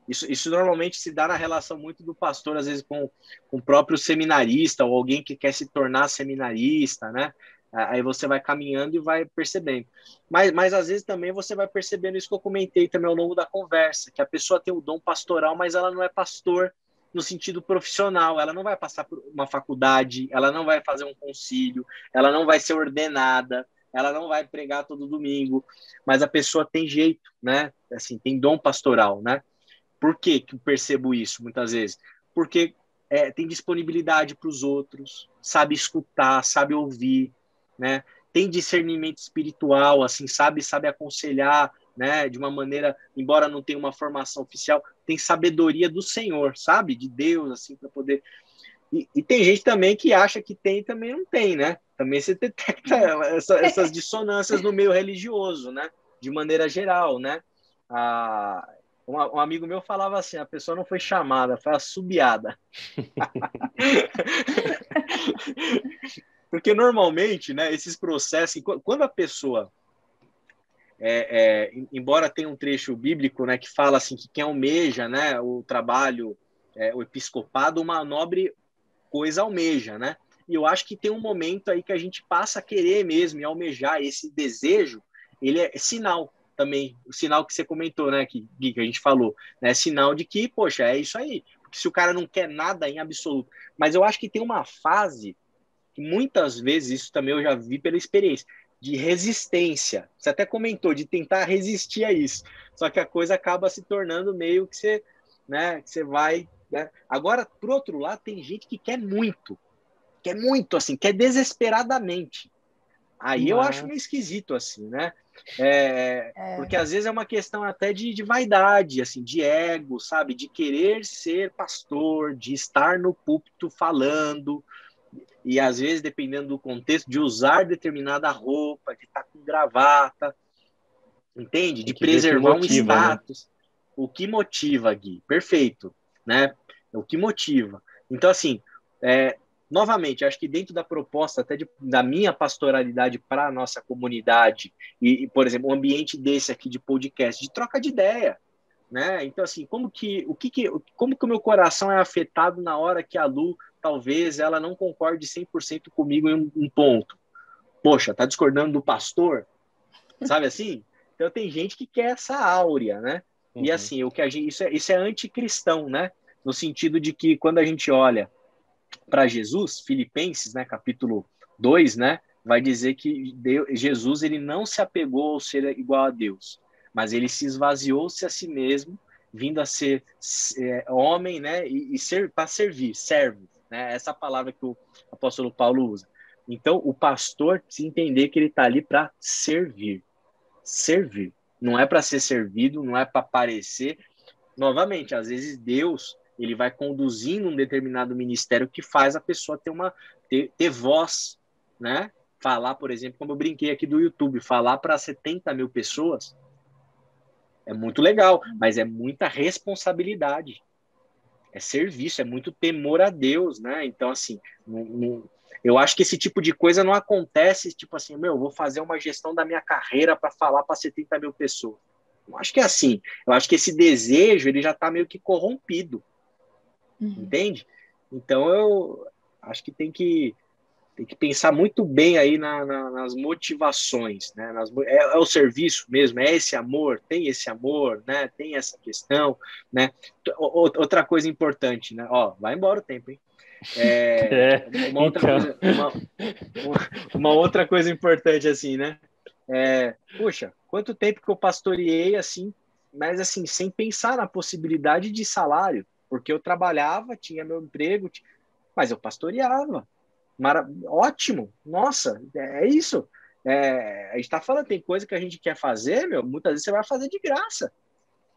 S2: Isso normalmente se dá na relação muito do pastor, às vezes, com o próprio seminarista, ou alguém que quer se tornar seminarista, né? Aí você vai caminhando e vai percebendo. Mas às vezes também você vai percebendo isso que eu comentei também ao longo da conversa, que a pessoa tem o dom pastoral, mas ela não é pastor no sentido profissional, ela não vai passar por uma faculdade, ela não vai fazer um concílio, ela não vai ser ordenada, ela não vai pregar todo domingo, mas a pessoa tem jeito, né? Assim, tem dom pastoral, né? Por que eu percebo isso muitas vezes? Porque tem disponibilidade para os outros, sabe escutar, sabe ouvir, né? Tem discernimento espiritual, assim, sabe aconselhar, né? De uma maneira, embora não tenha uma formação oficial, tem sabedoria do Senhor, sabe? De Deus, assim, para poder... E tem gente também que acha que tem e também não tem, né? Também você detecta essas dissonâncias no meio religioso, né? De maneira geral, né? Um amigo meu falava assim, a pessoa não foi chamada, foi assobiada. Porque normalmente, né, esses processos, quando a pessoa embora tenha um trecho bíblico, né, que fala assim que quem almeja, né, o trabalho, o episcopado, uma nobre coisa almeja, né? E eu acho que tem um momento aí que a gente passa a querer mesmo e almejar esse desejo, ele é sinal também, o sinal que você comentou, né, que a gente falou, né, sinal de que, poxa, é isso aí, porque se o cara não quer nada em absoluto, mas eu acho que tem uma fase que muitas vezes, isso também eu já vi pela experiência, de resistência, você até comentou, de tentar resistir a isso, só que a coisa acaba se tornando meio que você, né, que você vai, né? Agora, por outro lado, tem gente que quer muito, assim, quer desesperadamente. Aí eu acho meio esquisito, assim, né? Porque às vezes é uma questão até de vaidade, assim, de ego, sabe? De querer ser pastor, de estar no púlpito falando, e às vezes, dependendo do contexto, de usar determinada roupa, de estar com gravata, entende?
S1: Tem
S2: De
S1: que ver o que
S2: preservar um
S1: motiva, né?
S2: status. O que motiva, Gui? Perfeito, né? O que motiva. Então, assim, novamente, acho que dentro da proposta até da minha pastoralidade para a nossa comunidade, por exemplo, um ambiente desse aqui de podcast, de troca de ideia, né? Então, assim, como que o meu coração é afetado na hora que a Lu, talvez, ela não concorde 100% comigo em um ponto? Poxa, tá discordando do pastor? Sabe assim? Então tem gente que quer essa áurea, né? E assim, isso é anticristão, né? No sentido de que quando a gente olha para Jesus, Filipenses, né, capítulo 2, né, vai dizer que Jesus ele não se apegou ao ser igual a Deus, mas ele se esvaziou-se a si mesmo, vindo a ser homem, né, e ser para servir, servo, né? Essa palavra que o apóstolo Paulo usa. Então, o pastor precisa entender que ele está ali para servir. Servir. Não é para ser servido, não é para aparecer. Novamente, às vezes Deus ele vai conduzindo um determinado ministério que faz a pessoa ter voz, né? Falar, por exemplo, como eu brinquei aqui do YouTube, falar para 70 mil pessoas é muito legal, mas é muita responsabilidade, é serviço, é muito temor a Deus, né? Então, assim, eu acho que esse tipo de coisa não acontece, tipo assim, eu vou fazer uma gestão da minha carreira para falar para 70 mil pessoas. Não acho que é assim. Eu acho que esse desejo ele já está meio que corrompido, entende? Então eu acho que tem que pensar muito bem aí nas motivações, né? É o serviço mesmo, é esse amor, tem esse amor, né? Tem essa questão, né? Outra coisa importante, né? Ó, vai embora o tempo, hein? Uma outra coisa importante assim, né? Puxa, quanto tempo que eu pastoreei assim, mas assim, sem pensar na possibilidade de salário, porque eu trabalhava, tinha meu emprego, mas eu pastoreava. Ótimo, nossa, é isso. A gente está falando, tem coisa que a gente quer fazer, muitas vezes você vai fazer de graça,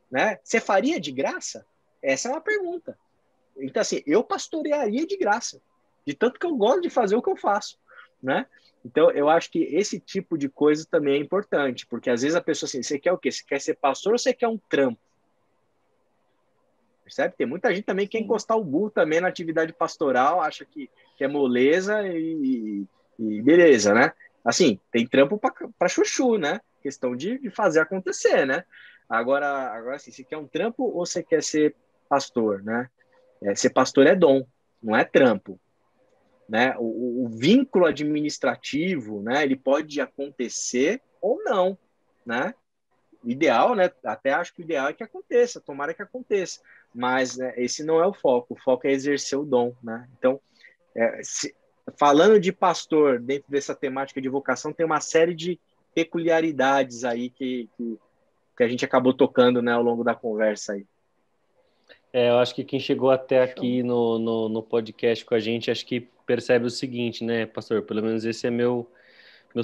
S2: né? Você faria de graça? Essa é uma pergunta. Então, assim, eu pastorearia de graça, de tanto que eu gosto de fazer o que eu faço, né? Então, eu acho que esse tipo de coisa também é importante, porque às vezes a pessoa assim, você quer o quê? Você quer ser pastor ou você quer um trampo? Percebe? Tem muita gente também que quer encostar o burro também na atividade pastoral, acha que é moleza e beleza, né? Assim, tem trampo para chuchu, né? Questão de fazer acontecer, né? Agora assim, você quer um trampo ou você quer ser pastor, né? Ser pastor é dom, não é trampo, né? O vínculo administrativo, né? Ele pode acontecer ou não, né? Ideal, né? Até acho que o ideal é que aconteça, tomara que aconteça, mas né, esse não é o foco é exercer o dom, né? Então, falando de pastor dentro dessa temática de vocação, tem uma série de peculiaridades aí que a gente acabou tocando, né, ao longo da conversa aí.
S1: Eu acho que quem chegou até aqui no podcast com a gente, acho que percebe o seguinte, né, pastor? Pelo menos esse é meu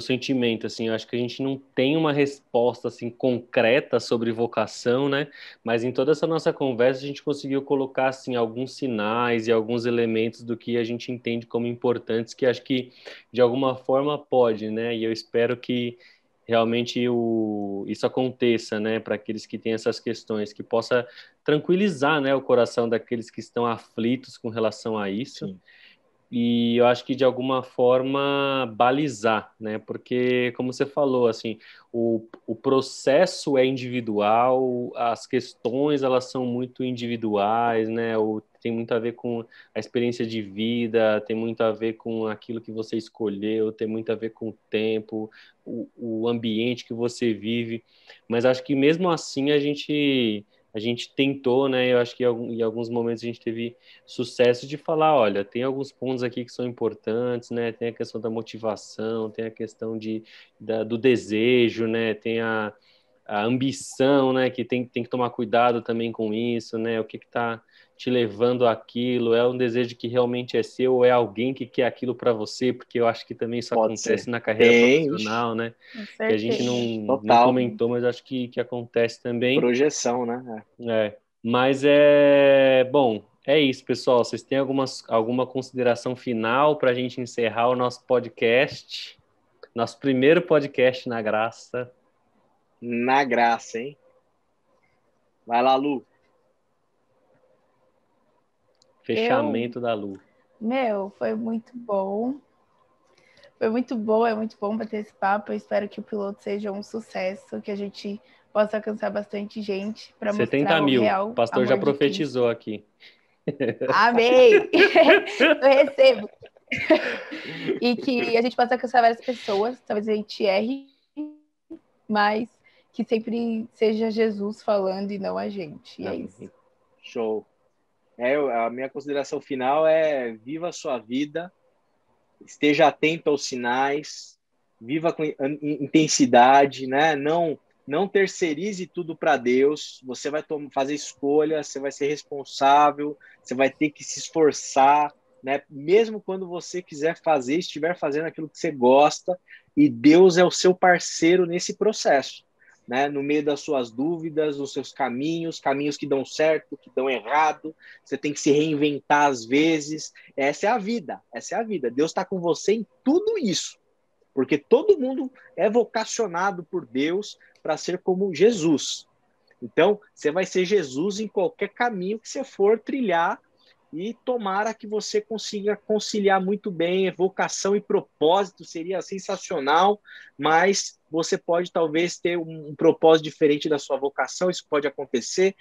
S1: sentimento, assim, eu acho que a gente não tem uma resposta, assim, concreta sobre vocação, né, mas em toda essa nossa conversa a gente conseguiu colocar, assim, alguns sinais e alguns elementos do que a gente entende como importantes, que acho que, de alguma forma, pode, né, e eu espero que realmente isso aconteça, né, para aqueles que têm essas questões, que possa tranquilizar, né, o coração daqueles que estão aflitos com relação a isso.
S2: Sim.
S1: e eu acho que de alguma forma balizar, né? Porque, como você falou, assim, o processo é individual, as questões elas são muito individuais, né? Tem muito a ver com a experiência de vida, tem muito a ver com aquilo que você escolheu, tem muito a ver com o tempo, o ambiente que você vive. Mas acho que mesmo assim a gente tentou, né? Eu acho que em alguns momentos a gente teve sucesso de falar, olha, tem alguns pontos aqui que são importantes, né? Tem a questão da motivação, tem a questão do desejo, né? Tem a ambição, né? Que tem que tomar cuidado também com isso, né? O que está te levando àquilo? É um desejo que realmente é seu ou é alguém que quer aquilo para você? Porque eu acho que também isso
S2: Pode ser.
S1: acontece na carreira
S2: Tem, ixi,
S1: profissional, né?
S3: Com
S1: Que a gente
S3: certeza.
S1: não
S2: total.
S1: comentou, mas acho que acontece também.
S2: Projeção, né?
S1: Mas bom, é isso, pessoal. Vocês têm alguma consideração final para a gente encerrar o nosso podcast? Nosso primeiro podcast na graça.
S2: Na graça, hein? Vai lá, Lu.
S1: Fechamento da Lu.
S3: Foi muito bom. Foi muito bom, é muito bom bater esse papo. Eu espero que o piloto seja um sucesso, que a gente possa alcançar bastante gente para
S1: 70
S3: mostrar o
S1: mil. O
S3: real
S1: pastor já
S3: amor de Cristo.
S1: profetizou aqui.
S3: Amém! Eu recebo. E que a gente possa alcançar várias pessoas. Talvez a gente erre, mas que sempre seja Jesus falando e não a gente. E é isso.
S2: Show. A minha consideração final é: viva a sua vida, esteja atento aos sinais, viva com intensidade, né? Não terceirize tudo para Deus. Você vai fazer escolhas, você vai ser responsável, você vai ter que se esforçar, né? Mesmo quando você quiser fazer, estiver fazendo aquilo que você gosta, e Deus é o seu parceiro nesse processo, né? No meio das suas dúvidas, dos seus caminhos que dão certo, que dão errado, você tem que se reinventar às vezes. Essa é a vida, essa é a vida. Deus está com você em tudo isso, porque todo mundo é vocacionado por Deus para ser como Jesus. Então, você vai ser Jesus em qualquer caminho que você for trilhar, e tomara que você consiga conciliar muito bem vocação e propósito, seria sensacional, mas você pode talvez ter um propósito diferente da sua vocação, isso pode acontecer,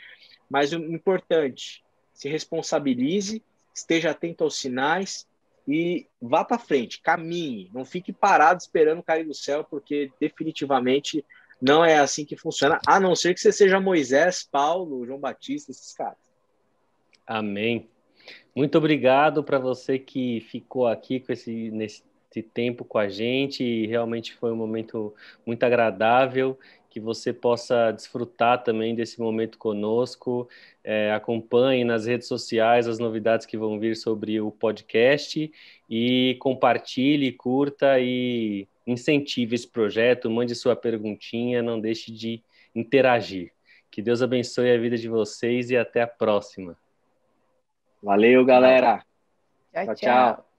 S2: mas o importante, se responsabilize, esteja atento aos sinais e vá para frente, caminhe, não fique parado esperando cair do céu, porque definitivamente não é assim que funciona, a não ser que você seja Moisés, Paulo, João Batista, esses caras.
S1: Amém. Muito obrigado para você que ficou aqui nesse tempo com a gente. E realmente foi um momento muito agradável, que você possa desfrutar também desse momento conosco. Acompanhe nas redes sociais as novidades que vão vir sobre o podcast e compartilhe, curta e incentive esse projeto. Mande sua perguntinha, não deixe de interagir. Que Deus abençoe a vida de vocês e até a próxima.
S2: Valeu, galera.
S3: Tchau,
S2: Tchau,
S3: tchau.
S2: tchau.